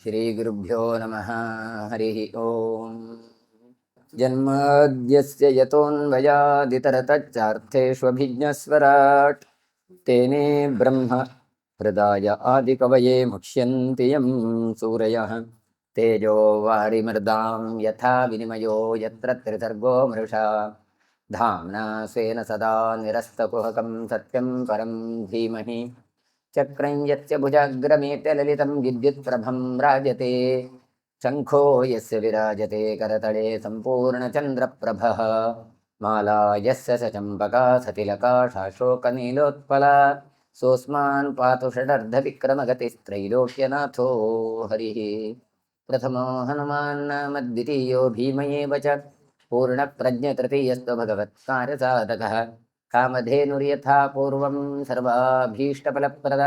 ಶ್ರೀಗುರುಭ್ಯೋ ನಮಃ. ಹರಿ ಓಂ. ಜನ್ಮಾದ್ಯಸ್ಯ ಯತೋನ್ವಯಾದಿತರತಶ್ಚಾರ್ಥೇಷ್ವಭಿಜ್ಞಸ್ವರಾಟ್ ತೇನೇ ಬ್ರಹ್ಮ ಹೃದಯ ಆದಿಕವಯೇ ಮುಕ್ಷ್ಯಂತಿ ಯಂ ಸೂರಯಃ. ತೇಜೋ ವಾರಿಮೃದಾಂ ಯಥಾ ವಿನಿಮಯೋ ಯತ್ರ ತ್ರಿಸರ್ಗೋ ಮೃಷಾ. ಧಾಮ್ನಾ ಸ್ವೇನ ಸದಾ ನಿರಸ್ತಕುಹಕಂ ಸತ್ಯಂ ಪರಂ ಧೀಮಹಿ. ಚಕ್ರಂ ಯಸ್ಯ ಭುಜಾಗ್ರಮೇತ್ಯ ಲಲಿತಂ ವಿದ್ಯುತ್ಪ್ರಭಂ ರಾಜತೆ. ಶಂಖೋ ಯಸ್ಯ ವಿರಾಜತೆ ಕರತಳೆ ಸಂಪೂರ್ಣಚಂದ್ರಪ್ರಭಃ. ಮಾಲಾ ಯಸ್ಯ ಸ ಚಂಪಕಾ ಸತಿಲಕಾ ಶಾಶೋಕನೀಲೋತ್ಪಲಾ. ಸೋಸ್ಮಾನ್ ಪಾತು ಷಡರ್ಧವಿಕ್ರಮಗತಿಸ್ತ್ರೈಲೋಕ್ಯನಾಥೋ ಹರಿಃ. ಪ್ರಥಮೋ ಹನುಮಾನ್ ನಾಮ ದ್ವಿತೀಯೋ ಭೀಮಯೇವ ಚ. ಪೂರ್ಣಪ್ರಜ್ಞತೃತೀಯಸ್ತು ಭಗವತ್ಕಾರ್ಯಸಾಧಕಃ. ಕಾಮಧೇನುರ್ಯಥಾ ಪೂರ್ವಂ ಸರ್ವಾಭೀಷ್ಟಫಲಪ್ರದ.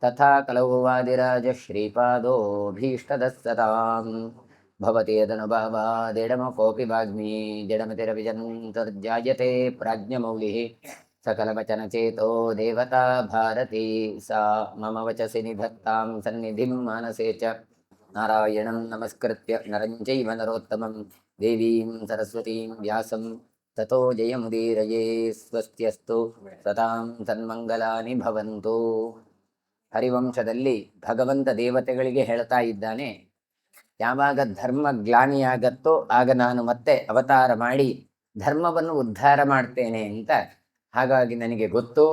ತಥಾ ಕಲೌ ವಾದಿರಾಜ ಶ್ರೀಪಾದೋಭೀಷ್ಟದಃ ಸತಾಂ. ಭವತಿ ಯದನುಭಾವಾದಿಡಮಕೋಪಿ ವಾಗ್ಮೀ ಜಡಮತಿರವಿಜन्तರ್ಜಾಯತೆ ಪ್ರಾಜ್ಞಮೌಲಿಃ. ಸಕಲವಚನಚೇತೋ ದೇವತಾ ಭಾರತೀ ಸಾ ಮಮ ವಚಸಿ ನಿಧತ್ತಾಂ ಸನ್ನಿಧಿಂ ಮಾನಸೇ ಚ. ನಾರಾಯಣಂ ನಮಸ್ಕೃತ್ಯ ನರಂ ಚೈವ ನರೋತ್ತಮಂ ದೇವೀಂ ಸರಸ್ವತೀಂ ವ್ಯಾಸಂ ತಥೋ ಜಯಮುದೀರಯೇ. ಸ್ವಸ್ತ್ಯಸ್ತು ಸತಾಂ ಸನ್ಮಂಗಲಾನಿ ಭವಂತು. ಹರಿವಂಶದಲ್ಲಿ ಭಗವಂತ ದೇವತೆಗಳಿಗೆ ಹೇಳ್ತಾ ಇದ್ದಾನೆ, ಯಾವಾಗ ಧರ್ಮ ಗ್ಲಾನಿಯಾಗತ್ತೋ ಆಗ ನಾನು ಮತ್ತೆ ಅವತಾರ ಮಾಡಿ ಧರ್ಮವನ್ನು ಉದ್ಧಾರ ಮಾಡ್ತೇನೆ ಅಂತ. ಹಾಗಾಗಿ ನನಗೆ ಗೊತ್ತು,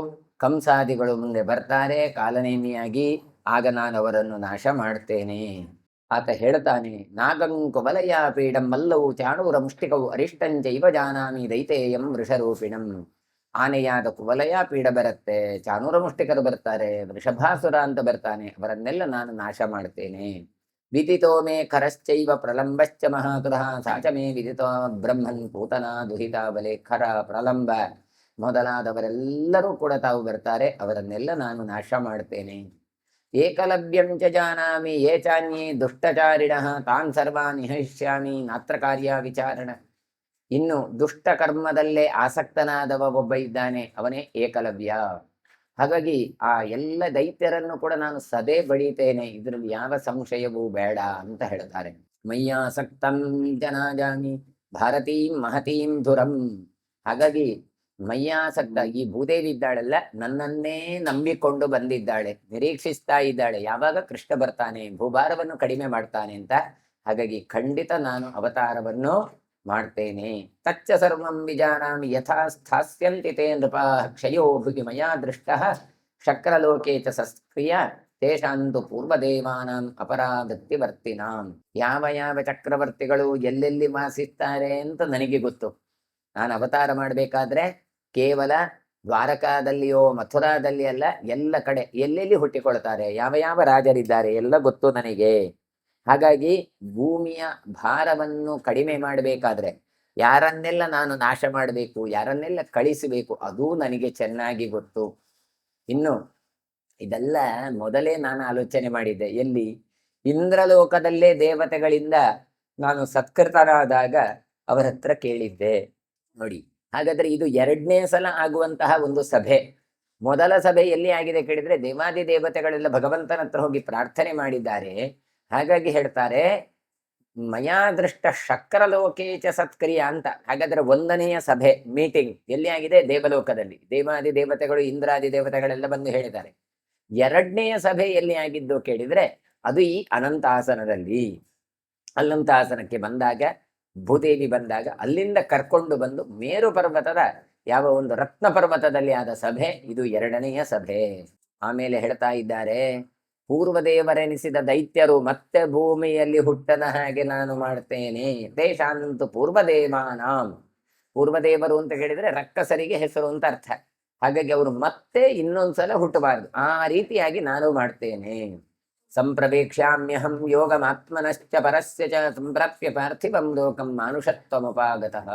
ಕಂಸಾದಿಗಳು ಮುಂದೆ ಬರ್ತಾರೆ ಕಾಲನೇಮಿಯಾಗಿ, ಆಗ ನಾನು ಅವರನ್ನು ನಾಶ ಮಾಡ್ತೇನೆ. ಆತ ಹೇಳ್ತಾನೆ, ನಾಗಂ ಕುವಲಯ ಪೀಡಂ ಮಲ್ಲವು ಚಾಣೂರ ಮುಷ್ಟಿಕವು ಅರಿಷ್ಟಂಚೈವ ಜಾನಾಮಿ ದೈತೇಯಂ ವೃಷರೂಪಿಣಂ. ಆನೆಯಾದ ಕುವಲಯ ಪೀಡ ಬರುತ್ತೆ, ಚಾಣೂರ ಮುಷ್ಟಿಕರು ಬರ್ತಾರೆ, ವೃಷಭಾಸುರ ಅಂತ ಬರ್ತಾನೆ, ಅವರನ್ನೆಲ್ಲ ನಾನು ನಾಶ ಮಾಡ್ತೇನೆ. ವಿದಿತೋ ಮೇ ಖರಶ್ಚೈವ ಪ್ರಲಂಬಶ್ಚ ಮಹಾಕೃತಃ ಸಾಚ ಮೇ ವಿದಿತೋ ಬ್ರಹ್ಮನ್ ಪೂತನಾ ದುಹಿತಾ ಬಲೆ. ಖರ, ಪ್ರಲಂಬ ಮೊದಲಾದವರೆಲ್ಲರೂ ಕೂಡ ತಾವು ಬರ್ತಾರೆ, ಅವರನ್ನೆಲ್ಲ ನಾನು ನಾಶ ಮಾಡ್ತೇನೆ. ಏಕಲವ್ಯಂ ಚ ಜಾನಾಮಿ ಯೇ ಚಾನ್ಯೇ ದುಷ್ಟಚಾರಿಣಃ ತಾನ್ ಸರ್ವಾನ್ ನಿಹಷ್ಯಾಮಿ ನಾತ್ರ ಕಾರ್ಯ ವಿಚಾರಣ. ಇನ್ನು ದುಷ್ಟ ಕರ್ಮದಲ್ಲೇ ಆಸಕ್ತನಾದವ ಒಬ್ಬ ಇದ್ದಾನೆ, ಅವನೇ ಏಕಲವ್ಯ. ಹಾಗಾಗಿ ಆ ಎಲ್ಲ ದೈತ್ಯರನ್ನು ಕೂಡ ನಾನು ಸದೇ ಬಡಿತೇನೆ, ಇದರಲ್ಲಿ ಯಾವ ಸಂಶಯವೂ ಬೇಡ ಅಂತ ಹೇಳ್ತಾರೆ. ಮಯ್ಯಾಸಕ್ತಂ ಜನಾಜಾಮಿ ಭಾರತೀಂ ಮಹತೀಂ ಧುರಂ. ಹಾಗಾಗಿ ಮಯ್ಯಾಸಕ್ತ, ಈ ಭೂದೇವಿ ಇದ್ದಾಳಲ್ಲ, ನನ್ನನ್ನೇ ನಂಬಿಕೊಂಡು ಬಂದಿದ್ದಾಳೆ, ನಿರೀಕ್ಷಿಸ್ತಾ ಇದ್ದಾಳೆ ಯಾವಾಗ ಕೃಷ್ಣ ಬರ್ತಾನೆ, ಭೂಭಾರವನ್ನು ಕಡಿಮೆ ಮಾಡ್ತಾನೆ ಅಂತ. ಹಾಗಾಗಿ ಖಂಡಿತ ನಾನು ಅವತಾರವನ್ನು ಮಾಡ್ತೇನೆ. ತಚ್ಚ ಸರ್ವಂ ವಿಜಾನಾಮಿ ಯಥಾ ಸ್ಥಾಸ್ಯಂತಿ ತೇ ನೃಪಾಃ. ಕ್ಷಯೋ ಭುಗಿ ಮಯಾ ದೃಷ್ಟಃ ಶಕ್ರಲೋಕೆ ಚ ಸಸ್ಕ್ರಿಯ. ತೇಷಾಂತು ಪೂರ್ವದೇವಾನಾಂ ಅಪರಾಧತ್ಯವರ್ತಿನಾಂ. ಯಾವ ಯಾವ ಚಕ್ರವರ್ತಿಗಳು ಎಲ್ಲೆಲ್ಲಿ ವಾಸಿಸ್ತಾರೆ ಅಂತ ನನಗೆ ಗೊತ್ತು. ನಾನು ಅವತಾರ ಮಾಡಬೇಕಾದ್ರೆ ಕೇವಲ ದ್ವಾರಕಾದಲ್ಲಿಯೋ ಮಥುರಾದಲ್ಲಿ ಅಲ್ಲ, ಎಲ್ಲ ಕಡೆ ಎಲ್ಲೆಲ್ಲಿ ಹುಟ್ಟಿಕೊಳ್ತಾರೆ, ಯಾವ ಯಾವ ರಾಜರಿದ್ದಾರೆ ಎಲ್ಲ ಗೊತ್ತು ನನಗೆ. ಹಾಗಾಗಿ ಭೂಮಿಯ ಭಾರವನ್ನು ಕಡಿಮೆ ಮಾಡಬೇಕಾದ್ರೆ ಯಾರನ್ನೆಲ್ಲ ನಾನು ನಾಶ ಮಾಡಬೇಕು, ಯಾರನ್ನೆಲ್ಲ ಕಳಿಸಬೇಕು, ಅದೂ ನನಗೆ ಚೆನ್ನಾಗಿ ಗೊತ್ತು. ಇನ್ನು ಇದೆಲ್ಲ ಮೊದಲೇ ನಾನು ಆಲೋಚನೆ ಮಾಡಿದ್ದೆ. ಎಲ್ಲಿ? ಇಂದ್ರಲೋಕದಲ್ಲೇ ದೇವತೆಗಳಿಂದ ನಾನು ಸತ್ಕೃತನಾದಾಗ ಅವರ ಹತ್ರ ಕೇಳಿದ್ದೆ. ನೋಡಿ, ಹಾಗಾದ್ರೆ ಇದು ಎರಡನೇ ಸಲ ಆಗುವಂತಹ ಒಂದು ಸಭೆ. ಮೊದಲ ಸಭೆ ಎಲ್ಲಿ ಆಗಿದೆ ಕೇಳಿದ್ರೆ ದೇವಾದಿ ದೇವತೆಗಳೆಲ್ಲ ಭಗವಂತನ ಹತ್ರ ಹೋಗಿ ಪ್ರಾರ್ಥನೆ ಮಾಡಿದ್ದಾರೆ. ಹಾಗಾಗಿ ಹೇಳ್ತಾರೆ ಮಯಾ ದೃಷ್ಟ ಶಕ್ರಲೋಕೇಚ ಸತ್ಕ್ರಿಯ ಅಂತ. ಹಾಗಾದ್ರೆ ಒಂದನೆಯ ಸಭೆ ಮೀಟಿಂಗ್ ಎಲ್ಲಿ ಆಗಿದೆ? ದೇವಲೋಕದಲ್ಲಿ. ದೇವಾದಿ ದೇವತೆಗಳು ಇಂದ್ರಾದಿ ದೇವತೆಗಳೆಲ್ಲ ಬಂದು ಹೇಳಿದ್ದಾರೆ. ಎರಡನೆಯ ಸಭೆ ಎಲ್ಲಿ ಆಗಿದ್ದು ಕೇಳಿದ್ರೆ ಅದು ಈ ಅನಂತಾಸನದಲ್ಲಿ. ಅನಂತಾಸನಕ್ಕೆ ಬಂದಾಗ ಭೂದೇವಿ ಬಂದಾಗ ಅಲ್ಲಿಂದ ಕರ್ಕೊಂಡು ಬಂದು ಮೇರು ಪರ್ವತದ ಯಾವ ಒಂದು ರತ್ನ ಪರ್ವತದಲ್ಲಿ ಆದ ಸಭೆ ಇದು ಎರಡನೆಯ ಸಭೆ. ಆಮೇಲೆ ಹೇಳ್ತಾ ಇದ್ದಾರೆ, ಪೂರ್ವದೇವರೆನಿಸಿದ ದೈತ್ಯರು ಮತ್ತೆ ಭೂಮಿಯಲ್ಲಿ ಹುಟ್ಟನ ಹಾಗೆ ನಾನು ಮಾಡ್ತೇನೆ. ತೇಷಾಂತು ಪೂರ್ವದೇವಾನಾಂ. ಪೂರ್ವದೇವರು ಅಂತ ಹೇಳಿದ್ರೆ ರಕ್ಕಸರಿಗೆ ಹೆಸರು ಅಂತ ಅರ್ಥ. ಹಾಗಾಗಿ ಅವರು ಮತ್ತೆ ಇನ್ನೊಂದ್ಸಲ ಹುಟ್ಟಬಾರದು, ಆ ರೀತಿಯಾಗಿ ನಾನು ಮಾಡ್ತೇನೆ. ಸಂಪ್ರವೇಕ್ಷ್ಯಾಮ್ಯಹಂ ಯೋಗಮಾತ್ಮನಶ್ಚ ಪರಸ್ಯ ಚ ಸಂಪ್ರಾಪ್ಯ ಪಾರ್ಥಿವಂ ಲೋಕಂ ಮಾನುಷತ್ವಮುಪಾಗತಃ.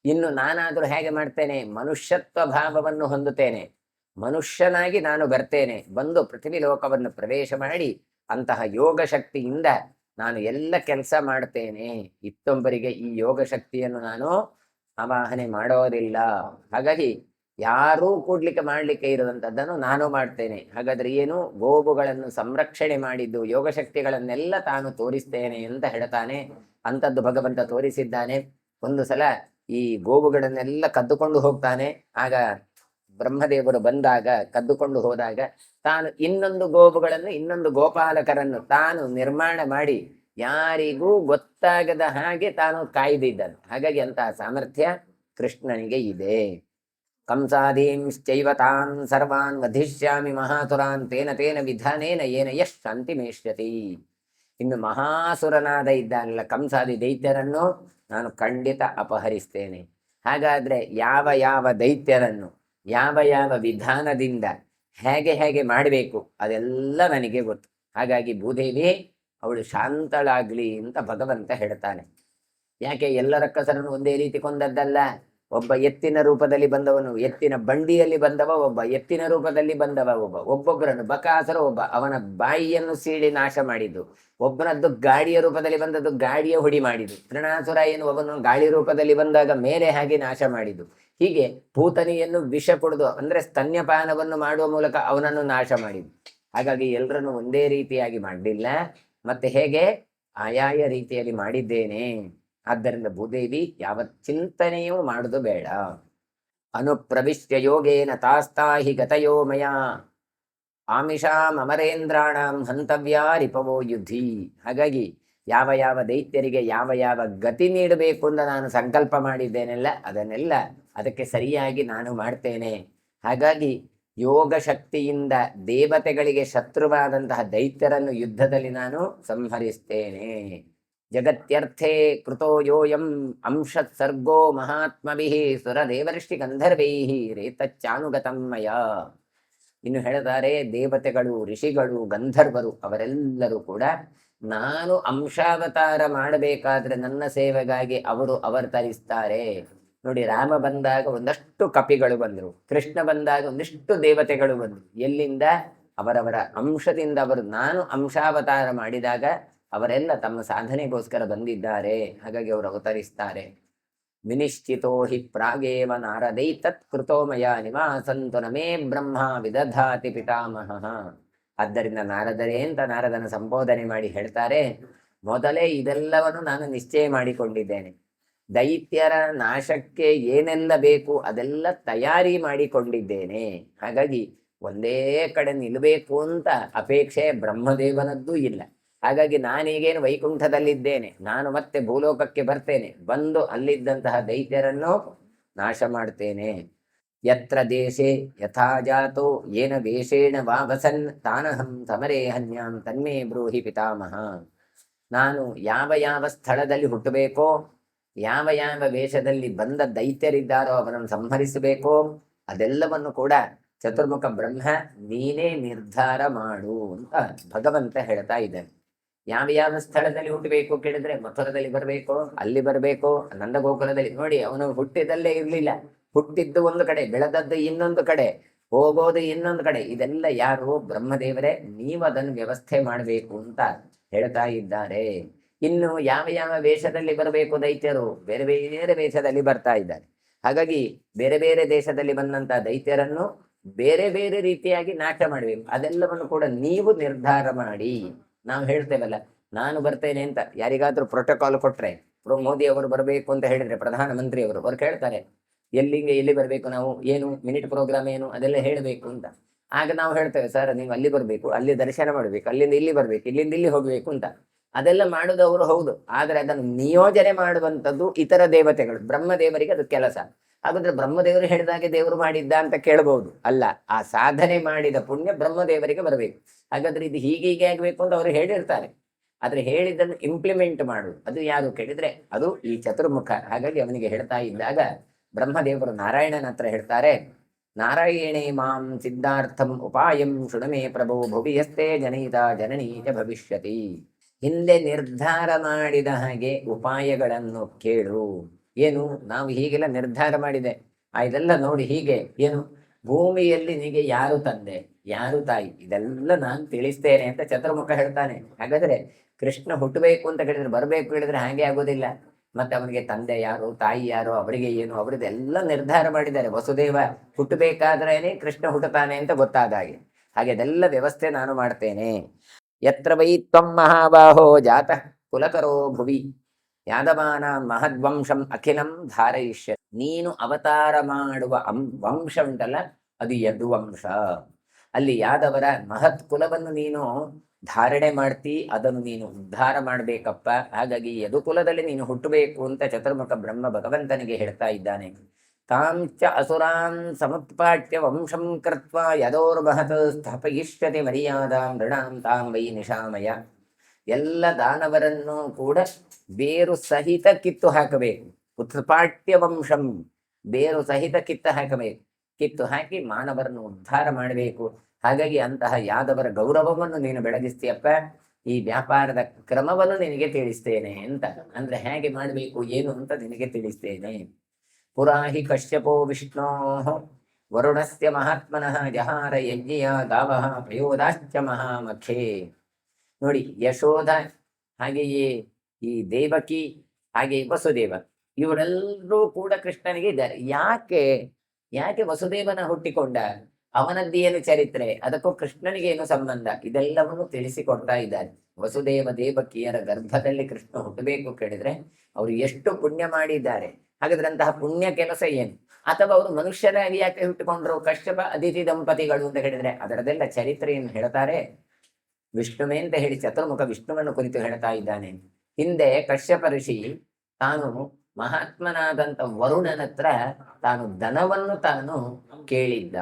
ಇನ್ನು ನಾನಾದರೂ ಹೇಗೆ ಮಾಡ್ತೇನೆ? ಮನುಷ್ಯತ್ವ ಭಾವವನ್ನು ಹೊಂದುತ್ತೇನೆ, ಮನುಷ್ಯನಾಗಿ ನಾನು ಬರ್ತೇನೆ. ಬಂದು ಪೃಥ್ವಿ ಲೋಕವನ್ನು ಪ್ರವೇಶ ಮಾಡಿ ಅಂತಹ ಯೋಗ ಶಕ್ತಿಯಿಂದ ನಾನು ಎಲ್ಲ ಕೆಲಸ ಮಾಡ್ತೇನೆ. ಇತ್ತೊಬ್ಬರಿಗೆ ಈ ಯೋಗ ಶಕ್ತಿಯನ್ನು ನಾನು ಆವಾಹನೆ ಮಾಡೋದಿಲ್ಲ. ಹಾಗಾಗಿ ಯಾರೂ ಕೂಡ್ಲಿಕ್ಕೆ ಮಾಡ್ಲಿಕ್ಕೆ ಇರುವಂಥದ್ದನ್ನು ನಾನು ಮಾಡ್ತೇನೆ. ಹಾಗಾದ್ರೆ ಏನು, ಗೋವುಗಳನ್ನು ಸಂರಕ್ಷಣೆ ಮಾಡಿದ್ದು ಯೋಗಶಕ್ತಿಗಳನ್ನೆಲ್ಲ ತಾನು ತೋರಿಸ್ತೇನೆ ಅಂತ ಹೇಳ್ತಾನೆ. ಅಂಥದ್ದು ಭಗವಂತ ತೋರಿಸಿದ್ದಾನೆ. ಒಂದು ಸಲ ಈ ಗೋವುಗಳನ್ನೆಲ್ಲ ಕದ್ದುಕೊಂಡು ಹೋಗ್ತಾನೆ. ಆಗ ಬ್ರಹ್ಮದೇವರು ಬಂದಾಗ, ಕದ್ದುಕೊಂಡು ಹೋದಾಗ, ತಾನು ಇನ್ನೊಂದು ಗೋಪಾಲಕರನ್ನು ತಾನು ನಿರ್ಮಾಣ ಮಾಡಿ ಯಾರಿಗೂ ಗೊತ್ತಾಗದ ಹಾಗೆ ತಾನು ಕಾಯ್ದಿದ್ದನು. ಹಾಗಾಗಿ ಅಂತಹ ಸಾಮರ್ಥ್ಯ ಕೃಷ್ಣನಿಗೆ ಇದೆ. ಕಂಸಾದೀಂಶ್ಚೈವ ತಾನ್ ಸರ್ವಾನ್ ವಧಿಷ್ಯಾಮಿ ಮಹಾಸುರಾನ್ ತೇನ ತೇನ ವಿಧಾನೇನ ಏನ ಯಶ್ ಶಾಂತಿ ಮೇಷ್ಯತಿ. ಇನ್ನು ಮಹಾಸುರನಾದ ಇದ್ದಾನಲ್ಲ ಕಂಸಾದಿ ದೈತ್ಯರನ್ನು ನಾನು ಖಂಡಿತ ಅಪಹರಿಸ್ತೇನೆ. ಹಾಗಾದ್ರೆ ಯಾವ ಯಾವ ದೈತ್ಯರನ್ನು ಯಾವ ಯಾವ ವಿಧಾನದಿಂದ ಹೇಗೆ ಹೇಗೆ ಮಾಡಬೇಕು ಅದೆಲ್ಲ ನನಗೆ ಗೊತ್ತು. ಹಾಗಾಗಿ ಭೂದೇವಿ ಅವಳು ಶಾಂತಳಾಗ್ಲಿ ಅಂತ ಭಗವಂತ ಹೇಳ್ತಾನೆ. ಯಾಕೆ ಎಲ್ಲರ ಕಸರನ್ನು ಒಂದೇ ರೀತಿ ಕೊಂದದ್ದಲ್ಲ. ಒಬ್ಬ ಎತ್ತಿನ ರೂಪದಲ್ಲಿ ಬಂದವನು, ಎತ್ತಿನ ಬಂಡಿಯಲ್ಲಿ ಬಂದವ ಒಬ್ಬ, ಎತ್ತಿನ ರೂಪದಲ್ಲಿ ಬಂದವ ಒಬ್ಬ, ಒಬ್ಬೊಬ್ಬರನ್ನು ಬಕಾಸುರ ಒಬ್ಬ ಅವನ ಬಾಯಿಯನ್ನು ಸೀಳಿ ನಾಶ ಮಾಡಿದ್ದು, ಒಬ್ಬನದ್ದು ಗಾಡಿಯ ರೂಪದಲ್ಲಿ ಬಂದದ್ದು ಗಾಡಿಯ ಹುಡಿ ಮಾಡಿದ್ದು, ತೃಣಾಸುರ ಏನು ಒಬ್ಬನು ಗಾಳಿ ರೂಪದಲ್ಲಿ ಬಂದಾಗ ಮೇಲೆ ಹಾಗೆ ನಾಶ ಮಾಡಿದ್ದು. ಹೀಗೆ ಭೂತನಿಯನ್ನು ವಿಷ ಕುಡಿದು ಅಂದ್ರೆ ಸ್ತನ್ಯಪಾನವನ್ನು ಮಾಡುವ ಮೂಲಕ ಅವನನ್ನು ನಾಶ ಮಾಡಿದ್ದು. ಹಾಗಾಗಿ ಎಲ್ಲರನ್ನು ಒಂದೇ ರೀತಿಯಾಗಿ ಮಾಡಲಿಲ್ಲ, ಮತ್ತೆ ಹೇಗೆ ಆಯಾಯ ರೀತಿಯಲ್ಲಿ ಮಾಡಿದ್ದೇನೆ. ಆದ್ದರಿಂದ ಭೂದೇವಿ ಯಾವ ಚಿಂತನೆಯೂ ಮಾಡುವುದು ಬೇಡ. ಅನುಪ್ರವಿಶ್ಯ ಯೋಗೇನ ತಾಸ್ತಾಹಿ ಗತಯೋ ಮಯ ಆಮಿಷಾಂ ಅಮರೇಂದ್ರಾಣಂ ಹಂತವ್ಯಾ ರಿಪವೋ ಯುಧಿ. ಹಾಗಾಗಿ ಯಾವ ಯಾವ ದೈತ್ಯರಿಗೆ ಯಾವ ಯಾವ ಗತಿ ನೀಡಬೇಕು ಅಂತ ನಾನು ಸಂಕಲ್ಪ ಮಾಡಿದ್ದೇನೆಲ್ಲ ಅದನ್ನೆಲ್ಲ ಅದಕ್ಕೆ ಸರಿಯಾಗಿ ನಾನು ಮಾಡ್ತೇನೆ. ಹಾಗಾಗಿ ಯೋಗ ಶಕ್ತಿಯಿಂದ ದೇವತೆಗಳಿಗೆ ಶತ್ರುವಾದಂತಹ ದೈತ್ಯರನ್ನು ಯುದ್ಧದಲ್ಲಿ ನಾನು ಸಂಹರಿಸ್ತೇನೆ. ಜಗತ್ಯರ್ಥೇ ಕೃತೋ ಯೋಯಂ ಅಂಶತ್ ಸರ್ಗೋ ಮಹಾತ್ಮಭಿಃ ಸುರದೇವರ್ಷಿ ಗಂಧರ್ವೈಃ ರೇತಚ್ಚಾನುಗತಂ ಮಯ. ಇನ್ನು ಹೇಳ್ತಾರೆ, ದೇವತೆಗಳು, ಋಷಿಗಳು, ಗಂಧರ್ವರು ಅವರೆಲ್ಲರೂ ಕೂಡ ನಾನು ಅಂಶಾವತಾರ ಮಾಡಬೇಕಾದ್ರೆ ನನ್ನ ಸೇವೆಗಾಗಿ ಅವರು ಅವತರಿಸ್ತಾರೆ. ನೋಡಿ, ರಾಮ ಬಂದಾಗ ಒಂದಷ್ಟು ಕಪಿಗಳು ಬಂದರು, ಕೃಷ್ಣ ಬಂದಾಗ ಒಂದಿಷ್ಟು ದೇವತೆಗಳು ಬಂದರು. ಎಲ್ಲಿಂದ? ಅವರವರ ಅಂಶದಿಂದ ಅವರು ನಾನು ಅಂಶಾವತಾರ ಮಾಡಿದಾಗ ಅವರೆಲ್ಲ ತಮ್ಮ ಸಾಧನೆಗೋಸ್ಕರ ಬಂದಿದ್ದಾರೆ. ಹಾಗಾಗಿ ಅವರು ಅವತರಿಸ್ತಾರೆ. ವಿನಿಶ್ಚಿತೋ ಹಿ ಪ್ರಾಗೇವ ನಾರದೈತತ್ ಕೃತೋ ಮಯ ನಿವಾಸಂತು ನಮೇ ಬ್ರಹ್ಮ ವಿದಧಾತಿ ಪಿತಾಮಹ. ಆದ್ದರಿಂದ ನಾರದರೇ ಅಂತ ನಾರದನ ಸಂಬೋಧನೆ ಮಾಡಿ ಹೇಳ್ತಾರೆ, ಮೊದಲೇ ಇದೆಲ್ಲವನ್ನು ನಾನು ನಿಶ್ಚಯ ಮಾಡಿಕೊಂಡಿದ್ದೇನೆ. ದೈತ್ಯರ ನಾಶಕ್ಕೆ ಏನೆಲ್ಲ ಬೇಕು ಅದೆಲ್ಲ ತಯಾರಿ ಮಾಡಿಕೊಂಡಿದ್ದೇನೆ. ಹಾಗಾಗಿ ಒಂದೇ ಕಡೆ ನಿಲ್ಲಬೇಕು ಅಂತ ಅಪೇಕ್ಷೆ ಬ್ರಹ್ಮದೇವನದ್ದೂ ಇಲ್ಲ. ಹಾಗಾಗಿ ನಾನೀಗೇನು ವೈಕುಂಠದಲ್ಲಿದ್ದೇನೆ, ನಾನು ಮತ್ತೆ ಭೂಲೋಕಕ್ಕೆ ಬರ್ತೇನೆ, ಬಂದು ಅಲ್ಲಿದ್ದಂತಹ ದೈತ್ಯರನ್ನು ನಾಶ ಮಾಡ್ತೇನೆ. ಯತ್ರ ದೇಶೆ ಯಥಾ ಜಾತೋ ಏನ ವೇಷೇಣ ವಾವಸನ್ ತಾನಹಂ ಸಮರೇ ಹನ್ಯಾಂ ತನ್ಮೇ ಬ್ರೂಹಿ ಪಿತಾಮಹ. ನಾನು ಯಾವ ಯಾವ ಸ್ಥಳದಲ್ಲಿ ಹುಟ್ಟಬೇಕೋ, ಯಾವ ಯಾವ ವೇಷದಲ್ಲಿ ಬಂದ ದೈತ್ಯರಿದ್ದಾರೋ ಅವರನ್ನು ಸಂಹರಿಸಬೇಕೋ ಅದೆಲ್ಲವನ್ನು ಕೂಡ ಚತುರ್ಮುಖ ಬ್ರಹ್ಮ ನೀನೇ ನಿರ್ಧಾರ ಮಾಡು ಅಂತ ಭಗವಂತ ಹೇಳ್ತಾ ಇದ್ದಾನೆ. ಯಾವ ಯಾವ ಸ್ಥಳದಲ್ಲಿ ಹುಟ್ಟಬೇಕು ಕೇಳಿದ್ರೆ, ಮಥುರದಲ್ಲಿ ಬರಬೇಕು, ಅಲ್ಲಿ ಬರಬೇಕು, ನಂದಗೋಕುಲದಲ್ಲಿ. ನೋಡಿ, ಅವನು ಹುಟ್ಟಿದಲ್ಲೇ ಇರ್ಲಿಲ್ಲ, ಹುಟ್ಟಿದ್ದು ಒಂದು ಕಡೆ, ಬೆಳೆದದ್ದು ಇನ್ನೊಂದು ಕಡೆ, ಹೋಗೋದು ಇನ್ನೊಂದು ಕಡೆ. ಇದೆಲ್ಲ ಯಾರು? ಬ್ರಹ್ಮದೇವರೇ. ನೀವು ಅದನ್ನು ವ್ಯವಸ್ಥೆ ಮಾಡಬೇಕು ಅಂತ ಹೇಳ್ತಾ ಇದ್ದಾರೆ. ಇನ್ನು ಯಾವ ಯಾವ ವೇಷದಲ್ಲಿ ಬರಬೇಕು ದೈತ್ಯರು? ಬೇರೆ ಬೇರೆ ವೇಷದಲ್ಲಿ ಬರ್ತಾ ಇದ್ದಾರೆ. ಹಾಗಾಗಿ ಬೇರೆ ಬೇರೆ ದೇಶದಲ್ಲಿ ಬಂದಂತ ದೈತ್ಯರನ್ನು ಬೇರೆ ಬೇರೆ ರೀತಿಯಾಗಿ ನಾಶ ಮಾಡಬೇಕು. ಅದೆಲ್ಲವನ್ನು ಕೂಡ ನೀವು ನಿರ್ಧಾರ ಮಾಡಿ. ನಾವು ಹೇಳ್ತೇವಲ್ಲ, ನಾನು ಬರ್ತೇನೆ ಅಂತ ಯಾರಿಗಾದ್ರೂ ಪ್ರೋಟೋಕಾಲ್ ಕೊಟ್ರೆ, ಮೋದಿ ಅವರು ಬರಬೇಕು ಅಂತ ಹೇಳಿದ್ರೆ ಪ್ರಧಾನಮಂತ್ರಿ ಅವರು, ಅವ್ರು ಕೇಳ್ತಾರೆ ಎಲ್ಲಿ ಬರಬೇಕು, ನಾವು ಏನು ಮಿನಿಟ್ ಪ್ರೋಗ್ರಾಮ್ ಏನು ಅದೆಲ್ಲ ಹೇಳಬೇಕು ಅಂತ. ಆಗ ನಾವು ಹೇಳ್ತೇವೆ, ಸರ್ ನೀವು ಅಲ್ಲಿ ಬರಬೇಕು, ಅಲ್ಲಿ ದರ್ಶನ ಮಾಡಬೇಕು, ಅಲ್ಲಿಂದ ಇಲ್ಲಿ ಬರ್ಬೇಕು, ಇಲ್ಲಿಂದ ಇಲ್ಲಿ ಹೋಗ್ಬೇಕು ಅಂತ. ಅದೆಲ್ಲ ಮಾಡುದವರು ಹೌದು, ಆದ್ರೆ ಅದನ್ನು ನಿಯೋಜನೆ ಮಾಡುವಂಥದ್ದು ಇತರ ದೇವತೆಗಳು. ಬ್ರಹ್ಮದೇವರಿಗೆ ಅದು ಕೆಲಸ. ಹಾಗಾದ್ರೆ ಬ್ರಹ್ಮದೇವರು ಹೇಳಿದಾಗೆ ದೇವರು ಮಾಡಿದ್ದ ಅಂತ ಕೇಳಬಹುದು. ಅಲ್ಲ, ಆ ಸಾಧನೆ ಮಾಡಿದ ಪುಣ್ಯ ಬ್ರಹ್ಮದೇವರಿಗೆ ಬರಬೇಕು. ಹಾಗಾದ್ರೆ ಇದು ಹೀಗೆ ಆಗ್ಬೇಕು ಅಂತ ಅವರು ಹೇಳಿರ್ತಾರೆ. ಆದ್ರೆ ಹೇಳಿದ್ದನ್ನು ಇಂಪ್ಲಿಮೆಂಟ್ ಮಾಡುದು ಅದು ಯಾರು ಕೇಳಿದ್ರೆ ಅದು ಈ ಚತುರ್ಮುಖ. ಹಾಗಾಗಿ ಅವನಿಗೆ ಹೇಳ್ತಾ ಇದ್ದಾಗ ಬ್ರಹ್ಮದೇವರು ನಾರಾಯಣನ ಹತ್ರ ಹೇಳ್ತಾರೆ, ನಾರಾಯಣೇ ಮಾಂ ಸಿದ್ಧಾರ್ಥಂ ಉಪಾಯಂ ಶೃಣಮೇ ಪ್ರಭೋ ಭುವಿಯಸ್ತೆ ಜನಯಿತ ಜನನೀತ ಭವಿಷ್ಯತಿ. ಹಿಂದೆ ನಿರ್ಧಾರ ಮಾಡಿದ ಹಾಗೆ ಉಪಾಯಗಳನ್ನು ಕೇಳು. ಏನು? ನಾವು ಹೀಗೆಲ್ಲ ನಿರ್ಧಾರ ಮಾಡಿದೆ, ಇದೆಲ್ಲ ನೋಡಿ, ಹೀಗೆ ಏನು ಭೂಮಿಯಲ್ಲಿ ನಿನಗೆ ಯಾರು ತಂದೆ, ಯಾರು ತಾಯಿ, ಇದೆಲ್ಲ ನಾನು ತಿಳಿಸ್ತೇನೆ ಅಂತ ಚತುರ್ಮುಖ ಹೇಳ್ತಾನೆ. ಹಾಗಾದ್ರೆ ಕೃಷ್ಣ ಹುಟ್ಟಬೇಕು ಅಂತ ಕೇಳಿದ್ರೆ, ಬರಬೇಕು ಹೇಳಿದ್ರೆ ಹಾಗೆ ಆಗೋದಿಲ್ಲ. ಮತ್ತೆ ಅವನಿಗೆ ತಂದೆ ಯಾರು ತಾಯಿ ಯಾರು ಅವರಿಗೆ ಏನು ಅವರದೆಲ್ಲ ನಿರ್ಧಾರ ಮಾಡಿದ್ದಾರೆ. ವಸುದೇವ ಹುಟ್ಟಬೇಕಾದ್ರೇನೆ ಕೃಷ್ಣ ಹುಟ್ಟುತ್ತಾನೆ ಅಂತ ಗೊತ್ತಾದ ಹಾಗೆ ಅದೆಲ್ಲ ವ್ಯವಸ್ಥೆ ನಾನು ಮಾಡ್ತೇನೆ. ಯತ್ರ ವೈ ತ್ವಂ ಮಹಾಬಾಹೋ ಜಾತಃ ಕುಲಕರೋ ಭುವಿ ಯಾದವಾನ ಮಹದ್ವಂಶಂ ಅಖಿಲಂ ಧಾರಯಿಷ್ಯ. ನೀನು ಅವತಾರ ಮಾಡುವ ವಂಶ ಉಂಟಲ್ಲ, ಅದು ಯದುವಂಶ. ಅಲ್ಲಿ ಯಾದವರ ಮಹತ್ ಕುಲವನ್ನು ನೀನು ಧಾರಣೆ ಮಾಡ್ತಿ, ಅದನ್ನು ನೀನು ಉದ್ಧಾರ ಮಾಡ್ಬೇಕಪ್ಪ. ಹಾಗಾಗಿ ಯದುಕುಲದಲ್ಲಿ ನೀನು ಹುಟ್ಟಬೇಕು ಅಂತ ಚತುರ್ಮುಖ ಬ್ರಹ್ಮ ಭಗವಂತನಿಗೆ ಹೇಳ್ತಾ ಇದ್ದಾನೆ. ತಾಂಚ ಅಸುರಾನ್ ಸಮತ್ಪಾಟ್ಯ ವಂಶಂ ಕೃತ್ವ ಯದೋರ್ಮಹತ್ ಸ್ಥಾಪಯಿಷ್ಯತೆ ಮರ್ಯಾದಾಂ ನೃಣಾಂ ತಾಂ ವೈ ನಿಶಾಮಯ. ಎಲ್ಲ ದಾನವರನ್ನು ಕೂಡ ಬೇರು ಸಹಿತ ಕಿತ್ತು ಹಾಕಬೇಕು. ಉತ್ಪಾಟ್ಯ ವಂಶಂ, ಬೇರು ಸಹಿತ ಕಿತ್ತು ಹಾಕಿ ಮಾನವರನ್ನು ಉದ್ಧಾರ ಮಾಡಬೇಕು. ಹಾಗಾಗಿ ಅಂತಹ ಯಾದವರ ಗೌರವವನ್ನು ನೀನು ಬೆಳಗಿಸ್ತೀಯಪ್ಪ. ಈ ವ್ಯಾಪಾರದ ಕ್ರಮವನ್ನು ನಿನಗೆ ತಿಳಿಸ್ತೇನೆ ಅಂತ. ಅಂದ್ರೆ ಹೇಗೆ ಮಾಡಬೇಕು ಏನು ಅಂತ ನಿನಗೆ ತಿಳಿಸ್ತೇನೆ. ಪುರಾಹಿ ಕಶ್ಯಪೋ ವಿಷ್ಣೋ ವರುಣಸ್ಯ ಮಹಾತ್ಮನಃ ಜಹಾರ ಯಜ್ಞಿಯ ಗಾವಃ ಪ್ರಯೋದಾಶ್ಚ ಮಹಾಮಖೇ. ನೋಡಿ, ಯಶೋಧ, ಹಾಗೆಯೇ ಈ ದೇವಕಿ, ಹಾಗೆ ವಸುದೇವ, ಇವರೆಲ್ಲರೂ ಕೂಡ ಕೃಷ್ಣನಿಗೆ ಇದ್ದಾರೆ. ಯಾಕೆ ವಸುದೇವನ ಹುಟ್ಟಿಕೊಂಡ, ಅವನದ್ದೇನು ಚರಿತ್ರೆ, ಅದಕ್ಕೂ ಕೃಷ್ಣನಿಗೆ ಏನು ಸಂಬಂಧ, ಇದೆಲ್ಲವನ್ನು ತಿಳಿಸಿಕೊಡ್ತಾ ಇದ್ದಾರೆ. ವಸುದೇವ ದೇವಕಿಯರ ಗರ್ಭದಲ್ಲಿ ಕೃಷ್ಣ ಹುಟ್ಟಬೇಕು ಕೇಳಿದ್ರೆ ಅವರು ಎಷ್ಟು ಪುಣ್ಯ ಮಾಡಿದ್ದಾರೆ. ಹಾಗಾದ್ರೆ ಅಂತಹ ಪುಣ್ಯ ಕೆಲಸ ಏನು, ಅಥವಾ ಅವರು ಮನುಷ್ಯರಾಗಿ ಯಾಕೆ ಹುಟ್ಟುಕೊಂಡ್ರು, ಕಶ್ಯಪ ಅದಿತಿ ದಂಪತಿಗಳು ಅಂತ ಹೇಳಿದ್ರೆ ಅದರದೆಲ್ಲ ಚರಿತ್ರೆಯನ್ನು ಹೇಳ್ತಾರೆ. ವಿಷ್ಣುವೇ ಅಂತ ಹೇಳಿ ಚತುರ್ಮುಖ ವಿಷ್ಣುವನ್ನು ಕುರಿತು ಹೇಳ್ತಾ ಇದ್ದಾನೆ. ಹಿಂದೆ ಕಶ್ಯಪ ಋಷಿ ತಾನು ಮಹಾತ್ಮನಾದಂತ ವರುಣನ ಹತ್ರ ತಾನು ಧನವನ್ನು ತಾನು ಕೇಳಿದ್ದ.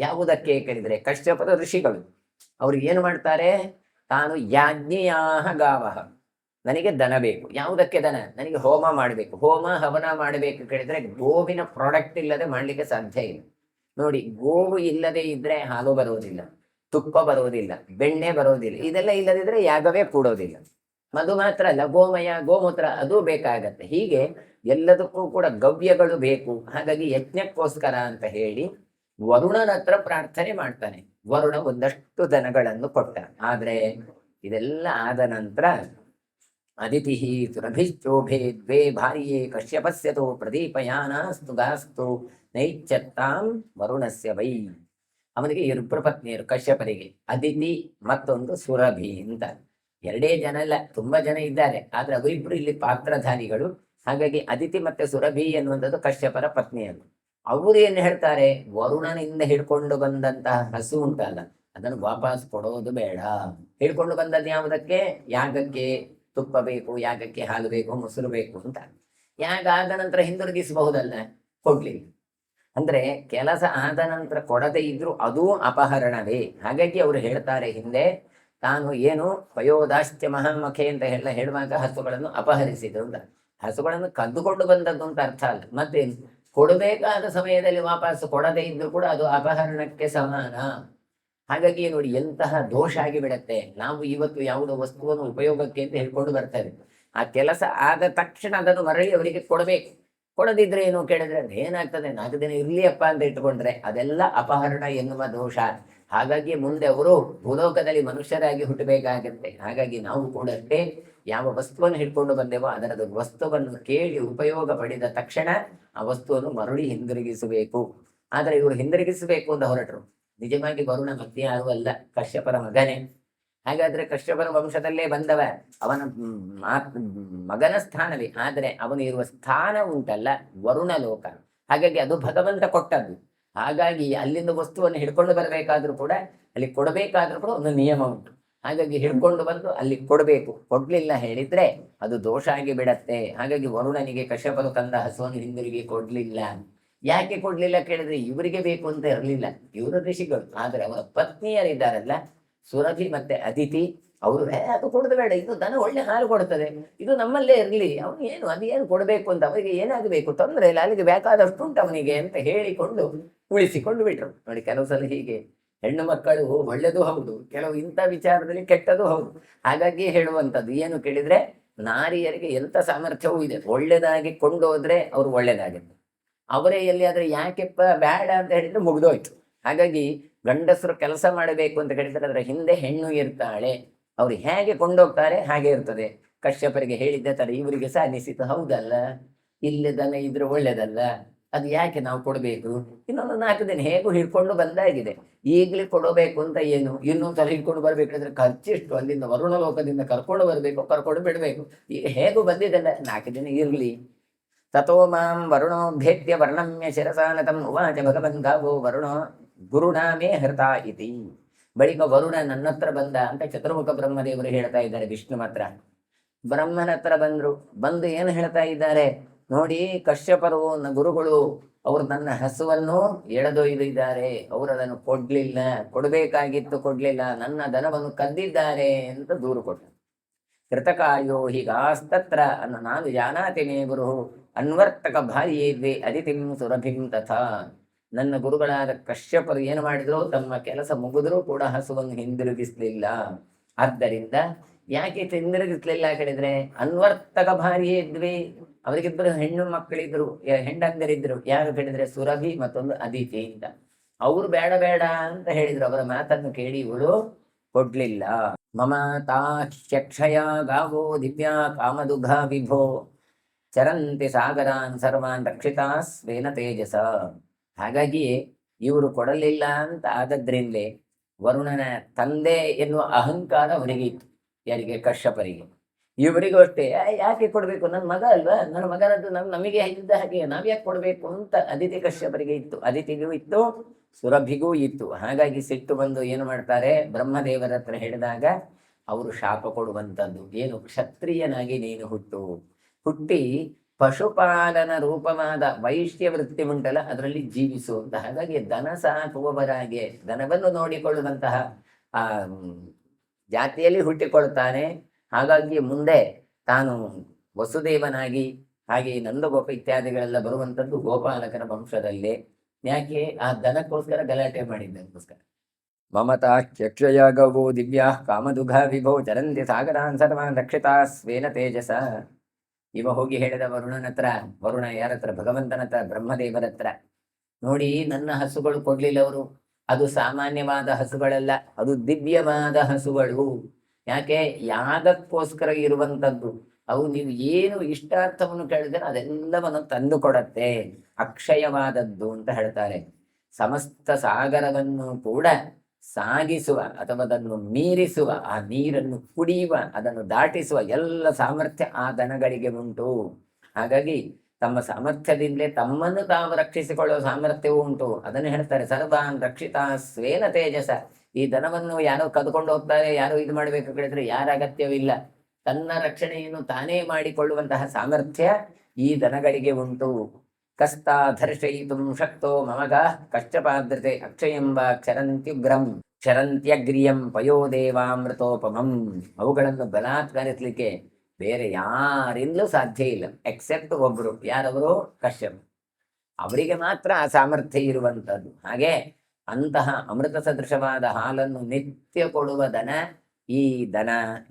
ಯಾವುದಕ್ಕೆ ಕೇಳಿದ್ರೆ, ಕಶ್ಯಪದ ಋಷಿಗಳು ಅವ್ರು ಏನು ಮಾಡ್ತಾರೆ, ತಾನು ಯಾಜ್ಞಿಯಾಹ ಗಾವಹ, ನನಗೆ ದನ ಬೇಕು. ಯಾವುದಕ್ಕೆ ದನ, ನನಗೆ ಹೋಮ ಮಾಡಬೇಕು, ಹೋಮ ಹವನ ಮಾಡಬೇಕು ಕೇಳಿದ್ರೆ ಗೋವಿನ ಪ್ರಾಡಕ್ಟ್ ಇಲ್ಲದೆ ಮಾಡ್ಲಿಕ್ಕೆ ಸಾಧ್ಯ ಇಲ್ಲ. ನೋಡಿ, ಗೋವು ಇಲ್ಲದೆ ಇದ್ರೆ ಹಾಲು ಬರುವುದಿಲ್ಲ, ತುಪ್ಪ ಬರುವುದಿಲ್ಲ, ಬೆಣ್ಣೆ ಬರುವುದಿಲ್ಲ, ಇದೆಲ್ಲ ಇಲ್ಲದಿದ್ರೆ ಯಾಗವೇ ಕೂಡೋದಿಲ್ಲ. ಮಧು ಮಾತ್ರ ಅಲ್ಲ, ಗೋಮಯ ಗೋಮೂತ್ರ ಅದು ಬೇಕಾಗತ್ತೆ. ಹೀಗೆ ಎಲ್ಲದಕ್ಕೂ ಕೂಡ ಗವ್ಯಗಳು ಬೇಕು. ಹಾಗಾಗಿ ಯಜ್ಞಕ್ಕೋಸ್ಕರ ಅಂತ ಹೇಳಿ ವರುಣನ ಹತ್ರ ಪ್ರಾರ್ಥನೆ ಮಾಡ್ತಾನೆ. ವರುಣ ಒಂದಷ್ಟು ದನಗಳನ್ನು ಕೊಟ್ಟ. ಆದ್ರೆ ಇದೆಲ್ಲ ಆದ ನಂತರ ಅದಿತಿ ಸುರಭಿಶ್ಚೋಭೆ ದ್ವೇ ಭಾರ್ಯೆ ಕಶ್ಯಪಸ್ಯತೋ ಪ್ರದೀಪಯಾನಾಸ್ತು ಗಾಸ್ತು ನೈಚ್ಛತ್ತಾಂ ವರುಣಸ್ಯ ವೈ. ಅವನಿಗೆ ಇಬ್ಬರು ಪತ್ನಿಯರು ಕಶ್ಯಪರಿಗೆ, ಅದಿತಿ ಮತ್ತೊಂದು ಸುರಭಿ ಅಂತ. ಎರಡೇ ಜನ ಅಲ್ಲ, ತುಂಬಾ ಜನ ಇದ್ದಾರೆ, ಆದ್ರೆ ಅವರಿಬ್ರು ಇಲ್ಲಿ ಪಾತ್ರಧಾರಿಗಳು. ಹಾಗಾಗಿ ಅದಿತಿ ಮತ್ತೆ ಸುರಭಿ ಎನ್ನುವಂಥದ್ದು ಕಶ್ಯಪರ ಪತ್ನಿಯರು. ಅವರು ಏನ್ ಹೇಳ್ತಾರೆ, ವರುಣನಿಂದ ಹಿಡ್ಕೊಂಡು ಬಂದಂತಹ ಹಸು ಉಂಟಲ್ಲ, ಅದನ್ನು ವಾಪಸ್ ಕೊಡೋದು ಬೇಡ. ಹಿಡ್ಕೊಂಡು ಬಂದದ್ದು ಯಾವುದಕ್ಕೆ, ಯಾಗಕ್ಕೆ ತುಪ್ಪ ಬೇಕು, ಯಾಗಕ್ಕೆ ಹಾಲು ಬೇಕು, ಮೊಸರು ಬೇಕು ಅಂತ. ಯಾಗ ಆದ ನಂತರ ಹಿಂದಿರುಗಿಸಬಹುದಲ್ಲ, ಕೊಡ್ಲಿಲ್ಲ. ಅಂದ್ರೆ ಕೆಲಸ ಆದ ನಂತರ ಕೊಡದೇ ಇದ್ರು ಅದೂ ಅಪಹರಣವೇ. ಹಾಗಾಗಿ ಅವರು ಹೇಳ್ತಾರೆ ಹಿಂದೆ, ತಾನು ಏನು ಪಯೋದಾಶ್ಚ್ಯ ಮಹಾಮಖೆ ಅಂತ ಹೇಳುವಾಗ ಹಸುಗಳನ್ನು ಅಪಹರಿಸಿದ್ರು ಅಂತ. ಹಸುಗಳನ್ನು ಕದ್ದುಕೊಂಡು ಬಂದದ್ದು ಅಂತ ಅರ್ಥ ಅಲ್ಲ. ಮತ್ತೆ ಕೊಡಬೇಕಾದ ಸಮಯದಲ್ಲಿ ವಾಪಸ್ ಕೊಡದೇ ಇದ್ರು ಕೂಡ ಅದು ಅಪಹರಣಕ್ಕೆ ಸಮಾನ. ಹಾಗಾಗಿ ನೋಡಿ ಎಂತಹ ದೋಷ ಆಗಿ ಬಿಡತ್ತೆ. ನಾವು ಇವತ್ತು ಯಾವುದೋ ವಸ್ತುವನ್ನು ಉಪಯೋಗಕ್ಕೆ ಅಂತ ಹೇಳ್ಕೊಂಡು ಬರ್ತೇವೆ, ಆ ಕೆಲಸ ಆದ ತಕ್ಷಣ ಅದನ್ನು ಮರಳಿ ಅವರಿಗೆ ಕೊಡಬೇಕು. ಕೊಡದಿದ್ರೆ ಏನು ಕೇಳಿದ್ರೆ ಏನಾಗ್ತದೆ, 4 ದಿನ ಇರ್ಲಿಯಪ್ಪ ಅಂತ ಇಟ್ಟುಕೊಂಡ್ರೆ ಅದೆಲ್ಲ ಅಪಹರಣ ಎನ್ನುವ ದೋಷ. ಹಾಗಾಗಿ ಮುಂದೆ ಅವರು ಭೂಲೋಕದಲ್ಲಿ ಮನುಷ್ಯರಾಗಿ ಹುಟ್ಟಬೇಕಾಗತ್ತೆ. ಹಾಗಾಗಿ ನಾವು ಕೂಡ ಅಷ್ಟೇ, ಯಾವ ವಸ್ತುವನ್ನು ಹಿಡ್ಕೊಂಡು ಬಂದೇವೋ ಅದರ ವಸ್ತುವನ್ನು ಕೇಳಿ ಉಪಯೋಗ ಪಡೆದ ತಕ್ಷಣ ಆ ವಸ್ತುವನ್ನು ಮರಳಿ ಹಿಂದಿರುಗಿಸಬೇಕು. ಆದ್ರೆ ಇವರು ಹಿಂದಿರುಗಿಸಬೇಕು ಅಂತ ಹೊರಟರು. ನಿಜವಾಗಿ ವರುಣ ಮತ್ತೆ ಯಾರು ಅಲ್ಲ, ಕಶ್ಯಪರ ಮಗನೇ. ಹಾಗಾದ್ರೆ ಕಶ್ಯಪರ ವಂಶದಲ್ಲೇ ಬಂದವ, ಅವನ ಮಗನ ಸ್ಥಾನವೇ. ಆದ್ರೆ ಅವನು ಇರುವ ಸ್ಥಾನ ಉಂಟಲ್ಲ ವರುಣ ಲೋಕ, ಹಾಗಾಗಿ ಅದು ಭಗವಂತ ಕೊಟ್ಟದ್ದು. ಹಾಗಾಗಿ ಅಲ್ಲಿಂದ ವಸ್ತುವನ್ನು ಹಿಡ್ಕೊಂಡು ಬರಬೇಕಾದ್ರೂ ಕೂಡ ಅಲ್ಲಿ ಕೊಡಬೇಕಾದ್ರೂ ಕೂಡ ಒಂದು ನಿಯಮ ಉಂಟು. ಹಾಗಾಗಿ ಹಿಡ್ಕೊಂಡು ಬಂದು ಅಲ್ಲಿ ಕೊಡಬೇಕು. ಕೊಡ್ಲಿಲ್ಲ ಹೇಳಿದ್ರೆ ಅದು ದೋಷ ಆಗಿ ಬಿಡತ್ತೆ. ಹಾಗಾಗಿ ವರುಣನಿಗೆ ಕಶ್ಯಪರು ತಂದ ಹಸುವನ್ನು ಹಿಂದಿರುಗಿ ಕೊಡ್ಲಿಲ್ಲ. ಯಾಕೆ ಕೊಡ್ಲಿಲ್ಲ ಕೇಳಿದ್ರೆ ಇವರಿಗೆ ಬೇಕು ಅಂತ ಇರಲಿಲ್ಲ, ಇವರು ಋಷಿಗಳು. ಆದ್ರೆ ಅವರ ಪತ್ನಿಯರಿದ್ದಾರಲ್ಲ, ಸುರಭಿ ಮತ್ತೆ ಅದಿತಿ, ಅವರು ಅದು ಕೊಡದು ಬೇಡ, ಇದು ದನ ಒಳ್ಳೆ ಹಾಲು ಕೊಡ್ತದೆ, ಇದು ನಮ್ಮಲ್ಲೇ ಇರಲಿ, ಅವನು ಏನು ಅದೇನು ಕೊಡಬೇಕು ಅಂತ ಅವರಿಗೆ ಏನಾಗಬೇಕು, ತೊಂದರೆ ಇಲ್ಲ, ಅಲ್ಲಿಗೆ ಬೇಕಾದಷ್ಟು ಉಂಟು ಅವನಿಗೆ ಅಂತ ಹೇಳಿಕೊಂಡು ಉಳಿಸಿಕೊಂಡು ಬಿಟ್ರು. ನೋಡಿ, ಕೆಲವು ಸಲ ಹೀಗೆ ಹೆಣ್ಣು ಮಕ್ಕಳು ಒಳ್ಳೆದು ಹೌದು, ಕೆಲವು ಇಂಥ ವಿಚಾರದಲ್ಲಿ ಕೆಟ್ಟದು ಹೌದು. ಹಾಗಾಗಿ ಹೇಳುವಂಥದ್ದು ಏನು ಕೇಳಿದ್ರೆ, ನಾರಿಯರಿಗೆ ಎಂಥ ಸಾಮರ್ಥ್ಯವೂ ಇದೆ. ಒಳ್ಳೇದಾಗಿ ಕೊಂಡೋದ್ರೆ ಅವ್ರು ಒಳ್ಳೇದಾಗುತ್ತೆ. ಅವರೇ ಎಲ್ಲಿಯಾದ್ರೆ ಯಾಕೆಪ್ಪ ಬೇಡ ಅಂತ ಹೇಳಿದ್ರೆ ಮುಗ್ದೋಯ್ತು. ಹಾಗಾಗಿ ಗಂಡಸರು ಕೆಲಸ ಮಾಡಬೇಕು ಅಂತ ಹೇಳಿದ್ರೆ ಅದರ ಹಿಂದೆ ಹೆಣ್ಣು ಇರ್ತಾಳೆ, ಅವ್ರು ಹೇಗೆ ಕೊಂಡೋಗ್ತಾರೆ ಹಾಗೆ ಇರ್ತದೆ. ಕಶ್ಯಪರಿಗೆ ಹೇಳಿದ್ದ ತರ ಇವರಿಗೆ ಸಹ ಅನಿಸಿತು, ಹೌದಲ್ಲ, ಇಲ್ಲಿ ದನ ಇದ್ರೆ ಒಳ್ಳೇದಲ್ಲ, ಅದು ಯಾಕೆ ನಾವು ಕೊಡಬೇಕು, ಇನ್ನೊಂದು 4 ದಿನ ಹೇಗೂ ಹಿಡ್ಕೊಂಡು ಬಂದಾಗಿದೆ, ಈಗಲೇ ಕೊಡಬೇಕು ಅಂತ ಏನು, ಇನ್ನೊಂದ್ಸಲ ಹಿಡ್ಕೊಂಡು ಬರ್ಬೇಕಾದ್ರೆ ಖರ್ಚಿಷ್ಟು, ಅಲ್ಲಿಂದ ವರುಣ ಲೋಕದಿಂದ ಕರ್ಕೊಂಡು ಬರಬೇಕು, ಕರ್ಕೊಂಡು ಬಿಡಬೇಕು, ಈಗ ಹೇಗೂ ಬಂದಿದ್ದಲ್ಲ 4 ದಿನ ಇರಲಿ. ತಥೋ ಮಾಂ ವರುಣೋ ಭೇದ್ಯ ವರ್ಣಮ್ಯ ಶಿರಸಾನತಂ ಉವಾಚ ಭಗವನ್ ಗಾವೋ ವರುಣೋ ಗುರುಣಾಮೇ ಹೃತ ಇತಿ. ಬಳಿಕ ವರುಣ ನನ್ನ ಹತ್ರ ಬಂದ ಅಂತ ಚತುರ್ಮುಖ ಬ್ರಹ್ಮದೇವರು ಹೇಳ್ತಾ ಇದ್ದಾರೆ. ವಿಷ್ಣು ಮಾತ್ರ ಬ್ರಹ್ಮನ ಹತ್ರ ಬಂದು ಏನು ಹೇಳ್ತಾ ಇದ್ದಾರೆ ನೋಡಿ, ಕಶ್ಯಪರು ಗುರುಗಳು ಅವರು ನನ್ನ ಹಸುವನ್ನು ಎಳೆದೊಯ್ದಿದ್ದಾರೆ, ಅವರು ಅದನ್ನು ಕೊಡಬೇಕಾಗಿತ್ತು ಕೊಡ್ಲಿಲ್ಲ, ನನ್ನ ದನವನ್ನು ಕದ್ದಿದ್ದಾರೆ ಅಂತ ದೂರು ಕೊಟ್ಟ. ಕೃತಕಾಯೋ ಹೀಗಾಸ್ತತ್ರ ನಾನು ಜಾನಾತಿ ಮೇ ಗುರು ಅನ್ವರ್ತಕ ಭಾರ್ಯೇದ್ವೆ ಅದಿತಿಂ ಸುರಭಿಂ ತಥಾ. ನನ್ನ ಗುರುಗಳಾದ ಕಶ್ಯಪರು ಏನು ಮಾಡಿದ್ರು, ತಮ್ಮ ಕೆಲಸ ಮುಗಿದ್ರೂ ಕೂಡ ಹಸುವನ್ನು ಹಿಂದಿರುಗಿಸ್ಲಿಲ್ಲ. ಆದ್ದರಿಂದ ಯಾಕೆ ಹಿಂದಿರುಗಿಸ್ಲಿಲ್ಲ ಕೇಳಿದ್ರೆ, ಅನ್ವರ್ತಕ ಭಾರ್ಯೇದ್ವೆ, ಅವರಿಗಿಬ್ಬರು ಹೆಣ್ಣು ಮಕ್ಕಳಿದ್ರು, ಹೆಂಡಂದರಿದ್ರು. ಯಾರು ಕೇಳಿದ್ರೆ ಸುರಭಿ ಮತ್ತೊಂದು ಅದಿತಿ ಅಂತ. ಅವರು ಬೇಡ ಬೇಡ ಅಂತ ಹೇಳಿದ್ರು, ಅವರ ಮಾತನ್ನು ಕೇಳಿ ಇವಳು ಕೊಡ್ಲಿಲ್ಲ. ಮಮ ತಾಕ್ಷಯ ಗಾವೋ ದಿವ್ಯಾ ಕಾಮದುಘ ವಿಭೋ ಚರಂತಿ ಸಾಗರಾನ್ ಸರ್ವಾನ್ ರಕ್ಷಿತಾ ಸ್ವೇನ ತೇಜಸ. ಹಾಗಾಗಿ ಇವರು ಕೊಡಲಿಲ್ಲ ಅಂತ ಆದದ್ರಿಂದಲೇ ವರುಣನ ತಂದೆ ಎನ್ನುವ ಅಹಂಕಾರ ಅವರಿಗೆ ಇತ್ತು. ಯಾರಿಗೆ? ಕಶ್ಯಪರಿಗೆ. ಇವರಿಗೂ ಅಷ್ಟೇ, ಯಾಕೆ ಕೊಡ್ಬೇಕು, ನನ್ನ ಮಗ ಅಲ್ವಾ, ನನ್ನ ಮಗನದ್ದು ನಮಗೆ ಇದ್ದ ಹಾಗೆ ನಾವ್ಯಾಕೆ ಕೊಡ್ಬೇಕು ಅಂತ ಅದಿತಿ ಕಶ್ಯಪರಿಗೆ ಇತ್ತು, ಅದಿತಿಗೂ ಇತ್ತು, ಸುರಭಿಗೂ ಇತ್ತು. ಹಾಗಾಗಿ ಸಿಟ್ಟು ಬಂದು ಏನು ಮಾಡ್ತಾರೆ, ಬ್ರಹ್ಮದೇವರ ಹತ್ರ ಹೇಳಿದಾಗ ಅವರು ಶಾಪ ಕೊಡುವಂಥದ್ದು ಏನು, ಕ್ಷತ್ರಿಯನಾಗಿ ನೀನು ಹುಟ್ಟಿ ಪಶುಪಾಲನ ರೂಪವಾದ ವೈಶ್ಯ ವೃತ್ತಿ ಉಂಟಲ್ಲ ಅದರಲ್ಲಿ ಜೀವಿಸುವಂತ. ಹಾಗಾಗಿ ದನ ಸಾಕುವವರಾಗೆ ದನವನ್ನು ನೋಡಿಕೊಳ್ಳುವಂತಹ ಆ ಜಾತಿಯಲ್ಲಿ ಹುಟ್ಟಿಕೊಳ್ತಾನೆ. ಹಾಗಾಗಿ ಮುಂದೆ ತಾನು ವಸುದೇವನಾಗಿ ಹಾಗೆ ನಂದಗೋಪ ಇತ್ಯಾದಿಗಳೆಲ್ಲ ಬರುವಂಥದ್ದು ಗೋಪಾಲಕರ ವಂಶದಲ್ಲೇ. ಯಾಕೆ? ಆ ದನಕ್ಕೋಸ್ಕರ ಗಲಾಟೆ ಮಾಡಿದ್ದಕ್ಕೋಸ್ಕರ. ಮಮತಾ ಚಕ್ಷಯ ಗವೋ ದಿವ್ಯಾ ಕಾಮದುಘ ವಿಭೋ ಚರಂತಿ ಸಾಗರಾನ್ ಸರ್ವಾನ್ ರಕ್ಷಿತಾ ಸ್ವೇನ ತೇಜಸ. ಇವ ಹೋಗಿ ಹೇಳಿದ ವರುಣನ ಹತ್ರ. ವರುಣ ಯಾರ ಹತ್ರ? ಭಗವಂತನ ಹತ್ರ, ಬ್ರಹ್ಮದೇವರ ಹತ್ರ. ನೋಡಿ, ನನ್ನ ಹಸುಗಳು ಕೊಡ್ಲಿಲ್ಲ ಅವರು, ಅದು ಸಾಮಾನ್ಯವಾದ ಹಸುಗಳಲ್ಲ, ಅದು ದಿವ್ಯವಾದ ಹಸುಗಳು. ಯಾಕೆ? ಯಾಗಕ್ಕೋಸ್ಕರ ಇರುವಂಥದ್ದು. ಅವು ನೀವು ಏನು ಇಷ್ಟಾರ್ಥವನ್ನು ಕೇಳಿದ್ರೆ ಅದೆಲ್ಲವನ್ನು ತಂದು ಕೊಡತ್ತೆ, ಅಕ್ಷಯವಾದದ್ದು ಅಂತ ಹೇಳ್ತಾರೆ. ಸಮಸ್ತ ಸಾಗರವನ್ನು ಕೂಡ ಸಾಗಿಸುವ ಅಥವಾ ಅದನ್ನು ಮೀರಿಸುವ, ಆ ನೀರನ್ನು ಕುಡಿಯುವ, ಅದನ್ನು ದಾಟಿಸುವ ಎಲ್ಲ ಸಾಮರ್ಥ್ಯ ಆ ದನಗಳಿಗೆ ಉಂಟು. ಹಾಗಾಗಿ ತಮ್ಮ ಸಾಮರ್ಥ್ಯದಿಂದಲೇ ತಮ್ಮನ್ನು ತಾವು ರಕ್ಷಿಸಿಕೊಳ್ಳುವ ಸಾಮರ್ಥ್ಯವೂ ಉಂಟು. ಅದನ್ನು ಹೇಳ್ತಾರೆ, ಸರ್ವಾನ್ ರಕ್ಷಿತಾ ಸ್ವೇನ ತೇಜಸ. ಈ ದನವನ್ನು ಯಾರೋ ಕದ್ಕೊಂಡು ಹೋಗ್ತಾರೆ, ಯಾರೋ ಇದು ಮಾಡಬೇಕು ಕೇಳಿದ್ರೆ ಯಾರ ಅಗತ್ಯವಿಲ್ಲ. ತನ್ನ ರಕ್ಷಣೆಯನ್ನು ತಾನೇ ಮಾಡಿಕೊಳ್ಳುವಂತಹ ಸಾಮರ್ಥ್ಯ ಈ ದನಗಳಿಗೆ ಉಂಟು. ಕಸ್ತಾ ಧರ್ಷಯಿತು ಶಕ್ತೋ ಮಮಗ ಕಶ್ಯಪಾದ್ರತೆ ಅಕ್ಷಯಂಬ ಕ್ಷರಂತ್ಯಗ್ರಿಯಂ ಪಯೋದೇವಾಮೃತೋಪಮಂ. ಅವುಗಳನ್ನು ಬಲಾತ್ಕರಿಸಲಿಕ್ಕೆ ಬೇರೆ ಯಾರಿಂದಲೂ ಸಾಧ್ಯ ಇಲ್ಲ, ಎಕ್ಸೆಪ್ಟ್ ಒಬ್ರು. ಯಾರವರು? ಕಶ್ಯಪ. ಅವರಿಗೆ ಮಾತ್ರ ಆ ಸಾಮರ್ಥ್ಯ ಇರುವಂಥದ್ದು. ಹಾಗೆ ಅಂತಹ ಅಮೃತ ಸದೃಶವಾದ ಹಾಲನ್ನು ನಿತ್ಯ ಕೊಡುವ ದನ ಈ ದನ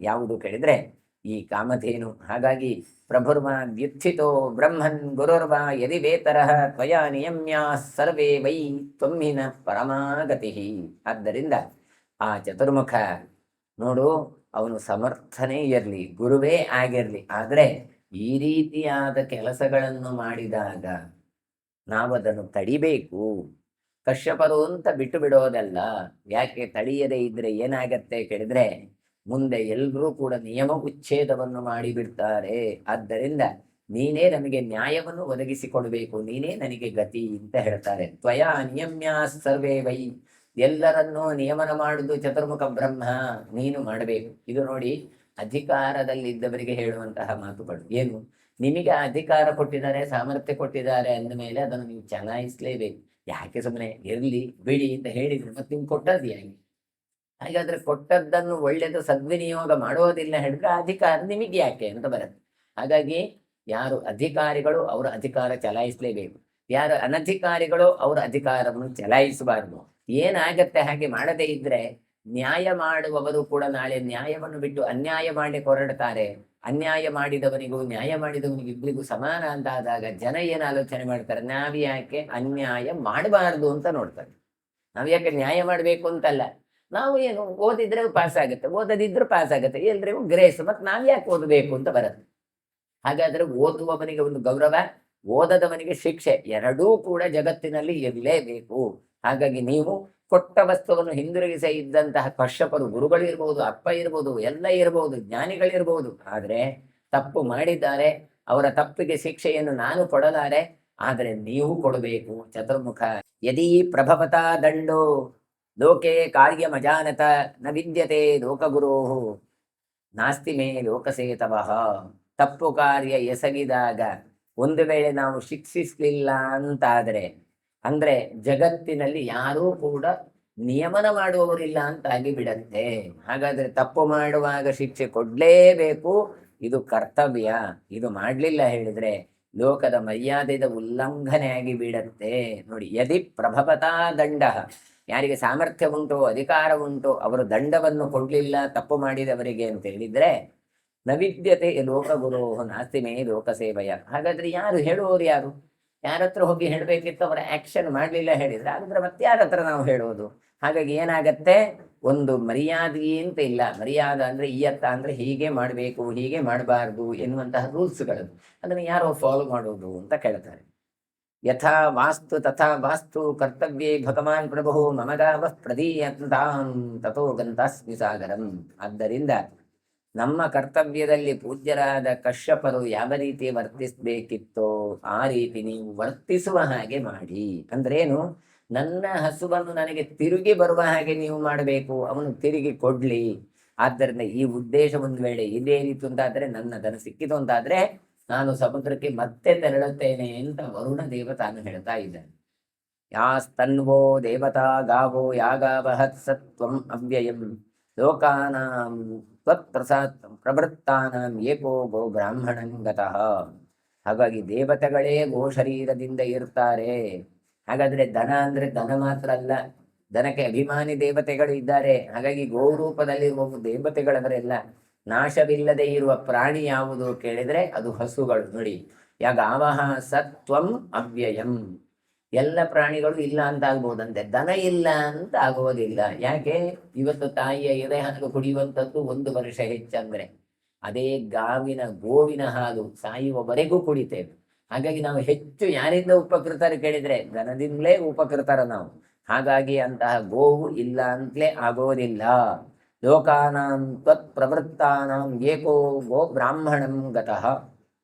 ಯಾವುದು ಕೇಳಿದ್ರೆ ಈ ಕಾಮಧೇನು. ಹಾಗಾಗಿ ಪ್ರಭುರ್ವ ವ್ಯುತ್ಥಿತೋ ಬ್ರಹ್ಮನ್ ಗುರುರ್ವ ಯದಿ ವೇತರಃ ತ್ವಯಾ ನಿಯಮ್ಯಾ ಸರ್ವೇ ವೈ ತ್ವಮ್ಮಿನ ಪರಮಾಗತಿ. ಆದ್ದರಿಂದ ಆ ಚತುರ್ಮುಖ ನೋಡು, ಅವನು ಸಮರ್ಥನೇ ಇರಲಿ, ಗುರುವೇ ಆಗಿರಲಿ, ಆದರೆ ಈ ರೀತಿಯಾದ ಕೆಲಸಗಳನ್ನು ಮಾಡಿದಾಗ ನಾವು ಅದನ್ನು ತಡಿಬೇಕು. ಕಶ್ಯಪರು ಅಂತ ಬಿಟ್ಟು ಬಿಡೋದಲ್ಲ. ಯಾಕೆ? ತಡೆಯದೇ ಇದ್ರೆ ಏನಾಗತ್ತೆ ಕೇಳಿದ್ರೆ ಮುಂದೆ ಎಲ್ಲರೂ ಕೂಡ ನಿಯಮ ಉಚ್ಛೇದವನ್ನು ಮಾಡಿಬಿಡ್ತಾರೆ. ಆದ್ದರಿಂದ ನೀನೇ ನಮಗೆ ನ್ಯಾಯವನ್ನು ಒದಗಿಸಿಕೊಡ್ಬೇಕು, ನೀನೇ ನನಗೆ ಗತಿ ಅಂತ ಹೇಳ್ತಾರೆ. ತ್ವಯಾ ನಿಯಮ್ಯಾ ಸರ್ವೇ ವೈ. ಎಲ್ಲರನ್ನೂ ನಿಯಮನ ಮಾಡುವುದು ಚತುರ್ಮುಖ ಬ್ರಹ್ಮ, ನೀನು ಮಾಡಬೇಕು. ಇದು ನೋಡಿ, ಅಧಿಕಾರದಲ್ಲಿದ್ದವರಿಗೆ ಹೇಳುವಂತಹ ಮಾತುಗಳು. ಏನು? ನಿಮಗೆ ಅಧಿಕಾರ ಕೊಟ್ಟಿದ್ದಾರೆ, ಸಾಮರ್ಥ್ಯ ಕೊಟ್ಟಿದ್ದಾರೆ ಅಂದ ಮೇಲೆ ಅದನ್ನು ನೀವು ಚಲಾಯಿಸಲೇಬೇಕು. ಯಾಕೆ ಸುಮ್ಮನೆ ಇರಲಿ ಬಿಡಿ ಅಂತ ಹೇಳಿದ್ರು ಮತ್ತೆ ನಿಮ್ಗೆ ಕೊಟ್ಟದ್ದು ಯಾಕೆ? ಹಾಗಾದ್ರೆ ಕೊಟ್ಟದ್ದನ್ನು ಒಳ್ಳೆದು ಸದ್ವಿನಿಯೋಗ ಮಾಡೋದಿಲ್ಲ ಹೇಳಿದ್ರೆ ಅಧಿಕಾರ ನಿಮಗೆ ಯಾಕೆ ಅಂತ ಬರುತ್ತೆ. ಹಾಗಾಗಿ ಯಾರು ಅಧಿಕಾರಿಗಳು ಅವರ ಅಧಿಕಾರ ಚಲಾಯಿಸಲೇಬೇಕು, ಯಾರು ಅನಧಿಕಾರಿಗಳು ಅವರ ಅಧಿಕಾರವನ್ನು ಚಲಾಯಿಸಬಾರದು. ಏನಾಗತ್ತೆ ಹಾಗೆ ಮಾಡದೇ ಇದ್ರೆ ನ್ಯಾಯ ಮಾಡುವವರು ಕೂಡ ನಾಳೆ ನ್ಯಾಯವನ್ನು ಬಿಟ್ಟು ಅನ್ಯಾಯ ಮಾಡಿ ಹೊರಡ್ತಾರೆ. ಅನ್ಯಾಯ ಮಾಡಿದವನಿಗೂ ನ್ಯಾಯ ಮಾಡಿದವನಿಗೂ ಇಬ್ಬರಿಗೂ ಸಮಾನ ಅಂತ ಆದಾಗ ಜನ ಏನು ಆಲೋಚನೆ ಮಾಡ್ತಾರೆ, ನಾವ್ಯಾಕೆ ಅನ್ಯಾಯ ಮಾಡಬಾರದು ಅಂತ ನೋಡ್ತಾರೆ. ನಾವ್ಯಾಕೆ ನ್ಯಾಯ ಮಾಡಬೇಕು ಅಂತಲ್ಲ, ನಾವು ಏನು ಓದಿದ್ರೆ ಪಾಸ್ ಆಗುತ್ತೆ, ಓದದಿದ್ರು ಪಾಸ್ ಆಗುತ್ತೆ, ಎಲ್ರಿಗೂ ಗ್ರೇಸ್. ಮತ್ತೆ ನಾವ್ ಯಾಕೆ ಓದಬೇಕು ಅಂತ ಬರುತ್ತೆ. ಹಾಗಾದ್ರೆ ಓದುವವನಿಗೆ ಒಂದು ಗೌರವ, ಓದದವನಿಗೆ ಶಿಕ್ಷೆ, ಎರಡೂ ಕೂಡ ಜಗತ್ತಿನಲ್ಲಿ ಇರಲೇಬೇಕು. ಹಾಗಾಗಿ ನೀವು ಕೊಟ್ಟ ವಸ್ತುವನ್ನು ಹಿಂದಿರುಗಿಸ ಇದ್ದಂತಹ ಕಶ್ಯಪರು, ಗುರುಗಳು ಇರ್ಬೋದು, ಅಪ್ಪ ಇರ್ಬೋದು, ಎಲ್ಲ ಇರ್ಬೋದು, ಜ್ಞಾನಿಗಳಿರ್ಬೋದು, ಆದ್ರೆ ತಪ್ಪು ಮಾಡಿದ್ದಾರೆ. ಅವರ ತಪ್ಪಿಗೆ ಶಿಕ್ಷೆಯನ್ನು ನಾನು ಕೊಡಲಾರೆ, ಆದ್ರೆ ನೀವು ಕೊಡಬೇಕು. ಚತುರ್ಮುಖ ಯದಿ ಪ್ರಭವತಾ ದಂಡೋ ಲೋಕೆ ಕಾರ್ಯಮಜಾನತ ನ ವಿದ್ಯತೆ ಲೋಕಗುರೋ ನಾಸ್ತಿ ಮೇ ಲೋಕಸೇತವಃ. ತಪ್ಪು ಕಾರ್ಯ ಎಸಗಿದಾಗ ಒಂದು ವೇಳೆ ನಾವು ಶಿಕ್ಷಿಸ್ಲಿಲ್ಲ ಅಂತಾದ್ರೆ, ಅಂದ್ರೆ ಜಗತ್ತಿನಲ್ಲಿ ಯಾರೂ ಕೂಡ ನಿಯಮನ ಮಾಡುವವರಿಲ್ಲ ಅಂತಾಗಿ ಬಿಡತ್ತೆ. ಹಾಗಾದ್ರೆ ತಪ್ಪು ಮಾಡುವಾಗ ಶಿಕ್ಷೆ ಕೊಡ್ಲೇಬೇಕು, ಇದು ಕರ್ತವ್ಯ. ಇದು ಮಾಡ್ಲಿಲ್ಲ ಹೇಳಿದ್ರೆ ಲೋಕದ ಮರ್ಯಾದೆಯ ಉಲ್ಲಂಘನೆ ಆಗಿ ಬಿಡತ್ತೆ. ನೋಡಿ, ಯದಿ ಪ್ರಭವತಾ ದಂಡ, ಯಾರಿಗೆ ಸಾಮರ್ಥ್ಯ ಉಂಟು, ಅಧಿಕಾರ ಉಂಟು, ಅವರು ದಂಡವನ್ನು ಕೊಡ್ಲಿಲ್ಲ ತಪ್ಪು ಮಾಡಿದವರಿಗೆ ಅಂತ ಹೇಳಿದ್ರೆ, ನವಿದ್ಯತೆ ಲೋಕಗುರು ನಾಸ್ತಿ ಮೇ ಲೋಕಸೇವಯ. ಹಾಗಾದ್ರೆ ಯಾರು ಹೇಳುವವರು? ಯಾರು? ಯಾರತ್ರ ಹೋಗಿ ಹೇಳಬೇಕಿತ್ತು? ಅವರ ಆಕ್ಷನ್ ಮಾಡ್ಲಿಲ್ಲ ಹೇಳಿದ್ರೆ ಹಾಗಾದ್ರೆ ಮತ್ತೆ ಯಾರ ಹತ್ರ ನಾವು ಹೇಳುವುದು? ಹಾಗಾಗಿ ಏನಾಗತ್ತೆ, ಒಂದು ಮರ್ಯಾದೆ ಅಂತ ಇಲ್ಲ. ಮರ್ಯಾದ ಅಂದ್ರೆ ಇಯತ್ತ ಅಂದ್ರೆ ಹೀಗೆ ಮಾಡಬೇಕು, ಹೀಗೆ ಮಾಡಬಾರ್ದು ಎನ್ನುವಂತಹ ರೂಲ್ಸ್ಗಳು, ಅದನ್ನು ಯಾರೋ ಫಾಲೋ ಮಾಡೋದು ಅಂತ ಕೇಳ್ತಾರೆ. ಯಥಾ ವಾಸ್ತು ತಥಾ ವಾಸ್ತು ಕರ್ತವ್ಯೇ ಭಗವಾನ್ ಪ್ರಭು ಮಮ ಗಾವ ಪ್ರದೀಯಂತಾಂ ತಥೋ ಗಂತಾಸ್ಮಿ ಸಾಗರಂ. ಆದ್ದರಿಂದ ನಮ್ಮ ಕರ್ತವ್ಯದಲ್ಲಿ ಪೂಜ್ಯರಾದ ಕಶ್ಯಪರು ಯಾವ ರೀತಿ ವರ್ತಿಸಬೇಕಿತ್ತೋ ಆ ರೀತಿ ನೀವು ವರ್ತಿಸುವ ಹಾಗೆ ಮಾಡಿ. ಅಂದ್ರೇನು? ನನ್ನ ಹಸುವನ್ನು ನನಗೆ ತಿರುಗಿ ಬರುವ ಹಾಗೆ ನೀವು ಮಾಡಬೇಕು, ಅವನು ತಿರುಗಿ ಕೊಡ್ಲಿ. ಆದ್ದರಿಂದ ಈ ಉದ್ದೇಶ ಒಂದು ವೇಳೆ ಇದೇ ರೀತಿ ಅಂತಾದ್ರೆ, ನನ್ನ ದನ ಸಿಕ್ಕಿತು ಅಂತಾದ್ರೆ ನಾನು ಸಮುದ್ರಕ್ಕೆ ಮತ್ತೆ ತೆರಳುತ್ತೇನೆ ಅಂತ ವರುಣ ದೇವ ತಾನು ಹೇಳ್ತಾ ಇದ್ದಾನೆ. ಯಾಸ್ತನ್ವೋ ದೇವತಾ ಗಾವೋ ಯಾಗಾವಹತ್ ಸತ್ವಂ ಅವ್ಯಯಂ ಲೋಕಾನಾಂ ತ್ವತ್ಪ್ರಸಾದ್ ಪ್ರವೃತ್ತಾನಾಂ ಏಕೋ ಗೋ ಬ್ರಾಹ್ಮಣಂ ಗತಃ. ಹಾಗಾಗಿ ದೇವತೆಗಳೇ ಗೋ ಶರೀರದಿಂದ ಇರ್ತಾರೆ. ಹಾಗಾದ್ರೆ ದನ ಅಂದ್ರೆ ದನ ಮಾತ್ರ ಅಲ್ಲ, ದನಕ್ಕೆ ಅಭಿಮಾನಿ ದೇವತೆಗಳು ಇದ್ದಾರೆ. ಹಾಗಾಗಿ ಗೋರೂಪದಲ್ಲಿರುವ ದೇವತೆಗಳವರೆಲ್ಲ. ನಾಶವಿಲ್ಲದೆ ಇರುವ ಪ್ರಾಣಿ ಯಾವುದು ಕೇಳಿದ್ರೆ ಅದು ಹಸುಗಳು. ನೋಡಿ, ಯಾಗಾವಹ ಸತ್ವಂ ಅವ್ಯಯಂ. ಎಲ್ಲ ಪ್ರಾಣಿಗಳು ಇಲ್ಲ ಅಂತ ಆಗ್ಬೋದಂತೆ, ದನ ಇಲ್ಲ ಅಂತ ಆಗೋದಿಲ್ಲ. ಯಾಕೆ? ಇವತ್ತು ತಾಯಿಯ ಎದೆ ಹಾಲು ಕುಡಿಯುವಂಥದ್ದು 1 ವರ್ಷ ಹೆಚ್ಚಂದ್ರೆ, ಅದೇ ಗೋವಿನ ಹಾಲು ಸಾಯುವವರೆಗೂ ಕುಡಿತೇವೆ. ಹಾಗಾಗಿ ನಾವು ಹೆಚ್ಚು ಯಾರಿಂದ ಉಪಕೃತರು ಕೇಳಿದ್ರೆ ದನದಿಂದಲೇ ಉಪಕೃತರ ನಾವು. ಹಾಗಾಗಿ ಅಂತಹ ಗೋವು ಇಲ್ಲ ಅಂತಲೇ ಆಗೋದಿಲ್ಲ. ಲೋಕಾನಾಂ ತ್ವತ್ ಪ್ರವೃತ್ತಾನಾಂ ಏಕೋ ಗೋ ಬ್ರಾಹ್ಮಣಂ ಗತಃ.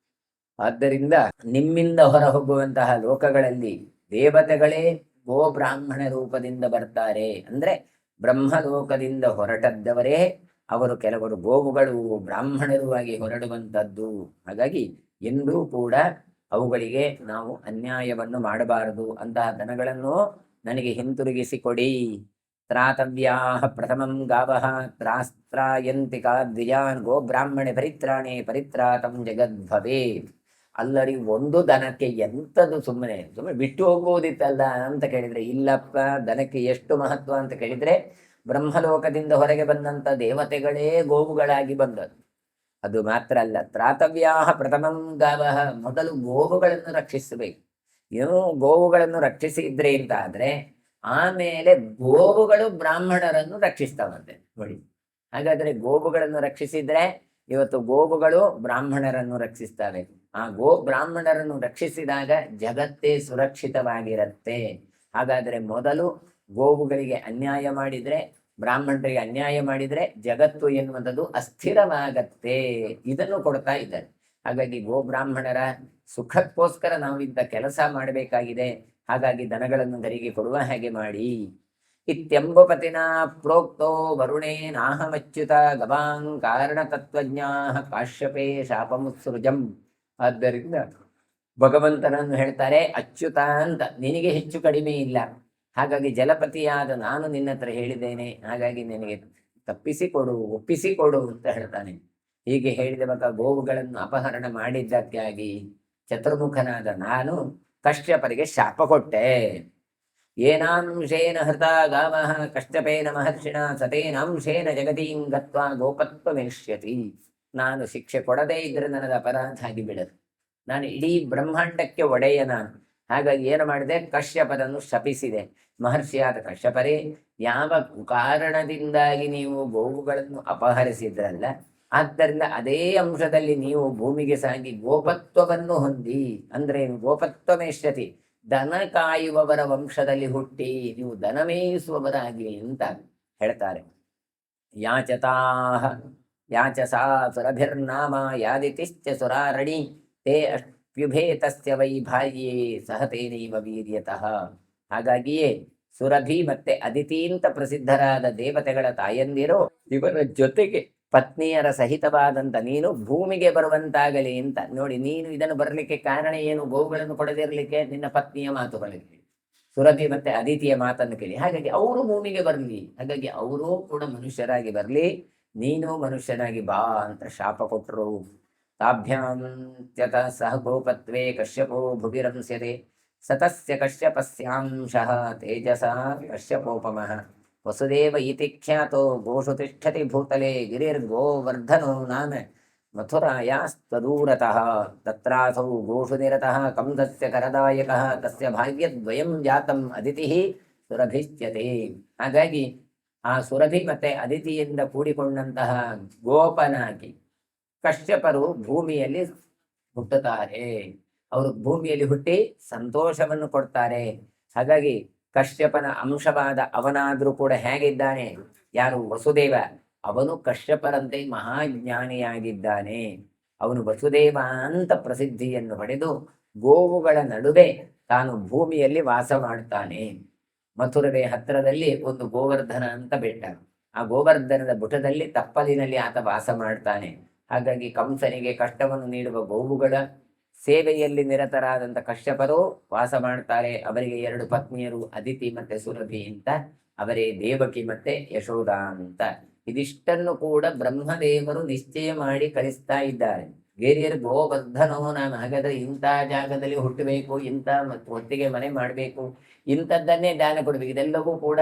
ಆದ್ದರಿಂದ ನಿಮ್ಮಿಂದ ಹೊರ ಹೋಗುವಂತಹ ಲೋಕಗಳಲ್ಲಿ ದೇವತೆಗಳೇ ಗೋ ಬ್ರಾಹ್ಮಣ ರೂಪದಿಂದ ಬರ್ತಾರೆ. ಅಂದ್ರೆ ಬ್ರಹ್ಮಲೋಕದಿಂದ ಹೊರಟದ್ದವರೇ ಅವರು. ಕೆಲವರು ಗೋವುಗಳು ಬ್ರಾಹ್ಮಣರು ಆಗಿ ಹೊರಡುವಂಥದ್ದು. ಹಾಗಾಗಿ ಎಂದೂ ಕೂಡ ಅವುಗಳಿಗೆ ನಾವು ಅನ್ಯಾಯವನ್ನು ಮಾಡಬಾರದು. ಅಂತಹ ದನಗಳನ್ನು ನನಗೆ ಹಿಂತಿರುಗಿಸಿಕೊಡಿ. ತ್ರಾತವ್ಯಾ ಪ್ರಥಮಂ ಗಾವಃ ತ್ರಾಸ್ತ್ರಾಯಂತಿಕಾ ದ್ವಿಜಾನ್ ಗೋ ಬ್ರಾಹ್ಮಣೆ ಪರಿತ್ರಾಣೆ ಪರಿತ್ರಾತಂ ಜಗದ್ಭವೇ. ಅಲ್ಲರಿ, ಒಂದು ದನಕ್ಕೆ ಎಂಥದ್ದು ಸುಮ್ಮನೆ ಬಿಟ್ಟು ಹೋಗುವುದಿತ್ತಲ್ಲ ಅಂತ ಕೇಳಿದ್ರೆ, ಇಲ್ಲಪ್ಪ, ದನಕ್ಕೆ ಎಷ್ಟು ಮಹತ್ವ ಅಂತ ಕೇಳಿದ್ರೆ, ಬ್ರಹ್ಮಲೋಕದಿಂದ ಹೊರಗೆ ಬಂದಂತ ದೇವತೆಗಳೇ ಗೋವುಗಳಾಗಿ ಬಂದದ್ದು. ಅದು ಮಾತ್ರ ಅಲ್ಲ, ತ್ರಾತವ್ಯಾ ಪ್ರಥಮಂ ಗಾವಃ, ಮೊದಲು ಗೋವುಗಳನ್ನು ರಕ್ಷಿಸಬೇಕು. ಏನು ಗೋವುಗಳನ್ನು ರಕ್ಷಿಸಿದ್ರೆ ಅಂತ ಆದ್ರೆ ಆಮೇಲೆ ಗೋವುಗಳು ಬ್ರಾಹ್ಮಣರನ್ನು ರಕ್ಷಿಸ್ತಾವಂತೆ. ನೋಡಿ, ಹಾಗಾದ್ರೆ ಗೋವುಗಳನ್ನು ರಕ್ಷಿಸಿದ್ರೆ ಇವತ್ತು ಗೋವುಗಳು ಬ್ರಾಹ್ಮಣರನ್ನು ರಕ್ಷಿಸ್ತವೆ. ಆ ಗೋ ಬ್ರಾಹ್ಮಣರನ್ನು ರಕ್ಷಿಸಿದಾಗ ಜಗತ್ತೇ ಸುರಕ್ಷಿತವಾಗಿರುತ್ತೆ. ಹಾಗಾದ್ರೆ ಮೊದಲು ಗೋವುಗಳಿಗೆ ಅನ್ಯಾಯ ಮಾಡಿದ್ರೆ, ಬ್ರಾಹ್ಮಣರಿಗೆ ಅನ್ಯಾಯ ಮಾಡಿದ್ರೆ ಜಗತ್ತು ಎನ್ನುವಂಥದ್ದು ಅಸ್ಥಿರವಾಗತ್ತೆ. ಇದನ್ನು ಕೊಡ್ತಾ ಇದ್ದಾರೆ. ಹಾಗಾಗಿ ಗೋ ಬ್ರಾಹ್ಮಣರ ಸುಖಕ್ಕೋಸ್ಕರ ನಾವು ಇಂಥ ಕೆಲಸ ಮಾಡಬೇಕಾಗಿದೆ. ಹಾಗಾಗಿ ದನಗಳನ್ನು ಗರಿಗೆ ಕೊಡುವ ಹಾಗೆ ಮಾಡಿ. ಇತ್ಯಂಬುಪತಿನ ಪ್ರೋಕ್ತೋ ವರುಣೇ ನಾಹಮಚ್ಯುತ ಗವಾಂ ಕಾರಣ ತತ್ವಜ್ಞಾ ಕಾಶ್ಯಪೇ ಶಾಪಮುತ್ಸೃಜಂ. ಆದ್ದರಿಂದ ಭಗವಂತನನ್ನು ಹೇಳ್ತಾರೆ ಅಚ್ಯುತ ಅಂತ, ನಿನಗೆ ಹೆಚ್ಚು ಕಡಿಮೆ ಇಲ್ಲ. ಹಾಗಾಗಿ ಜಲಪತಿಯಾದ ನಾನು ನಿನ್ನ ಹತ್ರ ಹೇಳಿದ್ದೇನೆ, ಹಾಗಾಗಿ ನಿನಗೆ ತಪ್ಪಿಸಿಕೊಡು, ಒಪ್ಪಿಸಿಕೊಡು ಅಂತ ಹೇಳ್ತಾನೆ. ಹೀಗೆ ಹೇಳಿದ ಬಳಿಕ ಗೋವುಗಳನ್ನು ಅಪಹರಣ ಮಾಡಿದ್ದಕ್ಕಾಗಿ ಚತುರ್ಮುಖನಾದ ನಾನು ಕಶ್ಯಪರಿಗೆ ಶಾಪ ಕೊಟ್ಟೆ. ಏನಾಂಶೇನ ಹೃತ ಗಾವಃ ಕಶ್ಯಪೇನ ಮಹರ್ಷಿಣ ಸತೇನಾಂಶೇನ ಜಗತೀಂ ಗತ್ವಾ ಗೋಪತ್ವಮೇಷ್ಯತಿ. ನಾನು ಶಿಕ್ಷೆ ಕೊಡದೇ ಇದ್ರೆ ನನಗೆ ಅಪರಾಧ ಆಗಿ ಬಿಡದು. ನಾನು ಇಡೀ ಬ್ರಹ್ಮಾಂಡಕ್ಕೆ ಒಡೆಯ ನಾನು. ಹಾಗಾಗಿ ಏನು ಮಾಡಿದೆ, ಕಶ್ಯಪನನ್ನು ಶಪಿಸಿದೆ. ಮಹರ್ಷಿಯಾದ ಕಶ್ಯಪರೇ, ಯಾವ ಕಾರಣದಿಂದಾಗಿ ನೀವು ಗೋವುಗಳನ್ನು ಅಪಹರಿಸಿದ್ರಲ್ಲ, ಆದ್ದರಿಂದ ಅದೇ ಅಂಶದಲ್ಲಿ ನೀವು ಭೂಮಿಗೆ ಸಾಗಿ ಗೋಪತ್ವವನ್ನು ಹೊಂದಿ. ಅಂದ್ರೆ ಗೋಪತ್ವಮೇಷ್ಯತಿ, ದನ ಕಾಯುವವರ ವಂಶದಲ್ಲಿ ಹುಟ್ಟಿ ನೀವು ದನ ಮೇಯಿಸುವವರಾಗಿ ಅಂತ ಹೇಳ್ತಾರೆ. ಯಾಚತಾಹ ಯಾಚಸಾ ಸುರಭಿರ್ನಾಮ ಯಾದಿತಿಶ್ಚ ಸುರಾರಣಿ ತೇ ಅಷ್ಟ್ಯುಭೇ ತಸ್ಯ ವೈ ಭಾರ್ಯೇ ಸಹತೇನೈವ ವೀರ್ಯತಃ. ಹಾಗಾಗಿಯೇ ಸುರಭಿ ಮತ್ತೆ ಅದಿತಿ ಅಂತ ಪ್ರಸಿದ್ಧರಾದ ದೇವತೆಗಳ ತಾಯಂದಿರು ಇವರ ಜೊತೆಗೆ ಪತ್ನಿಯರ ಸಹಿತವಾದಂತ ನೀನು ಭೂಮಿಗೆ ಬರುವಂತಾಗಲಿ ಅಂತ. ನೋಡಿ, ನೀನು ಇದನ್ನು ಬರಲಿಕ್ಕೆ ಕಾರಣ ಏನು? ಗೋವುಗಳನ್ನು ಕೊಡದಿರಲಿಕ್ಕೆ ನಿನ್ನ ಪತ್ನಿಯ ಮಾತುಗಳಿಗೆ, ಸುರಭಿ ಮತ್ತೆ ಅದಿತಿಯ ಮಾತನ್ನು ಕೇಳಿ. ಹಾಗಾಗಿ ಅವರು ಭೂಮಿಗೆ ಬರಲಿ, ಹಾಗಾಗಿ ಅವರೂ ಕೂಡ ಮನುಷ್ಯರಾಗಿ ಬರಲಿ, ನೀನು ಮನುಷ್ಯನಾಗಿ ಬಾ ಅಂತ ಶಾಪ ಕೊಟ್ಟರು. ತಾಭ್ಯಾಂ ತ್ಯತ ಸಹ ಗೋಪತ್ವೇ ಕಶ್ಯಪೋ ಭುವಿರಂಸ್ಯತೆ ಸತಸ್ಯ ಕಶ್ಯಪಸ್ಯಾಂಶಃ ತೇಜಸ ಕಶ್ಯಪೋಪಮಃ ವಸುದೇವ ಇತಿ ಖ್ಯಾತೋ ಗೋಷು ತಿಷ್ಠತಿ ಭೂತಲೆ ಗಿರಿರ್ಗೋವರ್ಧನೋ ನಾಮ ಮಥುರಾಯಾಸ್ತದೂರತಃ ತತ್ರಾಸೌ ಗೋಷು ನಿರತಃ ಕಂಸಸ್ಯ ಕರದಾಯಕಃ ತಸ್ಯ ಭಾಗ್ಯದ್ವಯಂ ಜಾತಂ ಅದಿತಿ ಸುರಭಿಶ್ಚ್ಯತೆ. ಹಾಗಾಗಿ ಆ ಸುರಭಿ ಮತ್ತೆ ಅದಿತಿಯಿಂದ ಕೂಡಿಕೊಂಡಂತಹ ಗೋಪನಾಗಿ ಕಶ್ಯಪರು ಭೂಮಿಯಲ್ಲಿ ಹುಟ್ಟುತ್ತಾರೆ. ಅವರು ಭೂಮಿಯಲ್ಲಿ ಹುಟ್ಟಿ ಸಂತೋಷವನ್ನು ಕೊಡ್ತಾರೆ. ಹಾಗಾಗಿ ಕಶ್ಯಪನ ಅಂಶವಾದ ಅವನಾದ್ರೂ ಕೂಡ ಹೇಗಿದ್ದಾನೆ? ಯಾರು? ವಸುದೇವ. ಅವನು ಕಶ್ಯಪರಂತೆ ಮಹಾಜ್ಞಾನಿಯಾಗಿದ್ದಾನೆ. ಅವನು ವಸುದೇವ ಅಂತ ಪ್ರಸಿದ್ಧಿಯನ್ನು ಪಡೆದು ಗೋವುಗಳ ನಡುವೆ ತಾನು ಭೂಮಿಯಲ್ಲಿ ವಾಸ ಮಾಡ್ತಾನೆ. ಮಥುರವೇ ಹತ್ತಿರದಲ್ಲಿ ಒಂದು ಗೋವರ್ಧನ ಅಂತ ಬೆಟ್ಟ. ಆ ಗೋವರ್ಧನದ ಬುಟದಲ್ಲಿ ತಪ್ಪಲಿನಲ್ಲಿ ಆತ ವಾಸ ಮಾಡ್ತಾನೆ. ಹಾಗಾಗಿ ಕಂಸನಿಗೆ ಕಷ್ಟವನ್ನು ನೀಡುವ ಗೋವುಗಳ ಸೇವೆಯಲ್ಲಿ ನಿರತರಾದಂಥ ಕಶ್ಯಪರು ವಾಸ ಮಾಡ್ತಾರೆ. ಅವರಿಗೆ 2 ಪತ್ನಿಯರು, ಅದಿತಿ ಮತ್ತೆ ಸುರಭಿ ಅಂತ. ಅವರೇ ದೇವಕಿ ಮತ್ತೆ ಯಶೋಧ ಅಂತ. ಇದಿಷ್ಟನ್ನು ಕೂಡ ಬ್ರಹ್ಮದೇವರು ನಿಶ್ಚಯ ಮಾಡಿ ಕಳಿಸ್ತಾ ಇದ್ದಾರೆ. ಗಿರಿಯರ್ ಗೋವರ್ಧನೋ ನಾಮ. ಹಾಗಾದ್ರೆ ಇಂಥ ಜಾಗದಲ್ಲಿ ಹುಟ್ಟಬೇಕು, ಇಂಥ ಮತ್ತು ಒಟ್ಟಿಗೆ ಮನೆ ಮಾಡಬೇಕು, ಇಂಥದ್ದನ್ನೇ ದಾನ ಕೊಡಬೇಕು. ಇದೆಲ್ಲವೂ ಕೂಡ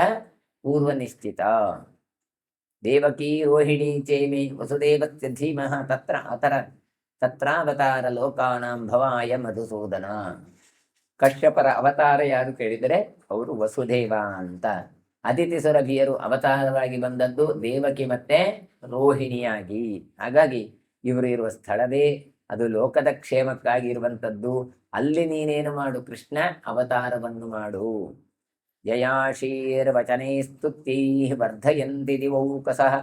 ಪೂರ್ವ ನಿಶ್ಚಿತ. ದೇವಕಿ ರೋಹಿಣಿ ಚೇಮಿ ವಸುದೇವಸ್ಯ ಧೀಮಃ ತತ್ರಾವತಾರ ಲೋಕಾನಾಂ ಭವಾಯ ಮಧುಸೂದನ. ಕಶ್ಯಪರ ಅವತಾರ ಯಾರು ಕೇಳಿದರೆ ಅವರು ವಸುದೇವ ಅಂತ. ಅದಿತಿ ಸುರಭಿಯರು ಅವತಾರವಾಗಿ ಬಂದದ್ದು ದೇವಕಿ ಮತ್ತೆ ರೋಹಿಣಿಯಾಗಿ. ಹಾಗಾಗಿ ಇವರು ಇರುವ ಸ್ಥಳವೇ ಅದು ಲೋಕದ ಕ್ಷೇಮಕ್ಕಾಗಿ ಇರುವಂಥದ್ದು. ಅಲ್ಲಿ ನೀನೇನು ಮಾಡು, ಕೃಷ್ಣ ಅವತಾರವನ್ನು ಮಾಡು. ಯಯಾಶೀರ್ವಚನೈ ಸ್ತುತ್ಯೈ ವರ್ಧಯಂತಿ ದಿವೌಕಸಃ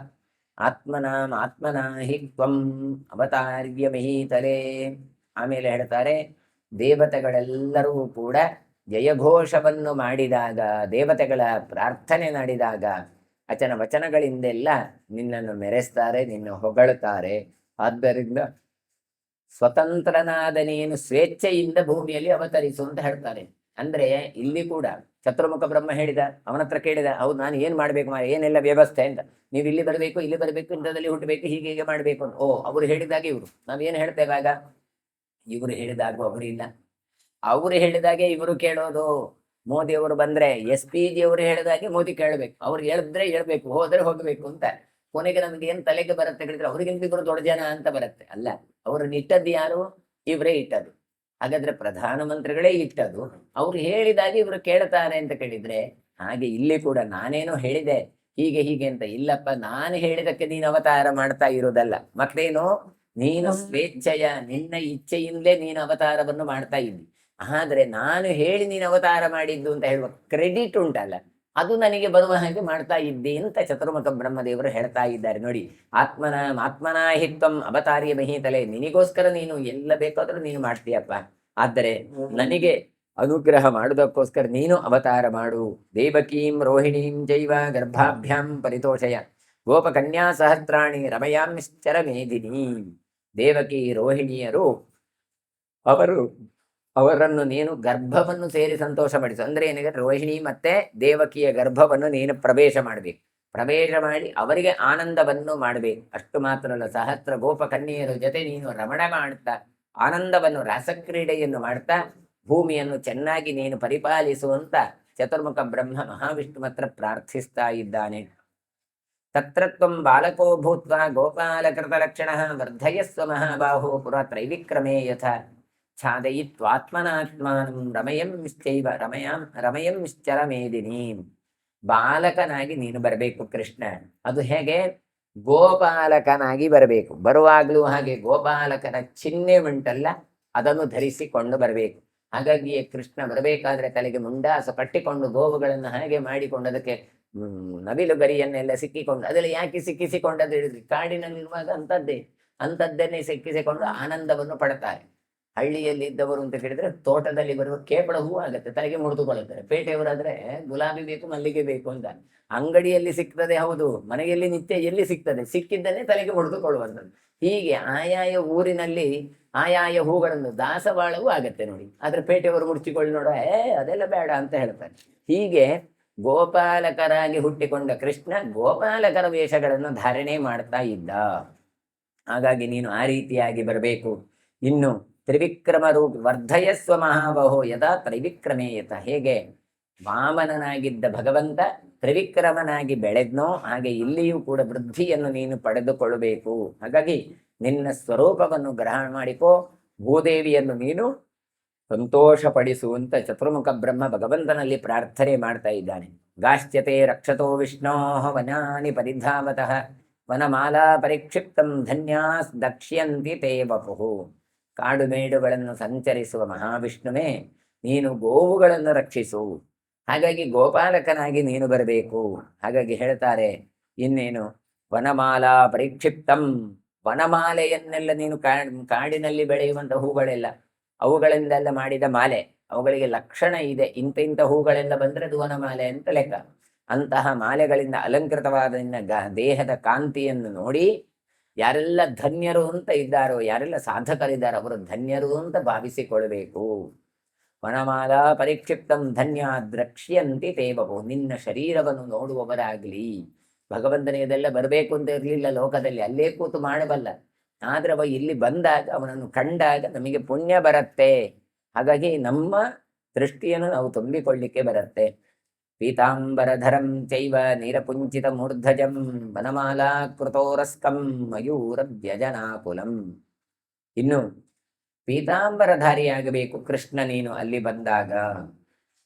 ಆತ್ಮನಾ ಹಿ ತ್ವಂ ಅವತಾರ್ಯ ಮಹೀತಲೆ. ಆಮೇಲೆ ಹೇಳ್ತಾರೆ, ದೇವತೆಗಳೆಲ್ಲರೂ ಕೂಡ ಜಯಘೋಷವನ್ನು ಮಾಡಿದಾಗ, ದೇವತೆಗಳ ಪ್ರಾರ್ಥನೆ ಮಾಡಿದಾಗ ಅಚನ ವಚನಗಳಿಂದೆಲ್ಲ ನಿನ್ನನ್ನು ಮೆರೆಸ್ತಾರೆ, ನಿನ್ನ ಹೊಗಳುತ್ತಾರೆ. ಆದ್ದರಿಂದ ಸ್ವತಂತ್ರನಾದ ನೀನು ಸ್ವೇಚ್ಛೆಯಿಂದ ಭೂಮಿಯಲ್ಲಿ ಅವತರಿಸು ಅಂತ ಹೇಳ್ತಾರೆ. ಅಂದ್ರೆ ಇಲ್ಲಿ ಕೂಡ ಚತುರ್ಮುಖ ಬ್ರಹ್ಮ ಹೇಳಿದ, ಅವನ ಹತ್ರ ಕೇಳಿದ, ಹೌದು ನಾನು ಏನ್ ಮಾಡ್ಬೇಕು, ಏನೆಲ್ಲ ವ್ಯವಸ್ಥೆ ಅಂತ. ನೀವು ಇಲ್ಲಿ ಬರಬೇಕು, ಇಲ್ಲಿ ಬರಬೇಕು, ಇಂಥದಲ್ಲಿ ಹುಟ್ಟಬೇಕು, ಹೀಗೆ ಮಾಡಬೇಕು ಅಂತ. ಅವರು ಹೇಳಿದಾಗ ಇವರು, ನಾವೇನು ಹೇಳ್ತೇವೆ ಆಗ? ಇವರು ಹೇಳಿದಾಗ ಅವರು ಇಲ್ಲ, ಅವರು ಹೇಳಿದಾಗೆ ಇವರು ಕೇಳೋದು. ಮೋದಿ ಅವರು ಬಂದ್ರೆ SPG ಅವರು ಹೇಳಿದಾಗೆ ಮೋದಿ ಕೇಳಬೇಕು, ಅವ್ರು ಹೇಳಿದ್ರೆ ಹೇಳ್ಬೇಕು, ಹೋದ್ರೆ ಹೋಗ್ಬೇಕು ಅಂತ. ಕೊನೆಗೆ ನಮ್ಗೆ ಏನ್ ತಲೆಗೆ ಬರುತ್ತೆ ಹೇಳಿದ್ರೆ, ಅವ್ರಿಗಿಂತ ಇವರು ದೊಡ್ಡ ಜನ ಅಂತ ಬರುತ್ತೆ. ಅಲ್ಲ, ಅವ್ರನ್ನ ಇಟ್ಟದ್ದು ಯಾರು? ಇವರೇ ಇಟ್ಟದ್ದು. ಹಾಗಾದ್ರೆ ಪ್ರಧಾನಮಂತ್ರಿಗಳೇ ಇಟ್ಟದ್ದು, ಅವ್ರು ಹೇಳಿದಾಗ ಇವರು ಕೇಳ್ತಾರೆ ಅಂತ ಕೇಳಿದ್ರೆ, ಹಾಗೆ ಇಲ್ಲಿ ಕೂಡ ನಾನೇನೋ ಹೇಳಿದೆ ಹೀಗೆ ಅಂತ. ಇಲ್ಲಪ್ಪ, ನಾನು ಹೇಳಿದಕ್ಕೆ ನೀನು ಅವತಾರ ಮಾಡ್ತಾ ಇರೋದಲ್ಲ. ಮತ್ತೇನು? ನೀನು ಸ್ವೇಚ್ಛೆಯ ನಿನ್ನ ಇಚ್ಛೆಯಿಂದಲೇ ನೀನು ಅವತಾರವನ್ನು ಮಾಡ್ತಾ ಇದ್ದಿ. ಆದ್ರೆ ನಾನು ಹೇಳಿ ನೀನು ಅವತಾರ ಮಾಡಿದ್ದು ಅಂತ ಹೇಳುವ ಕ್ರೆಡಿಟ್ ಉಂಟಲ್ಲ, ಅದು ನನಗೆ ಬರುವ ಹಾಗೆ ಮಾಡ್ತಾ ಇದ್ದಿ ಅಂತ ಚತುರ್ಮುಖ ಬ್ರಹ್ಮದೇವರು ಹೇಳ್ತಾ ಇದ್ದಾರೆ. ನೋಡಿ, ಆತ್ಮನಾಹಿತ್ವಂ ಅವತಾರ್ಯ ಮಹೀತಲೆ. ನಿನಗೋಸ್ಕರ ನೀನು ಎಲ್ಲ ಬೇಕಾದ್ರೂ ನೀನು ಮಾಡ್ತೀಯಪ್ಪ, ಆದರೆ ನನಗೆ ಅನುಗ್ರಹ ಮಾಡುವುದಕ್ಕೋಸ್ಕರ ನೀನು ಅವತಾರ ಮಾಡು. ದೇವಕೀಂ ರೋಹಿಣೀಂ ಜೈವ ಗರ್ಭಾಭ್ಯಾಂ ಪರಿತೋಷಯ ಗೋಪಕನ್ಯಾ ಸಹಸ್ರಾಣಿ ರಮಯಾಮಿಶ್ಚರ ಮೇದಿನಿ. ದೇವಕಿ ರೋಹಿಣಿಯರು ಅವರನ್ನು ನೀನು ಗರ್ಭವನ್ನು ಸೇರಿ ಸಂತೋಷ ಪಡಿಸು. ಅಂದ್ರೆ ಏನಿದೆ, ರೋಹಿಣಿ ಮತ್ತೆ ದೇವಕಿಯ ಗರ್ಭವನ್ನು ನೀನು ಪ್ರವೇಶ ಮಾಡಬೇಕು. ಪ್ರವೇಶ ಮಾಡಿ ಅವರಿಗೆ ಆನಂದವನ್ನು ಮಾಡಬೇಕು. ಅಷ್ಟು ಮಾತ್ರ ಅಲ್ಲ, ಸಹಸ್ರ ಗೋಪಕನ್ಯೆಯರ ಜೊತೆ ನೀನು ರಮಣ ಮಾಡ್ತಾ ಆನಂದವನ್ನು, ರಾಸಕ್ರೀಡೆಯನ್ನು ಮಾಡ್ತಾ ಭೂಮಿಯನ್ನು ಚೆನ್ನಾಗಿ ನೀನು ಪರಿಪಾಲಿಸುವಂತ ಚತುರ್ಮುಖ ಬ್ರಹ್ಮ ಮಹಾವಿಷ್ಣು ಮಾತ್ರ ಪ್ರಾರ್ಥಿಸ್ತಾ ಇದ್ದಾನೆ. ತತ್ರತ್ವಂ ಬಾಲಕೋ ಭೂತ್ವ ಗೋಪಾಲಕೃತ ಲಕ್ಷಣ ವರ್ಧಯಸ್ವ ಮಹಾಬಾಹೋ ಪುರ ತ್ರೈವಿಕ್ರಮೇ ಯಥ ಛಾದಯಿತ್ವಾತ್ಮನಾತ್ಮಾನಂ ರಮಯಂಶ್ಚರ ಮೇದಿನೀಂ. ಬಾಲಕನಾಗಿ ನೀನು ಬರಬೇಕು ಕೃಷ್ಣ. ಅದು ಹೇಗೆ? ಗೋಪಾಲಕನಾಗಿ ಬರಬೇಕು. ಬರುವಾಗಲೂ ಹಾಗೆ ಗೋಪಾಲಕನ ಚಿಹ್ನೆ ಉಂಟಲ್ಲ, ಅದನ್ನು ಧರಿಸಿಕೊಂಡು ಬರಬೇಕು. ಹಾಗಾಗಿ ಕೃಷ್ಣ ಬರಬೇಕಾದ್ರೆ ತಲೆಗೆ ಮುಂಡಾಸ ಕಟ್ಟಿಕೊಂಡು ಗೋವುಗಳನ್ನು ಹಾಗೆ ಮಾಡಿಕೊಂಡು ಅದಕ್ಕೆ ನವಿಲು ಗರಿಯನ್ನೆಲ್ಲ ಸಿಕ್ಕಿಕೊಂಡು, ಅದೆಲ್ಲ ಯಾಕೆ ಸಿಕ್ಕಿಸಿಕೊಂಡದ್ದು ಹೇಳಿದ್ರಿ? ಕಾಡಿನಲ್ಲಿರುವಾಗ ಅಂಥದ್ದನ್ನೇ ಸಿಕ್ಕಿಸಿಕೊಂಡು ಆನಂದವನ್ನು ಪಡ್ತಾರೆ. ಹಳ್ಳಿಯಲ್ಲಿ ಇದ್ದವರು ಅಂತ ಕೇಳಿದ್ರೆ ತೋಟದಲ್ಲಿ ಬರುವ ಕೇಪಳ ಹೂ ಆಗತ್ತೆ, ತಲೆಗೆ ಮುಡಿದುಕೊಳ್ಳುತ್ತಾರೆ. ಪೇಟೆಯವರಾದ್ರೆ ಗುಲಾಬಿ ಬೇಕು, ಮಲ್ಲಿಗೆ ಬೇಕು ಅಂತ. ಅಂಗಡಿಯಲ್ಲಿ ಸಿಗ್ತದೆ, ಹೌದು. ಮನೆಯಲ್ಲಿ ನಿತ್ಯ ಎಲ್ಲಿ ಸಿಗ್ತದೆ? ಸಿಕ್ಕಿದ್ದನ್ನೇ ತಲೆಗೆ ಮುಡಿದುಕೊಳ್ಳುವಂಥದ್ದು. ಹೀಗೆ ಆಯಾಯ ಊರಿನಲ್ಲಿ ಆಯಾಯ ಹೂಗಳನ್ನು ದಾಸವಾಳವೂ ಆಗತ್ತೆ ನೋಡಿ. ಆದ್ರೆ ಪೇಟೆಯವರು ಮುಡ್ಚಿಕೊಳ್ಳಿ ನೋಡ, ಅದೆಲ್ಲ ಬೇಡ ಅಂತ ಹೇಳ್ತಾರೆ. ಹೀಗೆ ಗೋಪಾಲಕರಾಗಿ ಹುಟ್ಟಿಕೊಂಡ ಕೃಷ್ಣ ಗೋಪಾಲಕರ ವೇಷಗಳನ್ನು ಧಾರಣೆ ಮಾಡ್ತಾ ಇದ್ದ. ಹಾಗಾಗಿ ನೀನು ಆ ರೀತಿಯಾಗಿ ಬರಬೇಕು. ಇನ್ನು ತ್ರಿವಿಕ್ರಮ ರೂಪ ವರ್ಧಯಸ್ವ ಮಹಾಬಹೋ ಯದಾ ತ್ರೈವಿಕ್ರಮೇಯತ. ಹೇಗೆ ವಾಮನನಾಗಿದ್ದ ಭಗವಂತ ತ್ರಿವಿಕ್ರಮನಾಗಿ ಬೆಳೆದ್ನೋ ಹಾಗೆ ಇಲ್ಲಿಯೂ ಕೂಡ ವೃದ್ಧಿಯನ್ನು ನೀನು ಪಡೆದುಕೊಳ್ಳಬೇಕು. ಹಾಗಾಗಿ ನಿನ್ನ ಸ್ವರೂಪವನ್ನು ಗ್ರಹಣ ಮಾಡಿಕೋ, ಭೂದೇವಿಯನ್ನು ನೀನು ಸಂತೋಷಪಡಿಸುವಂತ ಚತುರ್ಮುಖ ಬ್ರಹ್ಮ ಭಗವಂತನಲ್ಲಿ ಪ್ರಾರ್ಥನೆ ಮಾಡ್ತಾ ಇದ್ದಾನೆ. ಗಾಶ್ಚ್ಯತೆ ರಕ್ಷತೋ ವಿಷ್ಣೋ ವನಾನಿ ಪರಿಧಾವತಃ ವನಮಾಲಾ ಪರಿಕ್ಷಿಪ್ತಂ ಧನ್ಯಾಸ್ ದಕ್ಷ್ಯಂತಿ ತೇ ವಪುಃ. ಕಾಡು ಮೇಡುಗಳನ್ನು ಸಂಚರಿಸುವ ಮಹಾವಿಷ್ಣುವೇ, ನೀನು ಗೋವುಗಳನ್ನು ರಕ್ಷಿಸು. ಹಾಗಾಗಿ ಗೋಪಾಲಕನಾಗಿ ನೀನು ಬರಬೇಕು. ಹಾಗಾಗಿ ಹೇಳ್ತಾರೆ ಇನ್ನೇನು, ವನಮಾಲಾ ಪರಿಕ್ಷಿಪ್ತಂ. ವನಮಾಲೆಯನ್ನೆಲ್ಲ ನೀನು ಕಾಡಿನಲ್ಲಿ ಬೆಳೆಯುವಂಥ ಹೂಗಳೆಲ್ಲ, ಅವುಗಳಿಂದೆಲ್ಲ ಮಾಡಿದ ಮಾಲೆ, ಅವುಗಳಿಗೆ ಲಕ್ಷಣ ಇದೆ. ಇಂಥ ಹೂಗಳೆಲ್ಲ ಬಂದ್ರೆ ಅದು ವನಮಾಲೆ ಅಂತ ಲೆಕ್ಕ. ಅಂತಹ ಮಾಲೆಗಳಿಂದ ಅಲಂಕೃತವಾದ ನಿನ್ನ ದೇಹದ ಕಾಂತಿಯನ್ನು ನೋಡಿ ಯಾರೆಲ್ಲ ಧನ್ಯರು ಅಂತ ಇದ್ದಾರೋ, ಯಾರೆಲ್ಲ ಸಾಧಕರಿದ್ದಾರೋ ಅವರು ಧನ್ಯರು ಅಂತ ಭಾವಿಸಿಕೊಳ್ಬೇಕು. ವನಮಾಲಾ ಪರಿಕ್ಷಿಪ್ತಂ ಧನ್ಯ ದ್ರಕ್ಷ್ಯಂತಿ ತೇವವು. ನಿನ್ನ ಶರೀರವನ್ನು ನೋಡುವವರಾಗ್ಲಿ. ಭಗವಂತನಿಗೆ ಇದೆಲ್ಲ ಬರಬೇಕು ಅಂತ ಇರಲಿಲ್ಲ ಲೋಕದಲ್ಲಿ, ಅಲ್ಲೇ ಕೂತು ಮಾಡಬಲ್ಲ. ಆದ್ರೆ ಅವ ಇಲ್ಲಿ ಬಂದಾಗ, ಅವನನ್ನು ಕಂಡಾಗ ನಮಗೆ ಪುಣ್ಯ ಬರುತ್ತೆ. ಹಾಗಾಗಿ ನಮ್ಮ ದೃಷ್ಟಿಯನ್ನು ನಾವು ತುಂಬಿಕೊಳ್ಳಿಕ್ಕೆ ಬರುತ್ತೆ. ಪೀತಾಂಬರಧರಂ ಚೈವ ನೀರಪುಂಚಿತ ಮೂರ್ಧಜಂ ವನಮಾಲಾ ಕೃತೋರಸ್ಕಂ ಮಯೂರ ವ್ಯಜನಾಕುಲಂ. ಇನ್ನು ಪೀತಾಂಬರಧಾರಿಯಾಗಬೇಕು ಕೃಷ್ಣ ನೀನು ಅಲ್ಲಿ ಬಂದಾಗ.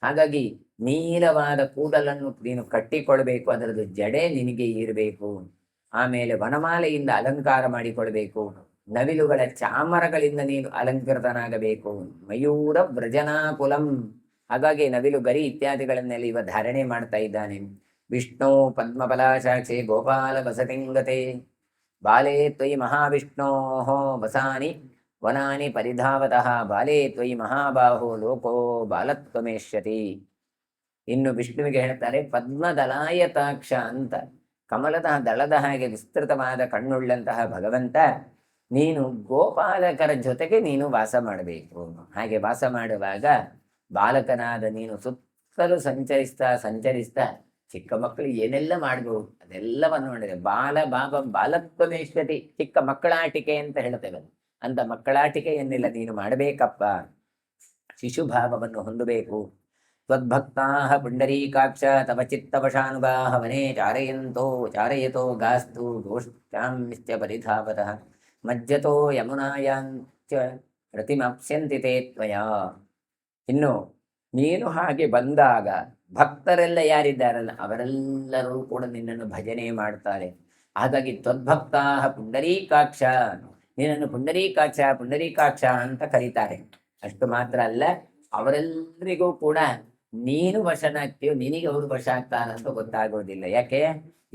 ಹಾಗಾಗಿ ನೀಲವಾದ ಕೂದಲನ್ನು ನೀನು ಕಟ್ಟಿಕೊಳ್ಬೇಕು, ಅದರದ್ದು ಜಡೆ ನಿನಗೆ ಇರಬೇಕು. ಆಮೇಲೆ ವನಮಾಲೆಯಿಂದ ಅಲಂಕಾರ ಮಾಡಿಕೊಳ್ಬೇಕು. ನವಿಲುಗಳ ಚಾಮರಗಳಿಂದ ನೀನು ಅಲಂಕೃತನಾಗಬೇಕು. ಮಯೂರ ವ್ರಜನಾಕುಲಂ. ಹಾಗಾಗಿ ನವಿಲು ಗರಿ ಇತ್ಯಾದಿಗಳನ್ನೆಲ್ಲ ಇವ ಧಾರಣೆ ಮಾಡ್ತಾ ಇದ್ದಾನೆ. ವಿಷ್ಣು ಪದ್ಮಫಲಾಶಾಕ್ಷೆ ಗೋಪಾಲ ವಸತಿಂಗತೆ ಬಾಲೇ ತ್ವಯಿ ಮಹಾವಿಷ್ಣೋ ವಸಾನಿ ವನಾನಿ ಪರಿಧಾವತಃ ಬಾಲೇ ತ್ವಯಿ ಮಹಾಬಾಹೋ ಲೋಕೋ ಬಾಲತ್ವಮೇಷ್ಯತಿ. ಇನ್ನು ವಿಷ್ಣುವಿಗೆ ಹೇಳ್ತಾರೆ ಪದ್ಮದಲಾಯತಾಕ್ಷ ಅಂತ. ಕಮಲದ ದಳದ ಹಾಗೆ ವಿಸ್ತೃತವಾದ ಕಣ್ಣುಳ್ಳಂತಹ ಭಗವಂತ, ನೀನು ಗೋಪಾಲಕರ ಜೊತೆಗೆ ನೀನು ವಾಸ ಮಾಡಬೇಕು. ಹಾಗೆ ವಾಸ ಮಾಡುವಾಗ ಬಾಲಕನಾದ ನೀನು ಸುತ್ತಲೂ ಸಂಚರಿಸ್ತಾ ಚಿಕ್ಕ ಮಕ್ಕಳು ಏನೆಲ್ಲ ಮಾಡಬಹುದು ಅದೆಲ್ಲವನ್ನು ಮಾಡಿದೆ. ಬಾಲತ್ವಮೇಶ್ವತಿ, ಚಿಕ್ಕ ಮಕ್ಕಳಾಟಿಕೆ ಅಂತ ಹೇಳ್ತೇವೆ. ಅಂತ ಮಕ್ಕಳಾಟಿಕೆಯನ್ನೆಲ್ಲ ನೀನು ಮಾಡಬೇಕಪ್ಪ. ಶಿಶುಭಾವವನ್ನು ಹೊಂದಬೇಕು. ತ್ವದ್ಭಕ್ತಾ ಪುಂಡರೀಕಾಕ್ಷ ತವ ಚಿತ್ತವಶಾನುಗಾಹ ವನೇ ಚಾರಯತೋ ಗಾಸ್ತು ಗೋಷ್ಠಾಂಶ್ಚ ಪರಿಧಾವತಃ ಮಜ್ಜತೋ ಯಮುನಾಯಾಂಚ ಪ್ರತಿಮಪ್ಸ್ಯಂತಿ ತೇ ತ್ವಯಾ. ಇನ್ನು ನೀನು ಹಾಗೆ ಬಂದಾಗ ಭಕ್ತರೆಲ್ಲ ಯಾರಿದ್ದಾರಲ್ಲ ಅವರೆಲ್ಲರೂ ಕೂಡ ನಿನ್ನನ್ನು ಭಜನೆ ಮಾಡ್ತಾರೆ. ಹಾಗಾಗಿ ತ್ವದ್ಭಕ್ತಾ ಪುಂಡರೀಕಾಕ್ಷ, ನಿನ್ನನ್ನು ಪುಂಡರೀಕಾಕ್ಷ ಅಂತ ಕರೀತಾರೆ. ಅಷ್ಟು ಮಾತ್ರ ಅಲ್ಲ, ಅವರೆಲ್ಲರಿಗೂ ಕೂಡ ನೀನು ವಶನಾಗ್ತೀಯೋ, ನಿನಗೆ ಅವರು ವಶ ಆಗ್ತಾರಂತ ಗೊತ್ತಾಗೋದಿಲ್ಲ. ಯಾಕೆ?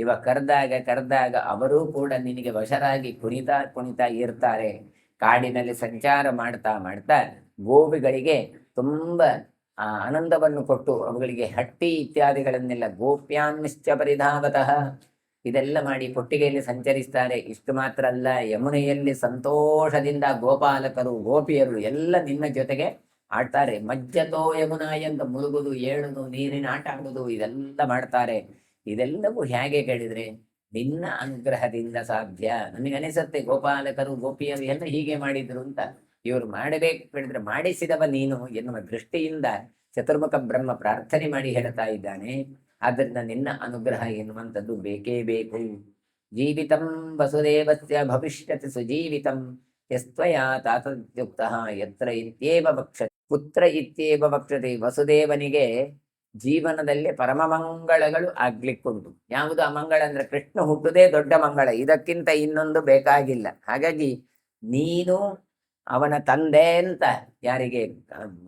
ಇವ ಕರೆದಾಗ ಅವರೂ ಕೂಡ ನಿನಗೆ ವಶರಾಗಿ ಕುಣಿತಾ ಇರ್ತಾರೆ. ಕಾಡಿನಲ್ಲಿ ಸಂಚಾರ ಮಾಡ್ತಾ ಗೋಪಿಗಳಿಗೆ ತುಂಬ ಆನಂದವನ್ನು ಕೊಟ್ಟು ಅವುಗಳಿಗೆ ಹಟ್ಟಿ ಇತ್ಯಾದಿಗಳನ್ನೆಲ್ಲ ಗೋಪ್ಯಾನ್ಶ್ಚ ಪರಿಧಾವತಃ ಇದೆಲ್ಲ ಮಾಡಿ ಕೊಟ್ಟಿಗೆಯಲ್ಲಿ ಸಂಚರಿಸ್ತಾರೆ. ಇಷ್ಟು ಮಾತ್ರ ಅಲ್ಲ, ಯಮುನೆಯಲ್ಲಿ ಸಂತೋಷದಿಂದ ಗೋಪಾಲಕರು ಗೋಪಿಯರು ಎಲ್ಲ ನಿನ್ನ ಜೊತೆಗೆ ಆಡ್ತಾರೆ. ಮಜ್ಜತೋ ಯಮುನಾ ಎಂದು ಮುಳುಗುದು, ಏಳುದು, ನೀರಿನ ಆಟ ಆಡುವುದು ಇದೆಲ್ಲ ಮಾಡ್ತಾರೆ. ಇದೆಲ್ಲವೂ ಹೇಗೆ ಕೇಳಿದ್ರೆ ನಿನ್ನ ಅನುಗ್ರಹದಿಂದ ಸಾಧ್ಯ. ನನಗನಿಸುತ್ತೆ ಗೋಪಾಲಕರು ಗೋಪಿಯರು ಎಲ್ಲ ಹೀಗೆ ಮಾಡಿದ್ರು ಅಂತ. ಇವರು ಮಾಡಬೇಕು ಹೇಳಿದ್ರೆ ಮಾಡಿಸಿದವ ನೀನು ಎನ್ನುವ ದೃಷ್ಟಿಯಿಂದ ಚತುರ್ಮುಖ ಬ್ರಹ್ಮ ಪ್ರಾರ್ಥನೆ ಮಾಡಿ ಹೇಳ್ತಾ ಇದ್ದಾನೆ. ಆದ್ದರಿಂದ ನಿನ್ನ ಅನುಗ್ರಹ ಎನ್ನುವಂಥದ್ದು ಬೇಕೇ ಬೇಕು. ಜೀವಿತಂ ವಸುದೇವಸ್ಯ ಭವಿಷ್ಯತಿ ಸುಜೀವಿತಂ ಯಸ್ತ್ವಯಾ ತಾತತ್ಯುಕ್ತಃ ಯತ್ರ ಇತ್ಯೇವ ವಕ್ಷತೆ ಪುತ್ರ ಇತ್ಯೇವ ವಕ್ಷತೆ. ವಸುದೇವನಿಗೆ ಜೀವನದಲ್ಲಿ ಪರಮ ಮಂಗಳಗಳು ಆಗ್ಲಿಕ್ಕುಂಟು. ಯಾವುದು ಅಮಂಗಳ ಅಂದ್ರೆ ಕೃಷ್ಣ ಹುಟ್ಟುದೇ ದೊಡ್ಡ ಮಂಗಳ, ಇದಕ್ಕಿಂತ ಇನ್ನೊಂದು ಬೇಕಾಗಿಲ್ಲ. ಹಾಗಾಗಿ ನೀನು ಅವನ ತಂದೆ ಅಂತ ಯಾರಿಗೆ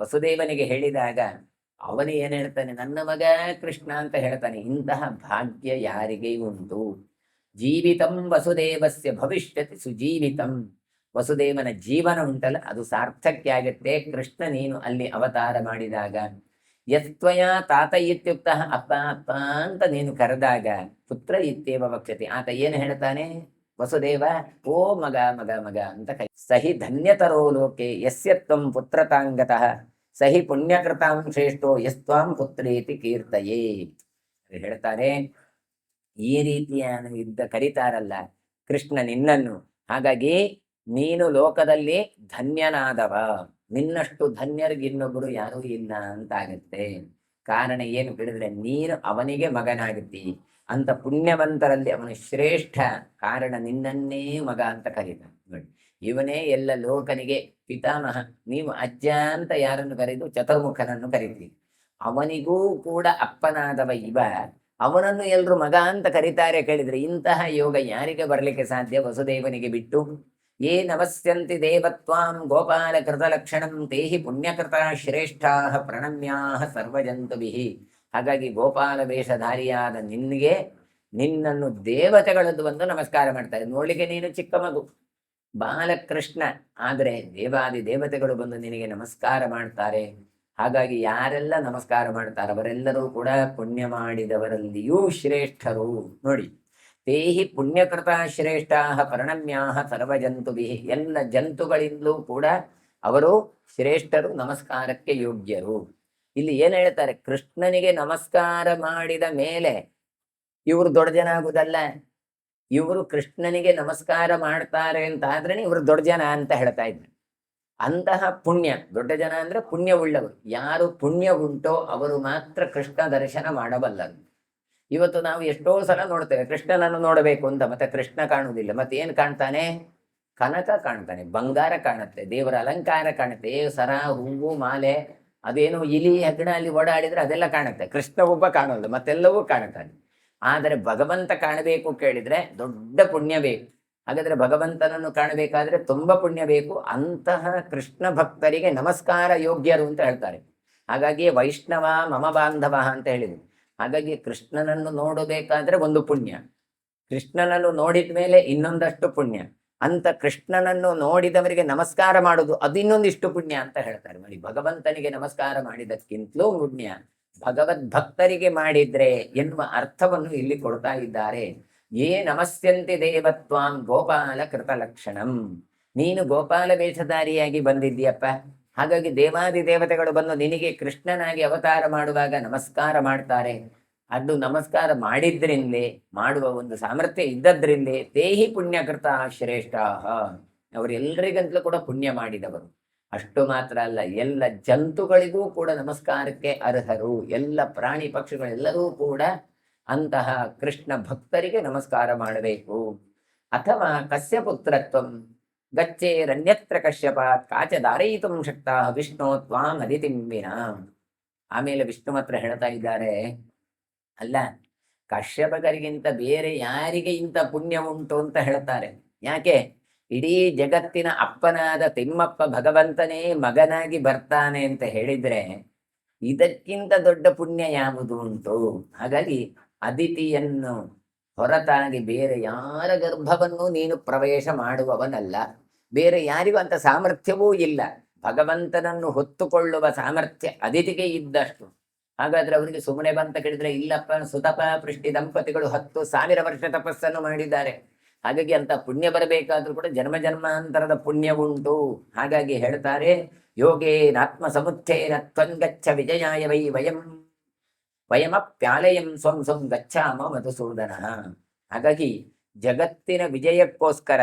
ವಸುದೇವನಿಗೆ ಹೇಳಿದಾಗ ಅವನು ಏನ್ ಹೇಳ್ತಾನೆ, ನನ್ನ ಮಗ ಕೃಷ್ಣ ಅಂತ ಹೇಳ್ತಾನೆ. ಇಂತಹ ಭಾಗ್ಯ ಯಾರಿಗೆ ಉಂಟು? ಜೀವಿತಂ ವಸುದೇವಸ್ಯ ಭವಿಷ್ಯತಿ ಸುಜೀವಿತಂ. ವಸುದೇವನ ಜೀವನ ಉಂಟಲ್ಲ ಅದು ಸಾರ್ಥಕ್ಯ ಆಗತ್ತೆ ಕೃಷ್ಣ ನೀನು ಅಲ್ಲಿ ಅವತಾರ ಮಾಡಿದಾಗ. ಯತ್ವಯ ತಾತ ಇತ್ಯುಕ್ತ ಅಪ್ಪ ಅಪ್ಪ ಅಂತ ನೀನು ಕರೆದಾಗ ಪುತ್ರ ಇತ್ಯೇವ ವಕ್ಷತೆ. ಆತ ಏನು ಹೇಳ್ತಾನೆ ವಸುದೇವ, ಓ ಮಗ ಮಗ ಮಗ ಅಂತ ಕೈ. ಸಹಿ ಧನ್ಯತರೋ ಲೋಕೆ ಯಸ್ಯ ತ್ವಂ ಪುತ್ರತಾಂಗತಃ ಸಹಿ ಪುಣ್ಯಕೃತಾಂ ಶ್ರೇಷ್ಠೋ ಯಸ್ತ್ವಾಂ ಪುತ್ರೇತಿ ಕೀರ್ತಯೇ. ಹೇಳ್ತಾರೆ ಈ ರೀತಿಯ ಇದ್ದ ಕರೀತಾರಲ್ಲ ಕೃಷ್ಣ ನಿನ್ನನ್ನು, ಹಾಗಾಗಿ ನೀನು ಲೋಕದಲ್ಲಿ ಧನ್ಯನಾದವ, ನಿನ್ನಷ್ಟು ಧನ್ಯರಿಗೆ ಇನ್ನೊಬ್ಬರು ಯಾರೂ ಇಲ್ಲ ಅಂತಾಗತ್ತೆ. ಕಾರಣ ಏನು ಹೇಳಿದ್ರೆ ನೀನು ಅವನಿಗೆ ಮಗನಾಗುತ್ತಿ ಅಂತ ಪುಣ್ಯವಂತರಲ್ಲಿ ಅವನು ಶ್ರೇಷ್ಠ. ಕಾರಣ ನಿನ್ನನ್ನೇ ಮಗ ಅಂತ ಕರೀತಾನೆ ನೋಡಿ. ಇವನೇ ಎಲ್ಲ ಲೋಕನಿಗೆ ಪಿತಾಮಹ. ನೀವು ಅಜ್ಜ ಅಂತ ಯಾರನ್ನು ಕರೆದು ಚತುರ್ಮುಖನನ್ನು ಕರಿತೀವಿ. ಅವನಿಗೂ ಕೂಡ ಅಪ್ಪನಾದವ ಇವ, ಅವನನ್ನು ಎಲ್ರು ಮಗ ಅಂತ ಕರೀತಾರೆ. ಕೇಳಿದ್ರೆ ಇಂತಹ ಯೋಗ ಯಾರಿಗೆ ಬರ್ಲಿಕ್ಕೆ ಸಾಧ್ಯ ವಸುದೇವನಿಗೆ ಬಿಟ್ಟು? ಯೇ ನಮಸ್ಯಂತಿ ದೇವತ್ವಾಂ ಗೋಪಾಲ ಕೃತ ಲಕ್ಷಣಂ ತೇಹಿ ಪುಣ್ಯಕೃತ ಶ್ರೇಷ್ಠಾ ಪ್ರಣಮ್ಯಾ ಸರ್ವಜಂತುಭಿಃ. ಹಾಗಾಗಿ ಗೋಪಾಲ ವೇಷಧಾರಿಯಾದ ನಿನ್ಗೆ ನಿನ್ನನ್ನು ದೇವತೆಗಳದ್ದು ಬಂದು ನಮಸ್ಕಾರ ಮಾಡ್ತಾರೆ. ನೋಡ್ಲಿಕ್ಕೆ ನೀನು ಚಿಕ್ಕ ಮಗು ಬಾಲಕೃಷ್ಣ, ಆದರೆ ದೇವಾದಿ ದೇವತೆಗಳು ಬಂದು ನಿನಗೆ ನಮಸ್ಕಾರ ಮಾಡ್ತಾರೆ. ಹಾಗಾಗಿ ಯಾರೆಲ್ಲ ನಮಸ್ಕಾರ ಮಾಡ್ತಾರೆ ಅವರೆಲ್ಲರೂ ಕೂಡ ಪುಣ್ಯ ಮಾಡಿದವರಲ್ಲಿಯೂ ಶ್ರೇಷ್ಠರು ನೋಡಿ. ತೇಹಿ ಪುಣ್ಯಕೃತ ಶ್ರೇಷ್ಠಾ ಪ್ರಣಮ್ಯಾ ಸರ್ವಜಂತುಭಿಃ. ಎಲ್ಲ ಜಂತುಗಳಿಂದಲೂ ಕೂಡ ಅವರು ಶ್ರೇಷ್ಠರು, ನಮಸ್ಕಾರಕ್ಕೆ ಯೋಗ್ಯರು. ಇಲ್ಲಿ ಏನ್ ಹೇಳ್ತಾರೆ, ಕೃಷ್ಣನಿಗೆ ನಮಸ್ಕಾರ ಮಾಡಿದ ಮೇಲೆ ಇವರು ದೊಡ್ಡ ಜನ ಆಗುದಲ್ಲ. ಇವರು ಕೃಷ್ಣನಿಗೆ ನಮಸ್ಕಾರ ಮಾಡ್ತಾರೆ ಅಂತ ಆದ್ರೆ ಇವರು ದೊಡ್ಡ ಜನ ಅಂತ ಹೇಳ್ತಾ ಇದ್ರು. ಅಂತಹ ಪುಣ್ಯ, ದೊಡ್ಡ ಜನ ಅಂದ್ರೆ ಪುಣ್ಯವುಳ್ಳವರು. ಯಾರು ಪುಣ್ಯ ಉಂಟೋ ಅವರು ಮಾತ್ರ ಕೃಷ್ಣ ದರ್ಶನ ಮಾಡಬಲ್ಲರು. ಇವತ್ತು ನಾವು ಎಷ್ಟೋ ಸಲ ನೋಡ್ತೇವೆ ಕೃಷ್ಣನನ್ನು ನೋಡಬೇಕು ಅಂತ, ಮತ್ತೆ ಕೃಷ್ಣ ಕಾಣುವುದಿಲ್ಲ. ಮತ್ತೆ ಏನ್ ಕಾಣ್ತಾನೆ? ಕನಕ ಕಾಣ್ತಾನೆ, ಬಂಗಾರ ಕಾಣುತ್ತೆ, ದೇವರ ಅಲಂಕಾರ ಕಾಣುತ್ತೆ, ಸರ, ಹೂವು, ಮಾಲೆ, ಅದೇನು ಇಲಿ ಹೆಗ್ಗಣ ಅಲ್ಲಿ ಓಡಾಡಿದ್ರೆ ಅದೆಲ್ಲ ಕಾಣುತ್ತೆ. ಕೃಷ್ಣ ಒಬ್ಬ ಕಾಣೋದು, ಮತ್ತೆಲ್ಲವೂ ಕಾಣುತ್ತಾನೆ. ಆದರೆ ಭಗವಂತ ಕಾಣಬೇಕು ಕೇಳಿದ್ರೆ ದೊಡ್ಡ ಪುಣ್ಯ ಬೇಕು. ಹಾಗಾದ್ರೆ ಭಗವಂತನನ್ನು ಕಾಣಬೇಕಾದ್ರೆ ತುಂಬಾ ಪುಣ್ಯ ಬೇಕು. ಅಂತಹ ಕೃಷ್ಣ ಭಕ್ತರಿಗೆ ನಮಸ್ಕಾರ ಯೋಗ್ಯರು ಅಂತ ಹೇಳ್ತಾರೆ. ಹಾಗಾಗಿ ವೈಷ್ಣವ ಮಮ ಬಾಂಧವ ಅಂತ ಹೇಳಿದ್ರು. ಹಾಗಾಗಿ ಕೃಷ್ಣನನ್ನು ನೋಡಬೇಕಾದ್ರೆ ಒಂದು ಪುಣ್ಯ, ಕೃಷ್ಣನನ್ನು ನೋಡಿದ ಮೇಲೆ ಇನ್ನೊಂದಷ್ಟು ಪುಣ್ಯ, ಅಂತ ಕೃಷ್ಣನನ್ನು ನೋಡಿದವರಿಗೆ ನಮಸ್ಕಾರ ಮಾಡುದು ಅದು ಇನ್ನೊಂದಿಷ್ಟು ಪುಣ್ಯ ಅಂತ ಹೇಳ್ತಾರೆ. ನೋಡಿ, ಭಗವಂತನಿಗೆ ನಮಸ್ಕಾರ ಮಾಡಿದಕ್ಕಿಂತಲೂ ಪುಣ್ಯ ಭಗವದ್ ಭಕ್ತರಿಗೆ ಮಾಡಿದ್ರೆ ಎನ್ನುವ ಅರ್ಥವನ್ನು ಇಲ್ಲಿ ಕೊಡ್ತಾ ಇದ್ದಾರೆ. ಯೇ ನಮಸ್ಯಂತಿ ದೇವತ್ವಾಂ ಗೋಪಾಲ ಕೃತ ಲಕ್ಷಣಂ. ನೀನು ಗೋಪಾಲ ವೇಷಧಾರಿಯಾಗಿ ಬಂದಿದ್ದೀಯಪ್ಪ. ಹಾಗಾಗಿ ದೇವಾದಿ ದೇವತೆಗಳು ಬಂದು ನಿನಗೆ ಕೃಷ್ಣನಾಗಿ ಅವತಾರ ಮಾಡುವಾಗ ನಮಸ್ಕಾರ ಮಾಡ್ತಾರೆ. ಅದು ನಮಸ್ಕಾರ ಮಾಡಿದ್ರಿಂದಲೇ, ಮಾಡುವ ಒಂದು ಸಾಮರ್ಥ್ಯ ಇದ್ದದ್ರಿಂದಲೇ ತೇಹಿ ಪುಣ್ಯಕೃತ ಶ್ರೇಷ್ಠ, ಅವರೆಲ್ಲರಿಗಂತಲೂ ಕೂಡ ಪುಣ್ಯ ಮಾಡಿದವರು. ಅಷ್ಟು ಮಾತ್ರ ಅಲ್ಲ, ಎಲ್ಲ ಜಂತುಗಳಿಗೂ ಕೂಡ ನಮಸ್ಕಾರಕ್ಕೆ ಅರ್ಹರು. ಎಲ್ಲ ಪ್ರಾಣಿ ಪಕ್ಷಿಗಳೆಲ್ಲರೂ ಕೂಡ ಅಂತಹ ಕೃಷ್ಣ ಭಕ್ತರಿಗೆ ನಮಸ್ಕಾರ ಮಾಡಬೇಕು. ಅಥವಾ ಕಸ್ಯ ಪುತ್ರತ್ವಂ ಗಚ್ಚೇರನ್ಯತ್ರ ಕಶ್ಯಪಾತ್ ಕಾಚದಾರಯಿತು ಶಕ್ತ ವಿಷ್ಣು ತ್ವಾಂ ಅದಿತಿಂಬಿನ. ಆಮೇಲೆ ವಿಷ್ಣು ಮಾತ್ರ ಹೇಳ್ತಾ ಇದ್ದಾರೆ, ಅಲ್ಲ ಕಶ್ಯಪಕರಿಗಿಂತ ಬೇರೆ ಯಾರಿಗೆ ಇಂಥ ಪುಣ್ಯ ಉಂಟು ಅಂತ ಹೇಳ್ತಾರೆ. ಯಾಕೆ? ಇಡೀ ಜಗತ್ತಿನ ಅಪ್ಪನಾದ ತಿಮ್ಮಪ್ಪ ಭಗವಂತನೇ ಮಗನಾಗಿ ಬರ್ತಾನೆ ಅಂತ ಹೇಳಿದ್ರೆ ಇದಕ್ಕಿಂತ ದೊಡ್ಡ ಪುಣ್ಯ ಯಾವುದು ಉಂಟು? ಹಾಗಾಗಿ ಅದಿತಿಯನ್ನು ಹೊರತಾಗಿ ಬೇರೆ ಯಾರ ಗರ್ಭವನ್ನು ನೀನು ಪ್ರವೇಶ ಮಾಡುವವನಲ್ಲ. ಬೇರೆ ಯಾರಿಗೂ ಅಂತ ಸಾಮರ್ಥ್ಯವೂ ಇಲ್ಲ. ಭಗವಂತನನ್ನು ಹೊತ್ತುಕೊಳ್ಳುವ ಸಾಮರ್ಥ್ಯ ಅದಿತಿಗೆ ಇದ್ದಷ್ಟು. ಹಾಗಾದ್ರೆ ಅವರಿಗೆ ಸುಮ್ಮನೆ ಬಂತ ಕೇಳಿದ್ರೆ, ಇಲ್ಲಪ್ಪ ಸುತಪ ಪೃಷ್ಟಿ ದಂಪತಿಗಳು 10,000 ವರ್ಷ ತಪಸ್ಸನ್ನು ಮಾಡಿದ್ದಾರೆ. ಹಾಗಾಗಿ ಅಂತ ಪುಣ್ಯ ಬರಬೇಕಾದ್ರೂ ಕೂಡ ಜನ್ಮ ಜನ್ಮಾಂತರದ ಪುಣ್ಯ ಉಂಟು. ಹಾಗಾಗಿ ಹೇಳ್ತಾರೆ, ಯೋಗೇನಾತ್ಮ ಸಮುಚ್ಚೇನ ತ್ವಂಗಚ್ಚ ವಿಜಯಾಯ ವೈ ವಯಂ ವಯಮಪ್ಯಾಲಯಂ ಸ್ವಂ ಸ್ವಂ ಗಚ್ಚಾಮ ಮಧುಸೂದನ. ಹಾಗಾಗಿ ಜಗತ್ತಿನ ವಿಜಯಕ್ಕೋಸ್ಕರ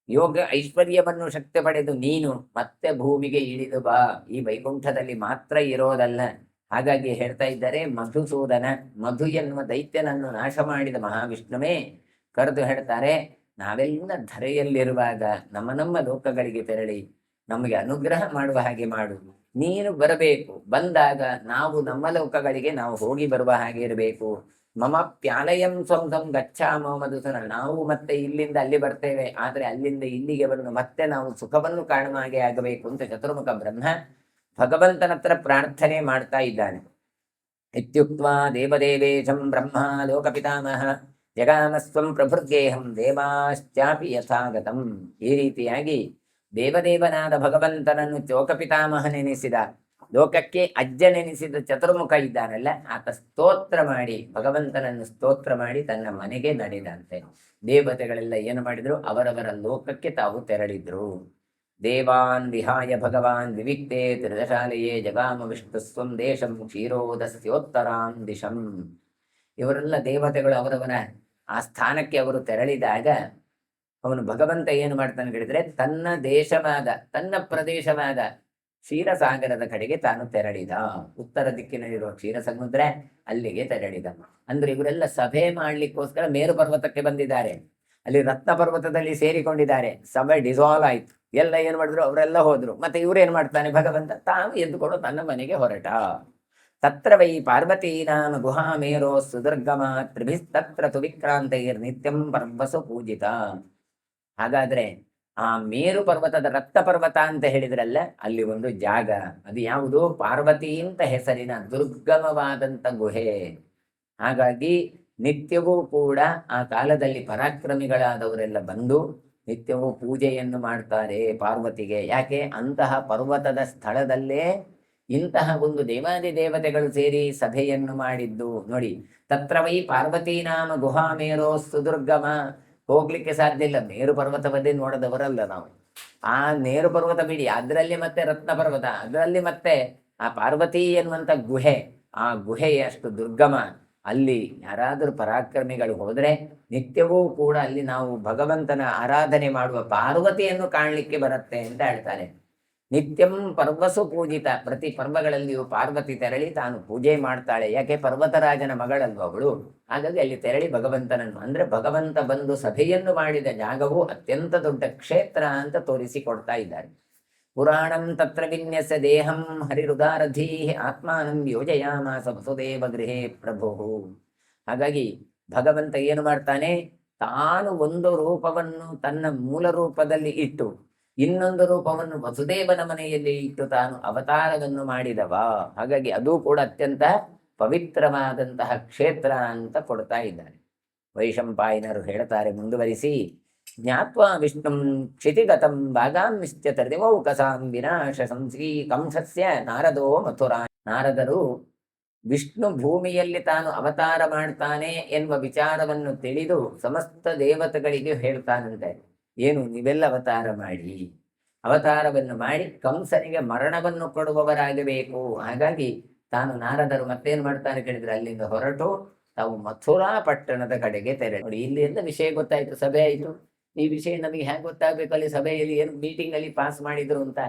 ಯೋಗ ಐಶ್ವರ್ಯವನ್ನು ಶಕ್ತಿ ಪಡೆದು ನೀನು ಮತ್ತೆ ಭೂಮಿಗೆ ಇಳಿದು ಬಾ. ಈ ವೈಕುಂಠದಲ್ಲಿ ಮಾತ್ರ ಇರೋದಲ್ಲ. ಹಾಗಾಗಿ ಹೇಳ್ತಾ ಇದ್ದಾರೆ, ಮಧುಸೂದನ, ಮಧು ಎನ್ನುವ ದೈತ್ಯನನ್ನು ನಾಶ ಮಾಡಿದ ಮಹಾವಿಷ್ಣುವೇ ಕರೆದು ಹೇಳ್ತಾರೆ, ನಾವೆಲ್ಲ ಧರೆಯಲ್ಲಿರುವಾಗ ನಮ್ಮ ಲೋಕಗಳಿಗೆ ತೆರಳಿ ನಮಗೆ ಅನುಗ್ರಹ ಮಾಡುವ ಹಾಗೆ ಮಾಡು. ನೀನು ಬರಬೇಕು, ಬಂದಾಗ ನಾವು ನಮ್ಮ ಲೋಕಗಳಿಗೆ ನಾವು ಹೋಗಿ ಬರುವ ಹಾಗೆ ಇರಬೇಕು. ಮಮ ಪ್ಯಾಲಯಂ ಸ್ವಂ ಗಚ್ಚಾಮೋ ಮಧುಸೂದನ, ನಾವು ಮತ್ತೆ ಇಲ್ಲಿಂದ ಅಲ್ಲಿ ಬರ್ತೇವೆ, ಆದ್ರೆ ಅಲ್ಲಿಂದ ಇಲ್ಲಿಗೆ ಬಂದು ಮತ್ತೆ ನಾವು ಸುಖವನ್ನು ಕಾಣುವ ಹಾಗೆ ಆಗಬೇಕು ಅಂತ ಚತುರ್ಮುಖ ಬ್ರಹ್ಮ ಭಗವಂತನ ಹತ್ರ ಪ್ರಾರ್ಥನೆ ಮಾಡ್ತಾ ಇದ್ದಾನೆ. ಇತ್ಯುಕ್ತ್ವಾ ದೇವದೇವೇಶಂ ಬ್ರಹ್ಮ ಲೋಕಪಿತಾಮಹ ಜಗಾಮಸ್ವಂ ಪ್ರಭೃಗೇಹಂ ದೇವಾಶ್ಚಾಪಿ ಯಥಾಗತಂ. ಈ ರೀತಿಯಾಗಿ ದೇವದೇವನಾದ ಭಗವಂತನನ್ನು ಲೋಕಪಿತಾಮಹನೆನಿಸಿದ, ಲೋಕಕ್ಕೆ ಅಜ್ಜನೆನಿಸಿದ ಚತುರ್ಮುಖ ಇದ್ದಾನಲ್ಲ, ಆತ ಸ್ತೋತ್ರ ಮಾಡಿ, ಭಗವಂತನನ್ನು ಸ್ತೋತ್ರ ಮಾಡಿ ತನ್ನ ಮನೆಗೆ ನಡೆದಂತೆ. ದೇವತೆಗಳೆಲ್ಲ ಏನು ಮಾಡಿದ್ರು, ಅವರವರ ಲೋಕಕ್ಕೆ ತಾವು ತೆರಳಿದ್ರು. ದೇವಾನ್ ವಿಹಾಯ ಭಗವಾನ್ ವಿವಿಕ್ತೆ ತ್ರಿದಶಾಲೆಯೇ ಜಗಾಮ ವಿಷ್ಣು ಸ್ವಂ ದೇಶಂ ಕ್ಷೀರೋದಸ್ಯೋತ್ತರಾಂ ದಿಶಂ. ಇವರೆಲ್ಲ ದೇವತೆಗಳು ಅವರವರ ಆ ಸ್ಥಾನಕ್ಕೆ ಅವರು ತೆರಳಿದಾಗ ಅವನು ಭಗವಂತ ಏನು ಮಾಡ್ತಾನೆ ಹೇಳಿದ್ರೆ, ತನ್ನ ದೇಶವಾದ ತನ್ನ ಪ್ರದೇಶವಾದ ಕ್ಷೀರಸಾಗರದ ಕಡೆಗೆ ತಾನು ತೆರಳಿದ. ಉತ್ತರ ದಿಕ್ಕಿನಲ್ಲಿರುವ ಕ್ಷೀರ ಸಮುದ್ರ ಅಲ್ಲಿಗೆ ತೆರಳಿದ. ಅಂದ್ರೆ ಇವರೆಲ್ಲ ಸಭೆ ಮಾಡ್ಲಿಕ್ಕೋಸ್ಕರ ಮೇರು ಪರ್ವತಕ್ಕೆ ಬಂದಿದ್ದಾರೆ. ಅಲ್ಲಿ ರತ್ನ ಪರ್ವತದಲ್ಲಿ ಸೇರಿಕೊಂಡಿದ್ದಾರೆ. ಸಭೆ ಡಿಸಾಲ್ವ್ ಆಯ್ತು. ಎಲ್ಲ ಏನ್ ಮಾಡಿದ್ರು, ಅವರೆಲ್ಲ ಹೋದ್ರು. ಮತ್ತೆ ಇವ್ರೇನ್ ಮಾಡ್ತಾನೆ, ಭಗವಂತ ತಾನು ಎದ್ದುಕೊಂಡು ತನ್ನ ಮನೆಗೆ ಹೊರಟ. ತತ್ರ ವೈ ಪಾರ್ವತೀ ನಾಮ ಗುಹಾಮೇರೋ ಸುದುರ್ಗಮ ತ್ರಿಭಿಸ್ತತ್ರ ತುವಿಕ್ರಾಂತೈರ್ ನಿತ್ಯಂ ಪರ್ವಸು ಪೂಜಿತ. ಹಾಗಾದ್ರೆ ಆ ಮೇರು ಪರ್ವತದ ರಕ್ತ ಪರ್ವತ ಅಂತ ಹೇಳಿದ್ರಲ್ಲ, ಅಲ್ಲಿ ಒಂದು ಜಾಗ, ಅದು ಯಾವುದು, ಪಾರ್ವತಿ ಅಂತ ಹೆಸರಿನ ದುರ್ಗಮವಾದಂತ ಗುಹೆ. ಹಾಗಾಗಿ ನಿತ್ಯವೂ ಕೂಡ ಆ ಕಾಲದಲ್ಲಿ ಪರಾಕ್ರಮಿಗಳಾದವರೆಲ್ಲ ಬಂದು ನಿತ್ಯವೂ ಪೂಜೆಯನ್ನು ಮಾಡ್ತಾರೆ ಪಾರ್ವತಿಗೆ. ಯಾಕೆ, ಅಂತಹ ಪರ್ವತದ ಸ್ಥಳದಲ್ಲೇ ಇಂತಹ ಒಂದು ದೇವಾದಿ ದೇವತೆಗಳು ಸೇರಿ ಸಭೆಯನ್ನು ಮಾಡಿದ್ದು ನೋಡಿ. ತತ್ರ ವೈ ಪಾರ್ವತೀ ನಾಮ ಗುಹಾಮೇರೋ ಸುದುರ್ಗಮ. ಹೋಗ್ಲಿಕ್ಕೆ ಸಾಧ್ಯ ಇಲ್ಲ, ಮೇರು ಪರ್ವತವನ್ನೇ ನೋಡದವರಲ್ಲ ನಾವು. ಆ ಮೇರು ಪರ್ವತ ಬಿಡಿ, ಅದರಲ್ಲಿ ಮತ್ತೆ ರತ್ನ ಪರ್ವತ, ಅದರಲ್ಲಿ ಮತ್ತೆ ಆ ಪಾರ್ವತಿ ಎನ್ನುವಂತ ಗುಹೆ, ಆ ಗುಹೆಯ ಅಷ್ಟು ದುರ್ಗಮ. ಅಲ್ಲಿ ಯಾರಾದರೂ ಪರಾಕ್ರಮಿಗಳು ಹೋದ್ರೆ ನಿತ್ಯವೂ ಕೂಡ ಅಲ್ಲಿ ನಾವು ಭಗವಂತನ ಆರಾಧನೆ ಮಾಡುವ ಪಾರ್ವತಿಯನ್ನು ಕಾಣಲಿಕ್ಕೆ ಬರುತ್ತೆ ಅಂತ ಹೇಳ್ತಾರೆ. ನಿತ್ಯಂ ಪರ್ವಸು ಪೂಜಿತ. ಪ್ರತಿ ಪರ್ವಗಳಲ್ಲಿಯೂ ಪಾರ್ವತಿ ತೆರಳಿ ತಾನು ಪೂಜೆ ಮಾಡ್ತಾಳೆ. ಯಾಕೆ, ಪರ್ವತರಾಜನ ಮಗಳಲ್ವ ಅವಳು. ಹಾಗಾಗಿ ಅಲ್ಲಿ ತೆರಳಿ ಭಗವಂತನನ್ನು, ಅಂದ್ರೆ ಭಗವಂತ ಬಂದು ಸಭೆಯನ್ನು ಮಾಡಿದ ಜಾಗವು ಅತ್ಯಂತ ದೊಡ್ಡ ಕ್ಷೇತ್ರ ಅಂತ ತೋರಿಸಿಕೊಡ್ತಾ ಇದ್ದಾರೆ. ಪುರಾಣಂ ತತ್ರ ವಿನ್ಯಸ್ಯ ದೇಹಂ ಹರಿರುದಾರಧೀ ಆತ್ಮಾನಂ ಯೋಜಯಾಮಾಸ ವಸುದೇವ ಗೃಹೇ ಪ್ರಭು. ಹಾಗಾಗಿ ಭಗವಂತ ಏನು ಮಾಡ್ತಾನೆ, ತಾನು ಒಂದು ರೂಪವನ್ನು ತನ್ನ ಮೂಲ ರೂಪದಲ್ಲಿ ಇಟ್ಟು ಇನ್ನೊಂದು ರೂಪವನ್ನು ವಸುದೇವನ ಮನೆಯಲ್ಲಿ ಇಟ್ಟು ತಾನು ಅವತಾರವನ್ನು ಮಾಡಿದವ. ಹಾಗಾಗಿ ಅದು ಕೂಡ ಅತ್ಯಂತ ಪವಿತ್ರವಾದಂತಹ ಕ್ಷೇತ್ರ ಅಂತ ಕೊಡ್ತಾ ಇದ್ದಾರೆ. ವೈಶಂಪಾಯನರು ಹೇಳ್ತಾರೆ ಮುಂದುವರಿಸಿ, ಜ್ಞಾತ್ವಾ ವಿಷ್ಣುಂ ಕ್ಷಿತಿಗತಂ ಭಾಗಾಂಶ್ಚ ತರ್ದಿಮೌಕಸಾಂ ವಿನಾಶ ಸಂಸೀ ಕಂಸಸ್ಯ ನಾರದೋ ಮಥುರಾ. ನಾರದರು ವಿಷ್ಣು ಭೂಮಿಯಲ್ಲಿ ತಾನು ಅವತಾರ ಮಾಡ್ತಾನೆ ಎನ್ನುವ ವಿಚಾರವನ್ನು ತಿಳಿದು ಸಮಸ್ತ ದೇವತೆಗಳಿಗೆ ಹೇಳ್ತಾನಂತೆ, ಏನು ನೀವೆಲ್ಲ ಅವತಾರವನ್ನು ಮಾಡಿ ಕಂಸನಿಗೆ ಮರಣವನ್ನು ಕೊಡುವವರಾಗಬೇಕು. ಹಾಗಾಗಿ ತಾನು ನಾರದರು ಮತ್ತೇನು ಮಾಡ್ತಾನೆ ಕೇಳಿದ್ರೆ, ಅಲ್ಲಿಂದ ಹೊರಟು ತಾವು ಮಥುರಾ ಪಟ್ಟಣದ ಕಡೆಗೆ ತೆರಳಿ. ನೋಡಿ, ಇಲ್ಲಿಂದ ವಿಷಯ ಗೊತ್ತಾಯ್ತು, ಸಭೆ ಆಯಿತು. ಈ ವಿಷಯ ನಮಗೆ ಹೇಗೆ ಗೊತ್ತಾಗಬೇಕು, ಅಲ್ಲಿ ಸಭೆಯಲ್ಲಿ ಏನು ಮೀಟಿಂಗ್ ಅಲ್ಲಿ ಪಾಸ್ ಮಾಡಿದ್ರು ಅಂತ.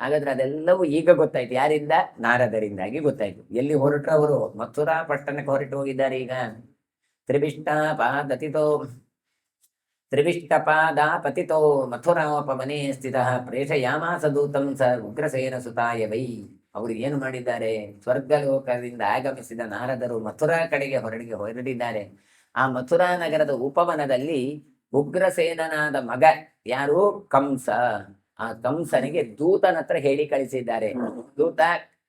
ಹಾಗಾದ್ರೆ ಅದೆಲ್ಲವೂ ಈಗ ಗೊತ್ತಾಯ್ತು. ಯಾರಿಂದ? ನಾರದರಿಂದಾಗಿ ಗೊತ್ತಾಯ್ತು. ಎಲ್ಲಿ ಹೊರಟರು ಅವರು? ಮಥುರಾ ಪಟ್ಟಣಕ್ಕೆ ಹೊರಟು ಹೋಗಿದ್ದಾರೆ. ಈಗ ತ್ರಿವಿಷ್ಟಪಾದಾಪತಿತೋ ಮಥುರಾಪವನೇ ಸ್ಥಿತ ಪ್ರೇಷಯಾಮಾಸ ದೂತಂ ಸ ಉಗ್ರಸೇನ ಸುತಾಯ ವೈ. ಅವರು ಏನು ಮಾಡಿದ್ದಾರೆ, ಸ್ವರ್ಗಲೋಕದಿಂದ ಆಗಮಿಸಿದ ನಾರದರು ಮಥುರಾ ಕಡೆಗೆ ಹೊರಡಿದ್ದಾರೆ. ಆ ಮಥುರಾ ನಗರದ ಉಪವನದಲ್ಲಿ ಉಗ್ರಸೇನನಾದ ಮಗ ಯಾರು, ಕಂಸ. ಆ ಕಂಸನಿಗೆ ದೂತನ ಹತ್ರ ಹೇಳಿ ಕಳಿಸಿದ್ದಾರೆ, ದೂತ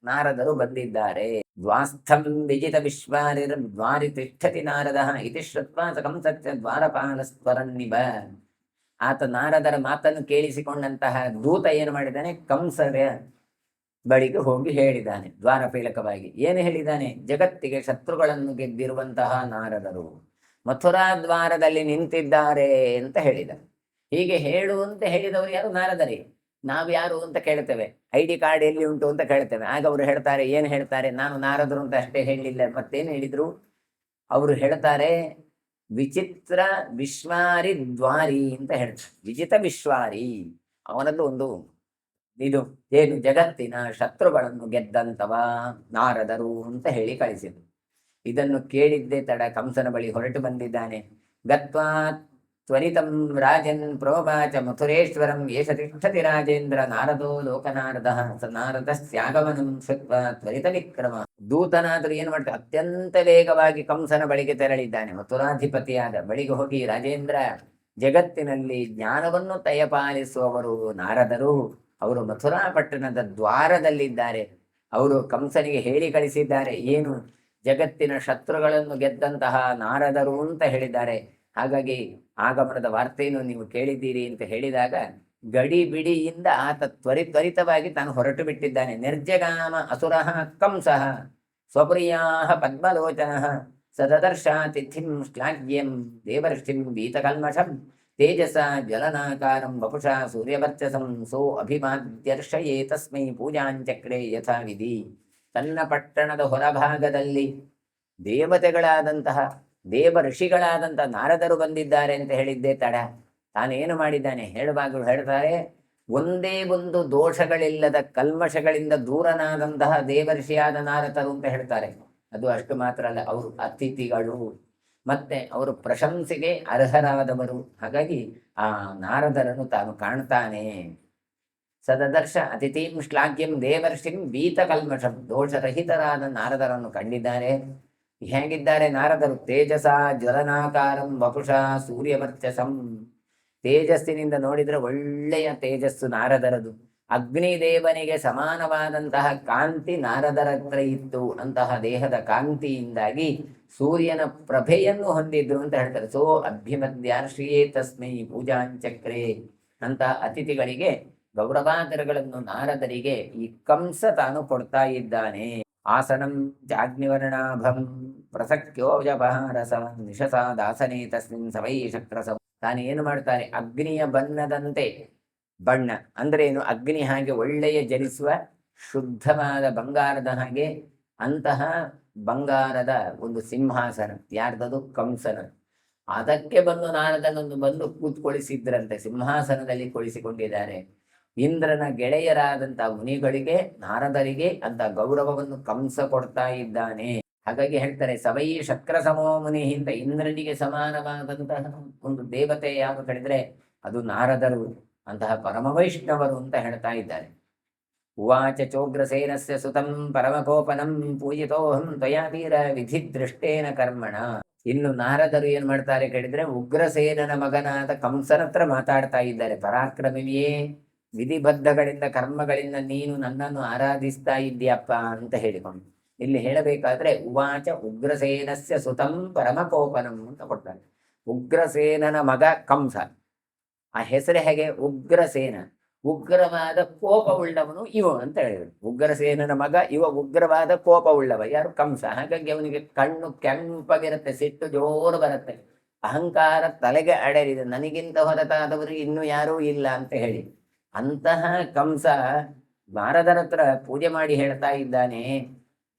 ನಾರದರು ಬಂದಿದ್ದಾರೆ. ದ್ವಾಸ್ಥಂ ವಿಜಿತ ವಿಶ್ವಾರಿರ್ ದ್ವಾರಿ ತಿಷ್ಠತಿ ನಾರದ ಇತಿ ಶ್ರುತ್ವಾ ಸ ಕಂಸಸ್ಯ ದ್ವಾರಪಾಲಸ್ವರನ್ನಿವ. ಆತ ನಾರದರ ಮಾತನ್ನು ಕೇಳಿಸಿಕೊಂಡಂತಹ ದೂತ ಏನು ಮಾಡಿದ್ದಾನೆ, ಕಂಸರ ಬಳಿಗೆ ಹೋಗಿ ಹೇಳಿದ್ದಾನೆ ದ್ವಾರಪೀಲಕವಾಗಿ. ಏನು ಹೇಳಿದ್ದಾನೆ, ಜಗತ್ತಿಗೆ ಶತ್ರುಗಳನ್ನು ಗೆದ್ದಿರುವಂತಹ ನಾರದರು ಮಥುರಾ ದ್ವಾರದಲ್ಲಿ ನಿಂತಿದ್ದಾರೆ ಅಂತ ಹೇಳಿದ. ಹೀಗೆ ಹೇಳು ಅಂತ ಹೇಳಿದವರು ಯಾರು, ನಾರದರೇ. ನಾವು ಯಾರು ಅಂತ ಕೇಳ್ತೇವೆ, ID ಕಾರ್ಡ್ ಎಲ್ಲಿ ಉಂಟು ಅಂತ ಕೇಳ್ತೇವೆ. ಆಗ ಅವರು ಹೇಳ್ತಾರೆ, ಏನು ಹೇಳ್ತಾರೆ, ನಾನು ನಾರದರು ಅಂತ ಅಷ್ಟೇ ಹೇಳಿಲ್ಲ, ಮತ್ತೇನು ಹೇಳಿದ್ರು ಅವರು ಹೇಳ್ತಾರೆ, ವಿಚಿತ್ರ ವಿಶ್ವಾರಿ ದ್ವಾರಿ ಅಂತ ಹೇಳ್ತಾರೆ. ವಿಜಿತ ವಿಶ್ವಾರಿ, ಅವನದ್ದು ಒಂದು ಇದು ಏನು, ಜಗತ್ತಿನ ಶತ್ರುಗಳನ್ನು ಗೆದ್ದಂತವ ನಾರದರು ಅಂತ ಹೇಳಿ ಕಳಿಸಿದ್ರು. ಇದನ್ನು ಕೇಳಿದ್ದೇ ತಡ ಕಂಸನ ಬಳಿ ಹೊರಟು ಬಂದಿದ್ದಾನೆ. ಗತ್ವಾ ತ್ವರಿತಂ ರಾಜನ್ ಪ್ರೋವಾಚ ಮಥುರೇಶ್ವರಂ ಏಷ ತಿಷ್ಠತಿ ರಾಜೇಂದ್ರ ನಾರದೋ ಲೋಕನಾರದಃ ಸ ನಾರದಸ್ಯಾಗಮನಂ ಶ್ರುತ್ವಾ ತ್ವರಿತ ವಿಕ್ರಮ. ದೂತನಾದರೂ ಏನು ಮಾಡ್ತಾರೆ, ಅತ್ಯಂತ ವೇಗವಾಗಿ ಕಂಸನ ಬಳಿಗೆ ತೆರಳಿದ್ದಾನೆ. ಮಥುರಾಧಿಪತಿಯಾದ ಬಳಿಗೆ ಹೋಗಿ, ರಾಜೇಂದ್ರ, ಜಗತ್ತಿನಲ್ಲಿ ಜ್ಞಾನವನ್ನು ದಯಪಾಲಿಸುವವರು ನಾರದರು, ಅವರು ಮಥುರಾ ಪಟ್ಟಣದ ದ್ವಾರದಲ್ಲಿದ್ದಾರೆ. ಅವರು ಕಂಸನಿಗೆ ಹೇಳಿ ಕಳಿಸಿದ್ದಾರೆ, ಏನು ಜಗತ್ತಿನ ಶತ್ರುಗಳನ್ನು ಗೆದ್ದಂತಹ ನಾರದರು ಅಂತ ಹೇಳಿದ್ದಾರೆ. ಹಾಗಾಗಿ ಆಗಮನದ ವಾರ್ತೆಯನ್ನು ನೀವು ಕೇಳಿದ್ದೀರಿ ಅಂತ ಹೇಳಿದಾಗ ಗಡಿ ಬಿಡಿಯಿಂದ ಆತ ತ್ವರಿತವಾಗಿ ತಾನು ಹೊರಟು ಬಿಟ್ಟಿದ್ದಾನೆ. ನಿರ್ಜಗಾಮ ಅಸುರಃ ಕಂಸಃ ಸ್ವಪ್ರಿಯಾ ಪದ್ಮಲೋಚನಃ ಸದದರ್ಶಾತಿಥಿಂ ಶ್ಲಾಘ್ಯಂ ದೇವರ್ಷಿಂ ಭೀತಕಲ್ಮಷಂ ತೇಜಸ ಜ್ವಲನಾಕಾರಂ ವಪುಷಾ ಸೂರ್ಯವರ್ಚಸಂ ಸೋ ಅಭಿಮಾದ್ಯರ್ಷಯೇ ತಸ್ಮೈ ಪೂಜಾಂಚಕ್ರೆ ಯಥಾ ವಿಧಿ. ತನ್ನ ಪಟ್ಟಣದ ಹೊರಭಾಗದಲ್ಲಿ ದೇವತೆಗಳಾದಂತಹ ದೇವ ಋಷಿಗಳಾದಂತಹ ನಾರದರು ಬಂದಿದ್ದಾರೆ ಅಂತ ಹೇಳಿದ್ದೇ ತಡ. ತಾನೇನು ಮಾಡಿದ್ದಾನೆ ಹೇಳುವಾಗ ಹೇಳ್ತಾರೆ, ಒಂದೇ ಒಂದು ದೋಷಗಳಿಲ್ಲದ ಕಲ್ಮಶಗಳಿಂದ ದೂರನಾದಂತಹ ದೇವರ್ಷಿಯಾದ ನಾರದರು ಅಂತ ಹೇಳ್ತಾರೆ. ಅದು ಅಷ್ಟು ಮಾತ್ರ ಅಲ್ಲ, ಅವರು ಅತಿಥಿಗಳು, ಮತ್ತೆ ಅವರು ಪ್ರಶಂಸೆಗೆ ಅರ್ಹರಾದವರು. ಹಾಗಾಗಿ ಆ ನಾರದರನ್ನು ತಾನು ಕಾಣ್ತಾನೆ. ಸದದರ್ಶ ಅತಿಥಿಂ ಶ್ಲಾಘ್ಯಂ ದೇವರ್ಷಿಂ ಭೀತ ಕಲ್ಮಷಂ, ದೋಷರಹಿತರಾದ ನಾರದರನ್ನು ಕಂಡಿದ್ದಾರೆ. ಹೇಗಿದ್ದಾರೆ ನಾರದರು? ತೇಜಸ ಜ್ವಲನಾಕಾರಂ ವಪುಷಾ ಸೂರ್ಯವರ್ಚಸಂ, ತೇಜಸ್ಸಿನಿಂದ ನೋಡಿದ್ರೆ ಒಳ್ಳೆಯ ತೇಜಸ್ಸು ನಾರದರದು. ಅಗ್ನಿದೇವನಿಗೆ ಸಮಾನವಾದಂತಹ ಕಾಂತಿ ನಾರದರ ಹತ್ರ ಇತ್ತು. ಅಂತಹ ದೇಹದ ಕಾಂತಿಯಿಂದಾಗಿ ಸೂರ್ಯನ ಪ್ರಭೆಯನ್ನು ಹೊಂದಿದ್ರು ಅಂತ ಹೇಳ್ತಾರೆ. ಸೋ ಅಭ್ಯಮದ್ಯಾರ್ಷಿಯೇ ತಸ್ಮೈ ಪೂಜಾಂಚಕ್ರೆ. ಅಂತಹ ಅತಿಥಿಗಳಿಗೆ ಗೌರವಾದರಗಳನ್ನು ನಾರದರಿಗೆ ಈ ಕಂಸ ತಾನು ಕೊಡ್ತಾ ಇದ್ದಾನೆ. ಆಸನಂ ಜಾಗ್ನಿವರ್ಣಾಭಂ ಪ್ರಸಕ್ಯೋಜಪಹಾರಸ ನಿಶಸಾ ದಾಸನೇ ತಸ್ಮಿನ್ ಸವೈ ಶಕ್ರಸ. ತಾನು ಏನು ಮಾಡ್ತಾರೆ, ಅಗ್ನಿಯ ಬಣ್ಣದಂತೆ, ಬಣ್ಣ ಅಂದ್ರೆ ಏನು, ಅಗ್ನಿ ಹಾಗೆ ಒಳ್ಳೆಯ ಜಲಿಸುವ ಶುದ್ಧವಾದ ಬಂಗಾರದ ಹಾಗೆ ಅಂತಹ ಬಂಗಾರದ ಒಂದು ಸಿಂಹಾಸನ. ಯಾರ್ದದು? ಕಂಸನ. ಅದಕ್ಕೆ ಬಂದು ನಾರದನನ್ನು ಬಂದು ಕೂತ್ಕೊಳಿಸಿದ್ರಂತೆ, ಸಿಂಹಾಸನದಲ್ಲಿ ಕೊಳಿಸಿಕೊಂಡಿದ್ದಾರೆ. ಇಂದ್ರನ ಗೆಳೆಯರಾದಂಥ ಮುನಿಗಳಿಗೆ, ನಾರದರಿಗೆ ಅಂತ ಗೌರವವನ್ನು ಕಂಸ ಕೊಡ್ತಾ ಇದ್ದಾನೆ. ಹಾಗಾಗಿ ಹೇಳ್ತಾರೆ, ಸವೈ ಶಕ್ರ ಸಮೋ ಮುನಿ ಅಂತ. ಇಂದ್ರನಿಗೆ ಸಮಾನವಾದಂತಹ ಒಂದು ದೇವತೆ ಯಾವ ಹೇಳಿದ್ರೆ ಅದು ನಾರದರು, ಅಂತಹ ಪರಮ ವೈಷ್ಣವರು ಅಂತ ಹೇಳ್ತಾ ಇದ್ದಾರೆ. ಉವಾಚ ಚೋಗ್ರಸೇನಸ್ಯ ಸುತಂ ಪರಮಕೋಪನಂ ಪೂಜಿತೋಹಂ ತ್ವಯಾ ವೀರ ವಿಧಿ ದೃಷ್ಟೇನ ಕರ್ಮಣ. ಇನ್ನು ನಾರದರು ಏನ್ ಮಾಡ್ತಾರೆ ಕೇಳಿದ್ರೆ, ಉಗ್ರಸೇನನ ಮಗನಾದ ಕಂಸನ ಹತ್ರ ಮಾತಾಡ್ತಾ ಇದ್ದಾರೆ. ಪರಾಕ್ರಮಿಯೇ, ವಿಧಿಬದ್ಧಗಳಿಂದ ಕರ್ಮಗಳಿಂದ ನೀನು ನನ್ನನ್ನು ಆರಾಧಿಸ್ತಾ ಇದ್ದೀಯಪ್ಪ ಅಂತ ಹೇಳಿಕೊಂಡು. ಇಲ್ಲಿ ಹೇಳಬೇಕಾದ್ರೆ ಉವಾಚ ಉಗ್ರಸೇನಸ್ಯ ಸುತಂ ಪರಮಕೋಪನಂ ಅಂತ ಕೊಡ್ತಾರೆ. ಉಗ್ರಸೇನನ ಮಗ ಕಂಸ. ಆ ಹೆಸರು ಹೇಗೆ? ಉಗ್ರಸೇನ, ಉಗ್ರವಾದ ಕೋಪವುಳ್ಳವನು ಇವ ಅಂತ ಹೇಳಿದ್ರು. ಉಗ್ರಸೇನನ ಮಗ ಇವ, ಉಗ್ರವಾದ ಕೋಪವುಳ್ಳವ ಯಾರು? ಕಂಸ. ಹಾಗಾಗಿ ಅವನಿಗೆ ಕಣ್ಣು ಕೆಂಪಗಿರುತ್ತೆ, ಸಿಟ್ಟು ಜೋರು ಬರುತ್ತೆ, ಅಹಂಕಾರ ತಲೆಗೆ ಅಡರಿದೆ, ನನಗಿಂತ ಹೊರತಾದವರು ಇನ್ನು ಯಾರೂ ಇಲ್ಲ ಅಂತ ಹೇಳಿ. ಅಂತಹ ಕಂಸ ನಾರದರ ಹತ್ರ ಪೂಜೆ ಮಾಡಿ ಹೇಳ್ತಾ ಇದ್ದಾನೆ,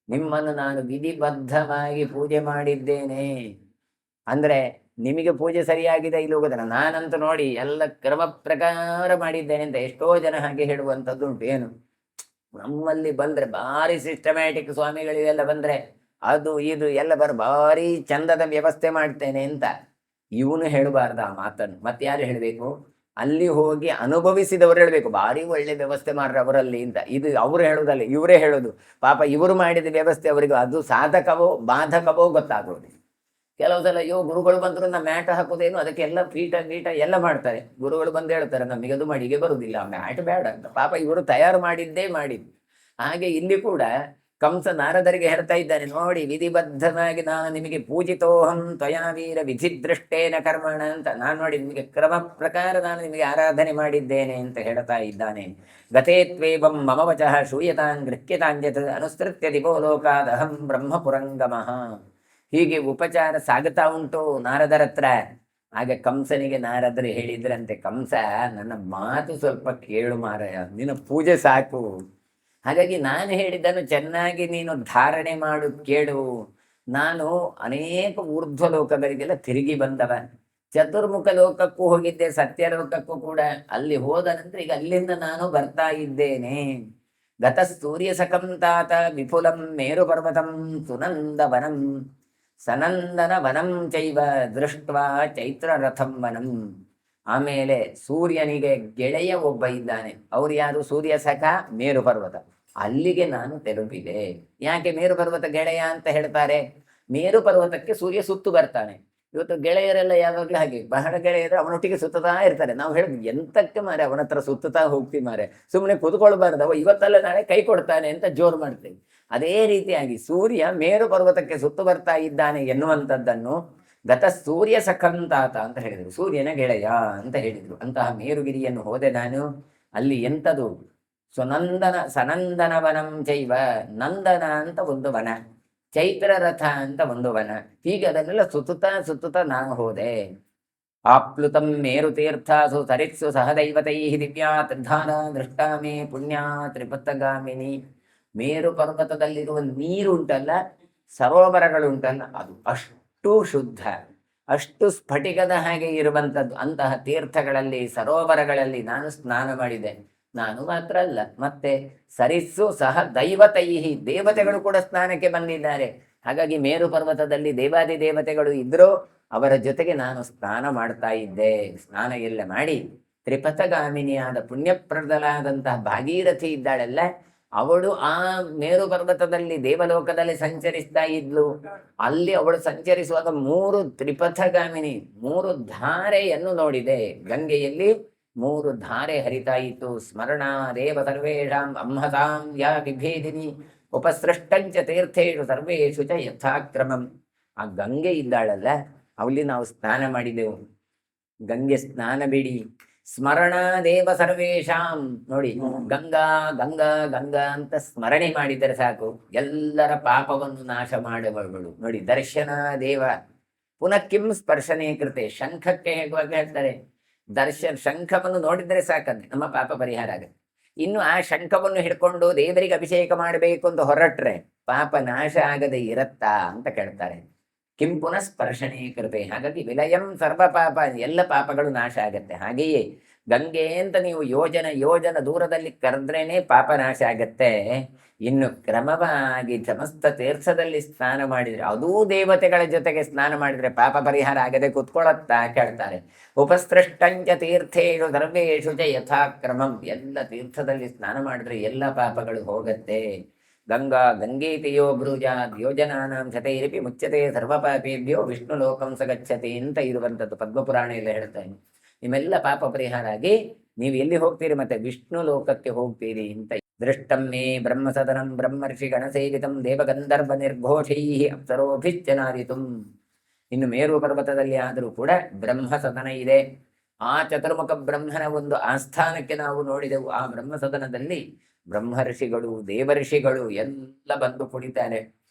ನಿಮ್ಮನ್ನು ನಾನು ವಿಧಿಬದ್ಧವಾಗಿ ಪೂಜೆ ಮಾಡಿದ್ದೇನೆ. ಅಂದ್ರೆ ನಿಮಗೆ ಪೂಜೆ ಸರಿಯಾಗಿದೆ ಇಲ್ಲಿ ಹೋಗೋದನ್ನ, ನಾನಂತೂ ನೋಡಿ ಎಲ್ಲ ಕ್ರಮ ಪ್ರಕಾರ ಮಾಡಿದ್ದೇನೆ ಅಂತ ಎಷ್ಟೋ ಜನ ಹಾಗೆ ಹೇಳುವಂಥದ್ದುಂಟು. ಏನು ನಮ್ಮಲ್ಲಿ ಬಂದ್ರೆ ಭಾರಿ ಸಿಸ್ಟಮ್ಯಾಟಿಕ್ ಸ್ವಾಮಿಗಳಿಗೆಲ್ಲ ಬಂದ್ರೆ ಅದು ಇದು ಎಲ್ಲ ಭಾರಿ ಚಂದದ ವ್ಯವಸ್ಥೆ ಮಾಡ್ತೇನೆ ಅಂತ. ಇವನು ಹೇಳಬಾರ್ದು ಆ ಮಾತನ್ನು. ಮತ್ತೆ ಯಾರು ಹೇಳಬೇಕು? ಅಲ್ಲಿ ಹೋಗಿ ಅನುಭವಿಸಿದವರು ಹೇಳಬೇಕು, ಭಾರಿ ಒಳ್ಳೆ ವ್ಯವಸ್ಥೆ ಮಾಡ್ರೆ ಅವರಲ್ಲಿ ಅಂತ. ಇದು ಅವರು ಹೇಳುವುದಲ್ಲ, ಇವರೇ ಹೇಳೋದು. ಪಾಪ ಇವರು ಮಾಡಿದ ವ್ಯವಸ್ಥೆ ಅವರಿಗೆ ಅದು ಸಾಧಕವೋ ಬಾಧಕವೋ ಗೊತ್ತಾಗೋದು. ಕೆಲವು ಸಲ ಗುರುಗಳು ಬಂದ್ರು ನಾ ಮ್ಯಾಟ್ ಹಾಕೋದೇನು, ಅದಕ್ಕೆ ಎಲ್ಲ ಪೀಠ ಗೀಟ ಎಲ್ಲ ಮಾಡ್ತಾರೆ. ಗುರುಗಳು ಬಂದು ಹೇಳ್ತಾರೆ, ನಮಗೆ ಅದು ಮಡಿಗೆ ಬರುವುದಿಲ್ಲ, ಮ್ಯಾಟ್ ಬೇಡ ಅಂತ. ಪಾಪ ಇವರು ತಯಾರು ಮಾಡಿದ್ದೇ ಮಾಡಿದ್ದು. ಹಾಗೆ ಇಲ್ಲಿ ಕೂಡ ಕಂಸ ನಾರದರಿಗೆ ಹೇಳ್ತಾ ಇದ್ದಾನೆ, ನೋಡಿ ವಿಧಿಬದ್ಧವಾಗಿ ನಾನು ನಿಮಗೆ ಪೂಜಿತೋಹಂ ತ್ವಯಾ ವೀರ ವಿಧಿ ದೃಷ್ಟೇನ ಕರ್ಮಣ ಅಂತ. ನಾನು ನೋಡಿ ನಿಮಗೆ ಕ್ರಮ ಪ್ರಕಾರ ನಾನು ನಿಮಗೆ ಆರಾಧನೆ ಮಾಡಿದ್ದೇನೆ ಅಂತ ಹೇಳ್ತಾ ಇದ್ದಾನೆ. ಗತೇತ್ವೇವಂ ಮಮ ವಚಃ ಶೂಯತಾನ್ ಗೃಹ್ಯತಾಂಜತ್ ಅನುಸೃತ್ಯ ದಿವೋ ಲೋಕಾದಹಂ ಬ್ರಹ್ಮಪುರಂಗಮಃ. ಹೀಗೆ ಉಪಚಾರ ಸಾಗುತ್ತಾ ಉಂಟು ನಾರದರ ಹತ್ರ. ಆಗ ಕಂಸನಿಗೆ ನಾರದರು ಹೇಳಿದ್ರಂತೆ, ಕಂಸ ನನ್ನ ಮಾತು ಸ್ವಲ್ಪ ಕೇಳು ಮಾರಾಯ, ನಿನ್ನ ಪೂಜೆ ಸಾಕು. ಹಾಗಾಗಿ ನಾನು ಹೇಳಿದ್ದನ್ನು ಚೆನ್ನಾಗಿ ನೀನು ಧಾರಣೆ ಮಾಡು, ಕೇಳು. ನಾನು ಅನೇಕ ಊರ್ಧ್ವ ಲೋಕಗಳಿಗೆಲ್ಲ ತಿರುಗಿ ಬಂದವ. ಚತುರ್ಮುಖ ಲೋಕಕ್ಕೂ ಹೋಗಿದ್ದೆ, ಸತ್ಯಲೋಕಕ್ಕೂ ಕೂಡ. ಅಲ್ಲಿ ಹೋದ ನಂತರ ಈಗ ಅಲ್ಲಿಂದ ನಾನು ಬರ್ತಾ ಇದ್ದೇನೆ. ಗತ ಸೂರ್ಯ ಸಕಂತಾತ ವಿಪುಲಂ ಮೇರು ಪರ್ವತಂ ಸುನಂದವನಂ ಸನಂದನ ವನಂ ಚೈವ ದೃಷ್ಟ್ವಾ ಚೈತ್ರ ರಥಂ ವನಂ. ಆಮೇಲೆ ಸೂರ್ಯನಿಗೆ ಗೆಳೆಯ ಒಬ್ಬ ಇದ್ದಾನೆ. ಅವ್ರು ಯಾರು? ಸೂರ್ಯ ಸಖ ಮೇರು ಪರ್ವತ. ಅಲ್ಲಿಗೆ ನಾನು ತಲುಪಿದೆ. ಯಾಕೆ ಮೇರು ಪರ್ವತ ಗೆಳೆಯ ಅಂತ ಹೇಳ್ತಾರೆ? ಮೇರು ಪರ್ವತಕ್ಕೆ ಸೂರ್ಯ ಸುತ್ತು ಬರ್ತಾನೆ. ಇವತ್ತು ಗೆಳೆಯರೆಲ್ಲ ಯಾವಾಗಲೂ ಹಾಗೆ, ಬಹಳ ಗೆಳೆಯರು ಅವನೊಟ್ಟಿಗೆ ಸುತ್ತುತ್ತಾ ಇರ್ತಾರೆ. ನಾವು ಹೇಳಿದ್ವಿ ಎಂತಕ್ಕೆ ಮಾರೆ ಅವನ ಹತ್ರ ಸುತ್ತುತ್ತಾ ಹೋಗ್ತೀವಿ ಮಾರೆ, ಸುಮ್ಮನೆ ಕೂತ್ಕೊಳ್ಬಾರ್ದು, ಅವ ಇವತ್ತಲ್ಲ ನಾಳೆ ಕೈ ಕೊಡ್ತಾನೆ ಅಂತ ಜೋರು ಮಾಡ್ತೇವೆ. ಅದೇ ರೀತಿಯಾಗಿ ಸೂರ್ಯ ಮೇರು ಪರ್ವತಕ್ಕೆ ಸುತ್ತು ಬರ್ತಾ ಇದ್ದಾನೆ ಎನ್ನುವಂಥದ್ದನ್ನು ಗತ ಸೂರ್ಯ ಸಖಂತಾತ ಅಂತ ಹೇಳಿದರು, ಸೂರ್ಯನ ಗೆಳೆಯ ಅಂತ ಹೇಳಿದರು. ಅಂತಹ ಮೇರುಗಿರಿಯನ್ನು ಹೋದೆ ನಾನು. ಅಲ್ಲಿ ಎಂಥದು? ಸನಂದನ ವನಂ ಚೈವ, ನಂದನ ಅಂತ ಒಂದು ವನ, ಚೈತ್ರ ರಥ ಅಂತ ಒಂದು ವನ. ಹೀಗೆ ಅದನ್ನೆಲ್ಲ ಸುತ್ತುತ್ತಾ ನಾನು ಹೋದೆ. ಆಪ್ಲುತಂ ಮೇರು ತೀರ್ಥಾಸು ಸರಿತ್ಸು ಸಹದೈವತೈ ದಿವ್ಯಾತ್ ಧಾರ ದೃಷ್ಟಾ ಮೇ ಪುಣ್ಯಾ ತ್ರಿಪಥಗಾಮಿನಿ. ಮೇರು ಪರ್ವತದಲ್ಲಿರುವ ನೀರು ಉಂಟಲ್ಲ, ಸರೋವರಗಳುಂಟಲ್ಲ, ಅದು ಅಷ್ಟು ಶುದ್ಧ, ಅಷ್ಟು ಸ್ಫಟಿಕದ ಹಾಗೆ ಇರುವಂಥದ್ದು. ಅಂತಹ ತೀರ್ಥಗಳಲ್ಲಿ, ಸರೋವರಗಳಲ್ಲಿ ನಾನು ಸ್ನಾನ ಮಾಡಿದೆ. ನಾನು ಮಾತ್ರ ಅಲ್ಲ, ಮತ್ತೆ ಸರಿಸ್ಸು ಸಹ ದೈವತೈಹಿ, ದೇವತೆಗಳು ಕೂಡ ಸ್ನಾನಕ್ಕೆ ಬಂದಿದ್ದಾರೆ. ಹಾಗಾಗಿ ಮೇರು ಪರ್ವತದಲ್ಲಿ ದೇವಾದಿ ದೇವತೆಗಳು ಇದ್ರೂ ಅವರ ಜೊತೆಗೆ ನಾನು ಸ್ನಾನ ಮಾಡ್ತಾ ಇದ್ದೆ. ಸ್ನಾನ ಎಲ್ಲ ಮಾಡಿ ತ್ರಿಪಥಗಾಮಿನಿಯಾದ ಪುಣ್ಯಪ್ರದಲಾದಂತಹ ಭಾಗೀರಥಿ ಇದ್ದಾಳಲ್ಲ, ಅವಳು ಆ ಮೇರು ಪರ್ವತದಲ್ಲಿ ದೇವಲೋಕದಲ್ಲಿ ಸಂಚರಿಸ್ತಾ ಇದ್ಲು. ಅಲ್ಲಿ ಅವಳು ಸಂಚರಿಸುವಾಗ 3 ತ್ರಿಪಥಗಾಮಿನಿ, 3 ಧಾರೆಯನ್ನು ನೋಡಿದೆ. ಗಂಗೆಯಲ್ಲಿ 3 ಧಾರೆ ಹರಿತಾ ಇತ್ತು. ಸ್ಮರಣ ದೇವ ಸರ್ವೇಷಾಂ ಅಮ್ಮತಾಂ ಯಾ ವಿಭೇದಿನಿ ಉಪಸೃಷ್ಟಂಚ ತೀರ್ಥೇಶು ಸರ್ವೇಷು ಚ ಯಥಾಕ್ರಮಂ. ಆ ಗಂಗೆ ಇದ್ದಾಳಲ್ಲ, ಅವಲ್ಲಿ ನಾವು ಸ್ನಾನ ಮಾಡಿದೆವು. ಗಂಗೆ ಸ್ನಾನ ಬಿಡಿ, ಸ್ಮರಣ ದೇವ ಸರ್ವೇಷಾಂ. ನೋಡಿ, ಗಂಗಾ ಗಂಗಾ ಗಂಗಾ ಅಂತ ಸ್ಮರಣೆ ಮಾಡಿದರೆ ಸಾಕು, ಎಲ್ಲರ ಪಾಪವನ್ನು ನಾಶ ಮಾಡುವವಳು. ನೋಡಿ, ದರ್ಶನ ದೇವ ಪುನಃ ಕಿಂ ಸ್ಪರ್ಶನೇ ಕೃತೆ. ಶಂಖಕ್ಕೆ ಹೇಗುವಾಗ ಹೇಳ್ತಾರೆ, ಶಂಖವನ್ನು ನೋಡಿದರೆ ಸಾಕಂತೆ ನಮ್ಮ ಪಾಪ ಪರಿಹಾರ ಆಗುತ್ತೆ. ಇನ್ನು ಆ ಶಂಖವನ್ನು ಹಿಡ್ಕೊಂಡು ದೇವರಿಗೆ ಅಭಿಷೇಕ ಮಾಡಬೇಕು ಅಂತ ಹೊರಟ್ರೆ ಪಾಪ ನಾಶ ಆಗದೆ ಇರತ್ತಾ ಅಂತ ಕೇಳ್ತಾರೆ. ಕಿಂ ಪುನಃ ಸ್ಪರ್ಶನೇ ಕೃತೆ. ಹಾಗಾಗಿ ವಿಲಯಂ ಸರ್ವ ಪಾಪ, ಎಲ್ಲ ಪಾಪಗಳು ನಾಶ ಆಗತ್ತೆ. ಹಾಗೆಯೇ ಗಂಗೆ ಅಂತ ನೀವು ಯೋಜನ ದೂರದಲ್ಲಿ ಕರೆದ್ರೇನೆ ಪಾಪ ನಾಶ ಆಗತ್ತೆ. ಇನ್ನು ಕ್ರಮವಾಗಿ ಸಮಸ್ತ ತೀರ್ಥದಲ್ಲಿ ಸ್ನಾನ ಮಾಡಿದ್ರೆ, ಅದೂ ದೇವತೆಗಳ ಜೊತೆಗೆ ಸ್ನಾನ ಮಾಡಿದ್ರೆ ಪಾಪ ಪರಿಹಾರ ಆಗದೆ ಕೂತ್ಕೊಳ್ಳತ್ತಾ ಕೇಳ್ತಾರೆ. ಉಪಸೃಷ್ಟಂಚ ತೀರ್ಥೇಶು ಸರ್ವೇಷು ಚ ಯಥಾಕ್ರಮಂ. ಎಲ್ಲ ತೀರ್ಥದಲ್ಲಿ ಸ್ನಾನ ಮಾಡಿದ್ರೆ ಎಲ್ಲ ಪಾಪಗಳು ಹೋಗತ್ತೆ. ಗಂಗೇತಿಯೋ ಬ್ರೂಜಾದ್ ಯೋಜನಾನಾಂ ಶತೈರಪಿ ಮುಚ್ಯತೆ ಸರ್ವಪಾಪೇಭ್ಯೋ ವಿಷ್ಣು ಲೋಕಂ ಸಗಚ್ಚತಿ ಅಂತ ಇರುವಂಥದ್ದು ಪದ್ಮಪುರಾಣ ಎಲ್ಲ ಹೇಳ್ತಾನೆ. ನಿಮ್ಮೆಲ್ಲ ಪಾಪ ಪರಿಹಾರ ಆಗಿ ನೀವು ಎಲ್ಲಿ ಹೋಗ್ತೀರಿ? ಮತ್ತೆ ವಿಷ್ಣು ಲೋಕಕ್ಕೆ ಹೋಗ್ತೀರಿ ಅಂತ. ದೃಷ್ಟಂ ಮೇ ಬ್ರಹ್ಮಸದನಂ ಬ್ರಹ್ಮರ್ಷಿ ಗಣಸೇವಿತಂ ದೇವಗಂಧರ್ವ ನಿರ್ಘೋಷೈ ಅಪ್ಸರೋಭಿಶ್ಚನಾದಿತುಂ. ಇನ್ನು ಮೇರು ಪರ್ವತದಲ್ಲಿ ಆದರೂ ಕೂಡ ಬ್ರಹ್ಮಸದನ ಇದೆ. ಆ ಚತುರ್ಮುಖ ಬ್ರಹ್ಮನ ಒಂದು ಆಸ್ಥಾನಕ್ಕೆ ನಾವು ನೋಡಿದೆವು. ಆ ಬ್ರಹ್ಮಸದನದಲ್ಲಿ ಬ್ರಹ್ಮರ್ಷಿಗಳು, ದೇವರ್ಷಿಗಳು ಎಲ್ಲ ಬಂದು ಕುಳಿತಾರೆ.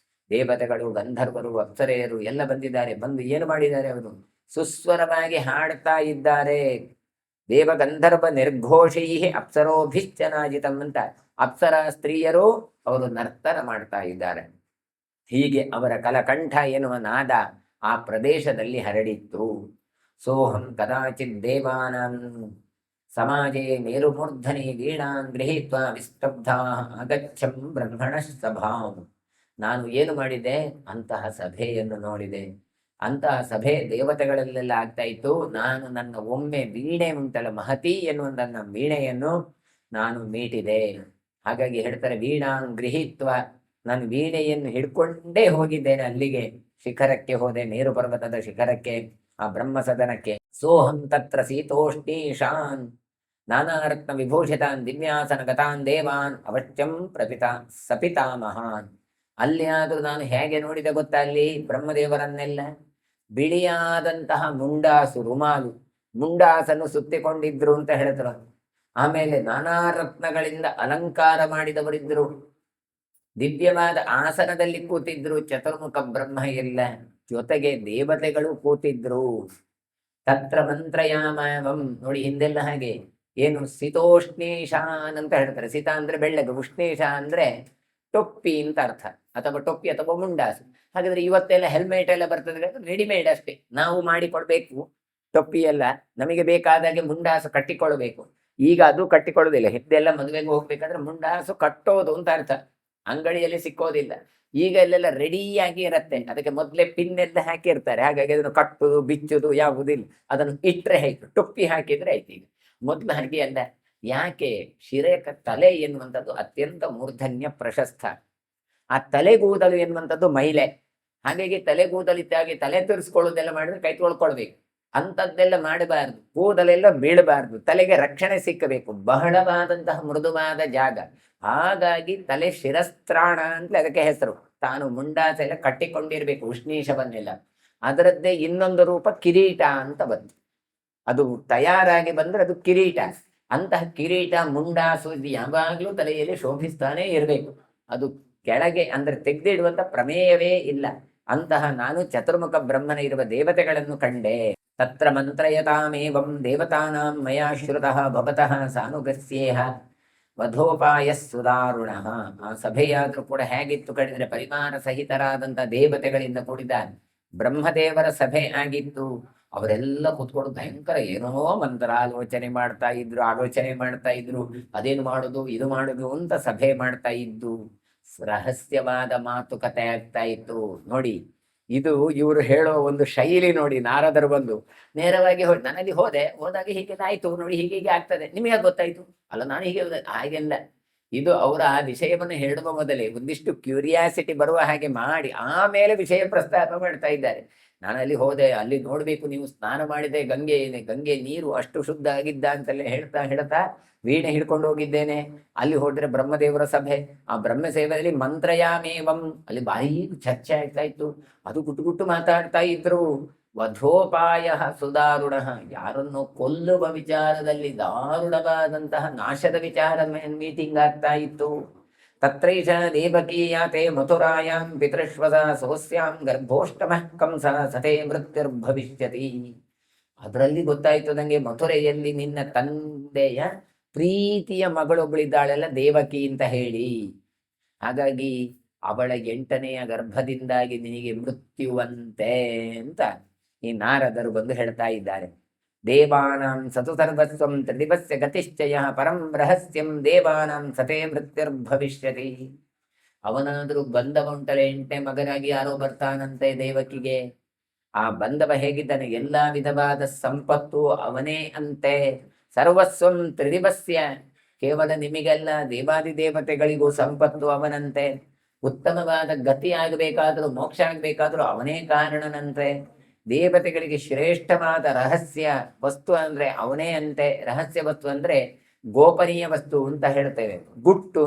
ದೇವತೆಗಳು, ಗಂಧರ್ವರು, ಅಪ್ಸರೆಯರು ಎಲ್ಲ ಬಂದಿದ್ದಾರೆ. ಬಂದು ಏನು ಮಾಡಿದ್ದಾರೆ? ಅವರು ಸುಸ್ವರವಾಗಿ ಹಾಡ್ತಾ ಇದ್ದಾರೆ. ದೇವಗಂಧರ್ವ ನಿರ್ಘೋಷೈ ಅಪ್ಸರೋಭಿಶ್ಚನಾಜಿತಂ ಅಂತ ಅಪ್ಸರ ಸ್ತ್ರೀಯರು ಅವರು ನರ್ತನ ಮಾಡ್ತಾ ಇದ್ದಾರೆ. ಹೀಗೆ ಅವರ ಕಲಕಂಠ ಎನ್ನುವ ನಾದ ಆ ಪ್ರದೇಶದಲ್ಲಿ ಹರಡಿತ್ತು. ಸೋಹಂ ಕದಾಚಿತ್ ದೇವಾನಾಂ ಸಮಾಜೆ ಮೇರುಮೂರ್ಧನಿ ವೀಣಾನ್ ಗೃಹೀತ್ವಾ ವಿಸ್ತಬ್ಧಾ ಅಗಚ್ಚಂ ಬ್ರಹ್ಮಣ ಸಭಾಂ. ನಾನು ಏನು ಮಾಡಿದೆ? ಅಂತಹ ಸಭೆಯನ್ನು ನೋಡಿದೆ. ಅಂತಹ ಸಭೆ ದೇವತೆಗಳಲ್ಲೆಲ್ಲ ಆಗ್ತಾ ಇತ್ತು. ನಾನು ನನ್ನ ಒಮ್ಮೆ ವೀಣೆ ಉಂಟಲ್ಲ, ಮಹತಿ ಎನ್ನುವ ನನ್ನ ವೀಣೆಯನ್ನು ನಾನು ಮೀಟಿದೆ. ಹಾಗಾಗಿ ಹೇಳ್ತಾರೆ ವೀಣಾನ್ ಗೃಹೀತ್ವ. ನಾನು ವೀಣೆಯನ್ನು ಹಿಡ್ಕೊಂಡೇ ಹೋಗಿದ್ದೇನೆ ಅಲ್ಲಿಗೆ, ಶಿಖರಕ್ಕೆ ಹೋದೆ, ಮೇರು ಪರ್ವತದ ಶಿಖರಕ್ಕೆ, ಆ ಬ್ರಹ್ಮಸದನಕ್ಕೆ. ಸೋಹಂ ತತ್ರ ಶೀತೋಷ್ಣೀಶಾನ್ ನಾನಾರತ್ನ ವಿಭೂಷಿತಾನ್ ದಿವ್ಯಾಸನ ಗತಾನ್ ದೇವಾನ್ ಅವಶ್ಯಂ ಸಪಿತಾಮಹಾನ್. ಅಲ್ಲಿ ಆದರೂ ನಾನು ಹೇಗೆ ನೋಡಿದೆ ಗೊತ್ತಾ? ಅಲ್ಲಿ ಬ್ರಹ್ಮದೇವರನ್ನೆಲ್ಲ ಬಿಳಿಯಾದಂತಹ ಮುಂಡಾಸು, ರುಮಾಲು, ಮುಂಡಾಸನ್ನು ಸುತ್ತಿಕೊಂಡಿದ್ರು ಅಂತ ಹೇಳಿದ್ರು. ಆಮೇಲೆ ನಾನಾ ರತ್ನಗಳಿಂದ ಅಲಂಕಾರ ಮಾಡಿದವರಿದ್ರು. ದಿವ್ಯವಾದ ಆಸನದಲ್ಲಿ ಕೂತಿದ್ರು ಚತುರ್ಮುಖ ಬ್ರಹ್ಮ ಎಲ್ಲ, ಜೊತೆಗೆ ದೇವತೆಗಳು ಕೂತಿದ್ರು. ತತ್ರ ಮಂತ್ರಯಾಮಂ. ನೋಡಿ, ಹಿಂದೆಲ್ಲ ಹಾಗೆ ಏನು ಶೀತೋಷ್ಣೇಶಾನ್ ಅಂತ ಹೇಳ್ತಾರೆ. ಶೀತ ಅಂದ್ರೆ ಬೆಳ್ಳಗೆ, ಉಷ್ಣೇಶ ಅಂದ್ರೆ ಟೊಪ್ಪಿ ಅಂತ ಅರ್ಥ, ಅಥವಾ ಟೊಪ್ಪಿ ಅಥವಾ ಮುಂಡಾಸು. ಹಾಗಾದ್ರೆ ಇವತ್ತೆಲ್ಲ ಹೆಲ್ಮೆಟ್ ಎಲ್ಲ ಬರ್ತದೆ, ರೆಡಿಮೇಡ್ ಅಷ್ಟೇ, ನಾವು ಮಾಡಿಕೊಡ್ಬೇಕು. ಟೊಪ್ಪಿ ಎಲ್ಲ ನಮಗೆ ಬೇಕಾದಾಗೆ ಮುಂಡಾಸು ಕಟ್ಟಿಕೊಳ್ಬೇಕು. ಈಗ ಅದು ಕಟ್ಟಿಕೊಳ್ಳೋದಿಲ್ಲ. ಹಿಂದೆಲ್ಲ ಮದುವೆಗೆ ಹೋಗ್ಬೇಕಾದ್ರೆ ಮುಂಡಾಸು ಕಟ್ಟೋದು ಅಂತ ಅರ್ಥ, ಅಂಗಡಿಯಲ್ಲಿ ಸಿಕ್ಕೋದಿಲ್ಲ. ಈಗ ಇಲ್ಲೆಲ್ಲ ರೆಡಿಯಾಗಿ ಇರತ್ತೆ, ಅದಕ್ಕೆ ಮೊದಲೇ ಪಿನ್ ಎಲ್ಲ ಹಾಕಿರ್ತಾರೆ, ಹಾಗಾಗಿ ಅದನ್ನು ಕಟ್ಟುದು ಬಿಚ್ಚುದು ಯಾವುದಿಲ್ಲ, ಅದನ್ನು ಇಟ್ರೆ ಆಯ್ತು, ಟೊಪ್ಪಿ ಹಾಕಿದ್ರೆ ಆಯ್ತು. ಈಗ ಮೊದಲು ಹಾಗೆ ಅಲ್ಲ. ಯಾಕೆ? ಶಿರೇಕ ತಲೆ ಎನ್ನುವಂಥದ್ದು ಅತ್ಯಂತ ಮೂರ್ಧನ್ಯ ಪ್ರಶಸ್ತ. ಆ ತಲೆಗೂದಲು ಎನ್ನುವಂಥದ್ದು ಮೈಲೆ. ಹಾಗಾಗಿ ತಲೆಗೂದಲಿದ್ದಾಗಿ ತಲೆ ತುರಿಸ್ಕೊಳ್ಳೋದೆಲ್ಲ ಮಾಡಿದ್ರೆ ಕೈ ತೊಳ್ಕೊಳ್ಬೇಕು, ಅಂಥದ್ದೆಲ್ಲ ಮಾಡಬಾರ್ದು. ಕೂದಲೆಲ್ಲ ಬೀಳಬಾರ್ದು, ತಲೆಗೆ ರಕ್ಷಣೆ ಸಿಕ್ಕಬೇಕು, ಬಹಳವಾದಂತಹ ಮೃದುವಾದ ಜಾಗ. ಹಾಗಾಗಿ ತಲೆ ಶಿರಸ್ತ್ರಾಣ ಅಂತ ಅದಕ್ಕೆ ಹೆಸರು. ತಾನು ಮುಂಡಾಸ ಎಲ್ಲ ಕಟ್ಟಿಕೊಂಡಿರ್ಬೇಕು, ಉಷ್ಣೀಷವನ್ನೆಲ್ಲ. ಅದರದ್ದೇ ಇನ್ನೊಂದು ರೂಪ ಕಿರೀಟ ಅಂತ ಬಂತು. ಅದು ತಯಾರಾಗಿ ಬಂದ್ರೆ ಅದು ಕಿರೀಟ. ಅಂತಹ ಕಿರೀಟ ಮುಂಡಾಸು ಇದು ಯಾವಾಗ್ಲೂ ತಲೆಯಲ್ಲಿ ಶೋಭಿಸ್ತಾನೆ ಇರಬೇಕು. ಅದು ಕೆಳಗೆ ಅಂದ್ರೆ ತೆಗೆದಿಡುವಂತ ಪ್ರಮೇಯವೇ ಇಲ್ಲ. ಅಂತಹ ನಾನು ಚತುರ್ಮುಖ ಬ್ರಹ್ಮನ ಇರುವ ದೇವತೆಗಳನ್ನು ಕಂಡೆ. ತತ್ರ ಮಂತ್ರಯತಾಮೇವಂ ದೇವತಾನಾಂ ಮಯಾ ಶ್ರುತಃ ಭವತಃ ಸಾನುಗಸ್ಯೇಹ ವಧೋಪಾಯ ಸುದಾರುಣ. ಆ ಸಭೆಯಾದ್ರೂ ಕೂಡ ಹೇಗಿತ್ತು ಕಡಿದ್ರೆ ಪರಿವಾರ ಸಹಿತರಾದಂತ ದೇವತೆಗಳಿಂದ ಕೂಡಿದ ಬ್ರಹ್ಮದೇವರ ಸಭೆ ಆಗಿತ್ತು. ಅವರೆಲ್ಲ ಕೂತ್ಕೊಂಡು ಭಯಂಕರ ಏನೋ ಮಂತ್ರ ಆಲೋಚನೆ ಮಾಡ್ತಾ ಇದ್ರು. ಅದೇನು ಮಾಡುದು ಇದು ಮಾಡುದು ಅಂತ ಸಭೆ ಮಾಡ್ತಾ ಇದ್ದು ರಹಸ್ಯವಾದ ಮಾತುಕತೆ ಆಗ್ತಾ ಇತ್ತು. ನೋಡಿ, ಇದು ಇವರು ಹೇಳೋ ಒಂದು ಶೈಲಿ ನೋಡಿ. ನಾರದರು ಬಂದು ನೇರವಾಗಿ ನಾನಲ್ಲಿ ಹೋದಾಗ ಹೀಗೆ ಆಯ್ತು ನೋಡಿ, ಹೀಗೆ ಆಗ್ತದೆ, ನಿಮಗೆ ಗೊತ್ತಾಯ್ತು ಅಲ್ಲ, ನಾನು ಹೀಗೆ ಹಾಗೆಲ್ಲ. ಇದು ಅವರ ಆ ವಿಷಯವನ್ನು ಹೇಳುವ ಮೊದಲೇ ಒಂದಿಷ್ಟು ಕ್ಯೂರಿಯಾಸಿಟಿ ಬರುವ ಹಾಗೆ ಮಾಡಿ ಆಮೇಲೆ ವಿಷಯ ಪ್ರಸ್ತಾಪ ಮಾಡ್ತಾ ಇದ್ದಾರೆ. ನಾನು ಅಲ್ಲಿ ಹೋದೆ, ಅಲ್ಲಿ ನೋಡ್ಬೇಕು, ನೀವು ಸ್ನಾನ ಮಾಡಿದೆ ಗಂಗೆ ನೀರು ಅಷ್ಟು ಶುದ್ಧ ಆಗಿದ್ದ ಅಂತೆಲ್ಲ ಹೇಳ್ತಾ ವೀಣೆ ಹಿಡ್ಕೊಂಡು ಹೋಗಿದ್ದೇನೆ. ಅಲ್ಲಿ ಹೋದ್ರೆ ಬ್ರಹ್ಮದೇವರ ಸಭೆ, ಆ ಬ್ರಹ್ಮ ಸೇವೆಯಲ್ಲಿ ಮಂತ್ರಯಾಮೇವಂ ಅಲ್ಲಿ ಬಾಯಿ ಚರ್ಚೆ ಆಗ್ತಾ ಇತ್ತು. ಅದು ಗುಟ್ಟು ಮಾತಾಡ್ತಾ ಇದ್ರು. ವಧೋಪಾಯ ಸುದಾರುಣ, ಯಾರನ್ನು ಕೊಲ್ಲುವ ವಿಚಾರದಲ್ಲಿ ದಾರುಣವಾದಂತಹ ನಾಶದ ವಿಚಾರ ಮೀಟಿಂಗ್ ಆಗ್ತಾ ಇತ್ತು. ತತ್ರೈಷ ದೇವಕೀಯಾತೆ ಮಥುರಾಯಾಂ ಪಿತೃಶ್ವಸ ಸೋಸ್ಯಾಂ ಗರ್ಭೋಷ್ಟಮಃ ಕಂಸ ಸತೆ ಮೃತ್ಯುರ್ಭವಿಷ್ಯತಿ. ಅದರಲ್ಲಿ ಗೊತ್ತಾಯ್ತು ನಂಗೆ, ಮಥುರೆಯಲ್ಲಿ ನಿನ್ನ ತಂದೆಯ ಪ್ರೀತಿಯ ಮಗಳೊಬ್ಬಳಿದ್ದಾಳೆಲ್ಲ ದೇವಕಿ ಅಂತ ಹೇಳಿ. ಹಾಗಾಗಿ ಅವಳ 8ನೆಯ ಗರ್ಭದಿಂದಾಗಿ ನಿನಗೆ ಮೃತ್ಯುವಂತೆ ಅಂತ ಈ ನಾರದರು ಬಂದು ಹೇಳ್ತಾ ಇದ್ದಾರೆ. ದೇವಾನಾಂ ಸತು ಸರ್ವಸ್ವಂ ತ್ರಿದಿವಸ್ಯ ಗತಿಶ್ಚಯ ಪರಂ ರಹಸ್ಯಂ ದೇವಾನಾಂ ಸತೇ ಮೃತ್ಯುರ್ಭವಿಷ್ಯತಿ. ಅವನಾದ್ರೂ ಬಂದವ ಉಂಟಲೆ 8ನೇ ಮಗನಾಗಿ ಯಾರೋ ಬರ್ತಾನಂತೆ ದೇವಕಿಗೆ. ಆ ಬಂದವ ಹೇಗಿದ್ದಾನೆ? ಎಲ್ಲಾ ವಿಧವಾದ ಸಂಪತ್ತು ಅವನೇ ಅಂತೆ. ಸರ್ವಸ್ವಂ ತ್ರಿದಿವಸ್ಯ, ಕೇವಲ ನಿಮಗೆಲ್ಲ ದೇವಾದಿ ದೇವತೆಗಳಿಗೂ ಸಂಪತ್ತು ಅವನಂತೆ. ಉತ್ತಮವಾದ ಗತಿ ಆಗಬೇಕಾದ್ರೂ ಮೋಕ್ಷ ಆಗಬೇಕಾದ್ರೂ ಅವನೇ ಕಾರಣನಂತೆ. ದೇವತೆಗಳಿಗೆ ಶ್ರೇಷ್ಠವಾದ ರಹಸ್ಯ ವಸ್ತು ಅಂದ್ರೆ ಅವನೇ ಅಂತೆ. ರಹಸ್ಯ ವಸ್ತು ಅಂದ್ರೆ ಗೋಪನೀಯ ವಸ್ತು ಅಂತ ಹೇಳ್ತೇವೆ. ಗುಟ್ಟು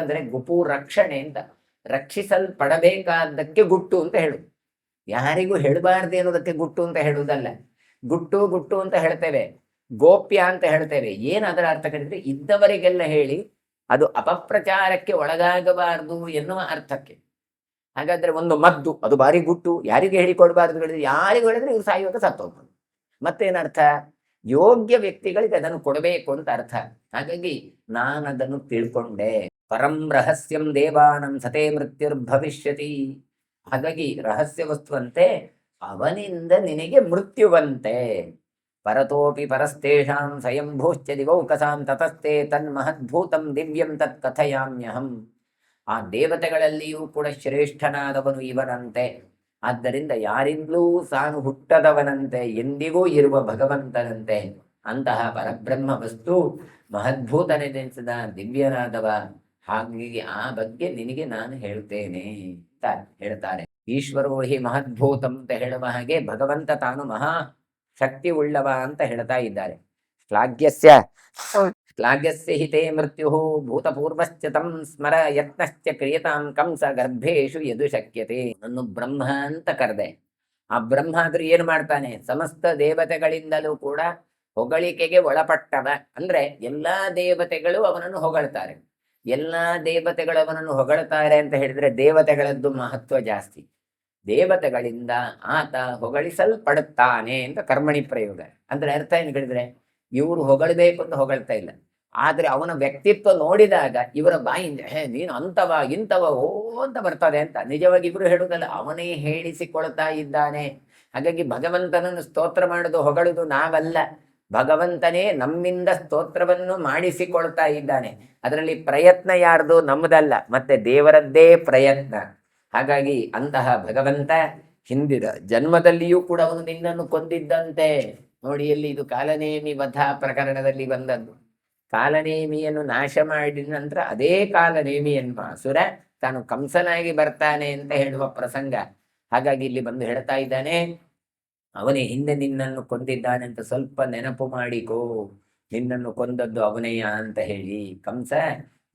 ಅಂದ್ರೆ ಗುಪು ರಕ್ಷಣೆ ಅಂತ. ರಕ್ಷಿಸಲ್ಪಡಬೇಕಾದಕ್ಕೆ ಗುಟ್ಟು ಅಂತ ಹೇಳುದು. ಯಾರಿಗೂ ಹೇಳಬಾರ್ದು ಅನ್ನೋದಕ್ಕೆ ಗುಟ್ಟು ಅಂತ ಹೇಳುವುದಲ್ಲ. ಗುಟ್ಟು ಅಂತ ಹೇಳ್ತೇವೆ, ಗೋಪ್ಯ ಅಂತ ಹೇಳ್ತೇವೆ. ಏನ್ ಅದರ ಅರ್ಥ ಕಡಿದ್ರೆ ಇದ್ದವರಿಗೆಲ್ಲ ಹೇಳಿ ಅದು ಅಪಪ್ರಚಾರಕ್ಕೆ ಒಳಗಾಗಬಾರದು ಎನ್ನುವ ಅರ್ಥಕ್ಕೆ. ಹಾಗಾದ್ರೆ ಒಂದು ಮದ್ದು ಅದು ಬಾರಿ ಗುಟ್ಟು, ಯಾರಿಗೆ ಹೇಳಿಕೊಡ್ಬಾರ್ದು ಹೇಳಿದ್ರೆ, ಯಾರಿಗೂ ಹೇಳಿದ್ರೆ ಇವ್ರು ಸಾಯುವಾಗ ಸತ್ತೋಗ್ಬೋದು. ಮತ್ತೇನರ್ಥ? ಯೋಗ್ಯ ವ್ಯಕ್ತಿಗಳಿಗೆ ಅದನ್ನು ಕೊಡಬೇಕು ಅಂತ ಅರ್ಥ. ಹಾಗಾಗಿ ನಾನದನ್ನು ತಿಳ್ಕೊಂಡೆ. ಪರಂ ರಹಸ್ಯಂ ದೇವಾನಂ ಸತೇ ಮೃತ್ಯುರ್ಭವಿಷ್ಯತಿ. ಹಾಗಾಗಿ ರಹಸ್ಯ ವಸ್ತುವಂತೆ ಅವನಿಂದ ನಿನಗೆ ಮೃತ್ಯುವಂತೆ. ಪರತೋಪಿ ಪರಸ್ತೇಷಾಂ ಸ್ವಯಂಭೂಶ್ಚ ದಿವೌಕಸಾಂ ತತಸ್ತೆ ತನ್ಮಹದ್ಭೂತಂ ದಿವ್ಯಂ ತತ್ ಕಥಯಾಮ್ಯಹಂ. ಆ ದೇವತೆಗಳಲ್ಲಿಯೂ ಕೂಡ ಶ್ರೇಷ್ಠನಾದವನು ಇವನಂತೆ. ಆದ್ದರಿಂದ ಯಾರಿಂದಲೂ ಸಾನು ಹುಟ್ಟದವನಂತೆ, ಎಂದಿಗೂ ಇರುವ ಭಗವಂತನಂತೆ. ಅಂತಹ ಪರಬ್ರಹ್ಮ ವಸ್ತು ಮಹದ್ಭೂತನೆನಿಸಿದ ದಿವ್ಯನಾದವ. ಹಾಗಾಗಿ ಆ ಬಗ್ಗೆ ನಿನಗೆ ನಾನು ಹೇಳ್ತೇನೆ ಅಂತ ಹೇಳ್ತಾರೆ. ಈಶ್ವರೋ ಹಿ ಮಹದ್ಭೂತಂ ಅಂತ ಹೇಳುವ ಹಾಗೆ ಭಗವಂತ ತಾನು ಮಹಾ ಶಕ್ತಿ ಉಳ್ಳವ ಅಂತ ಹೇಳ್ತಾ ಇದ್ದಾರೆ. ಶ್ಲಾಘ್ಯಸ್ಯ ಹಿತೇ ಮೃತ್ಯು ಭೂತಪೂರ್ವಶ್ಚ ತಂ ಸ್ಮರ ಯತ್ನಶ್ಚ ಕ್ರಿಯತಾಂ ಕಂಸ ಗರ್ಭೇಶು ಯದು ಶಕ್ಯತೆ. ನನ್ನ ಬ್ರಹ್ಮ ಅಂತ ಕರೆದೆ. ಆ ಬ್ರಹ್ಮ ಆದ್ರೂ ಏನು ಮಾಡ್ತಾನೆ? ಸಮಸ್ತ ದೇವತೆಗಳಿಂದಲೂ ಕೂಡ ಹೊಗಳಿಕೆಗೆ ಒಳಪಟ್ಟವ. ಅಂದ್ರೆ ಎಲ್ಲಾ ದೇವತೆಗಳು ಅವನನ್ನು ಹೊಗಳ್ತಾರೆ. ಎಲ್ಲಾ ದೇವತೆಗಳು ಅವನನ್ನು ಹೊಗಳ್ತಾರೆ ಅಂತ ಹೇಳಿದ್ರೆ ದೇವತೆಗಳದ್ದು ಮಹತ್ವ ಜಾಸ್ತಿ. ದೇವತೆಗಳಿಂದ ಆತ ಹೊಗಳಿಸಲ್ಪಡುತ್ತಾನೆ ಅಂತ ಕರ್ಮಣಿ ಪ್ರಯೋಗ. ಅಂದ್ರೆ ಅರ್ಥ ಏನು ಹೇಳಿದ್ರೆ, ಇವರು ಹೊಗಳಬೇಕು ಅಂತ ಹೊಗಳ್ತಾ ಇಲ್ಲ, ಆದ್ರೆ ಅವನ ವ್ಯಕ್ತಿತ್ವ ನೋಡಿದಾಗ ಇವರ ಬಾಯಿಂದ ನೀನು ಅಂತವ ಇಂಥವ ಓ ಅಂತ ಬರ್ತದೆ ಅಂತ. ನಿಜವಾಗಿ ಇವರು ಹೇಳುವುದಲ್ಲ, ಅವನೇ ಹೇಳಿಸಿಕೊಳ್ತಾ ಇದ್ದಾನೆ. ಹಾಗಾಗಿ ಭಗವಂತನನ್ನು ಸ್ತೋತ್ರ ಮಾಡುದು ಹೊಗಳುದು ನಾವಲ್ಲ, ಭಗವಂತನೇ ನಮ್ಮಿಂದ ಸ್ತೋತ್ರವನ್ನು ಮಾಡಿಸಿಕೊಳ್ತಾ ಇದ್ದಾನೆ. ಅದರಲ್ಲಿ ಪ್ರಯತ್ನ ಯಾರ್ದು? ನಮ್ಮದಲ್ಲ, ಮತ್ತೆ ದೇವರದ್ದೇ ಪ್ರಯತ್ನ. ಹಾಗಾಗಿ ಅಂತಹ ಭಗವಂತ ಹಿಂದಿನ ಜನ್ಮದಲ್ಲಿಯೂ ಕೂಡ ಅವನು ನಿನ್ನನ್ನು ಕೊಂದಿದ್ದಂತೆ. ನೋಡಿ, ಎಲ್ಲಿ ಇದು ಕಾಲನೇಮಿ ವಧ ಪ್ರಕರಣದಲ್ಲಿ ಬಂದದ್ದು. ಕಾಲನೇಮಿಯನ್ನು ನಾಶ ಮಾಡಿದ ನಂತರ ಅದೇ ಕಾಲನೇಮಿ ಎನ್ನುವ ಅಸುರ ತಾನು ಕಂಸನಾಗಿ ಬರ್ತಾನೆ ಅಂತ ಹೇಳುವ ಪ್ರಸಂಗ. ಹಾಗಾಗಿ ಇಲ್ಲಿ ಬಂದು ಹೇಳ್ತಾ ಇದ್ದಾನೆ, ಅವನೇ ಹಿಂದೆ ನಿನ್ನನ್ನು ಕೊಂದಿದ್ದಾನೆ ಅಂತ ಸ್ವಲ್ಪ ನೆನಪು ಮಾಡಿಕೋ, ನಿನ್ನನ್ನು ಕೊಂದದ್ದು ಅವನೆಯ ಅಂತ ಹೇಳಿ. ಕಂಸ,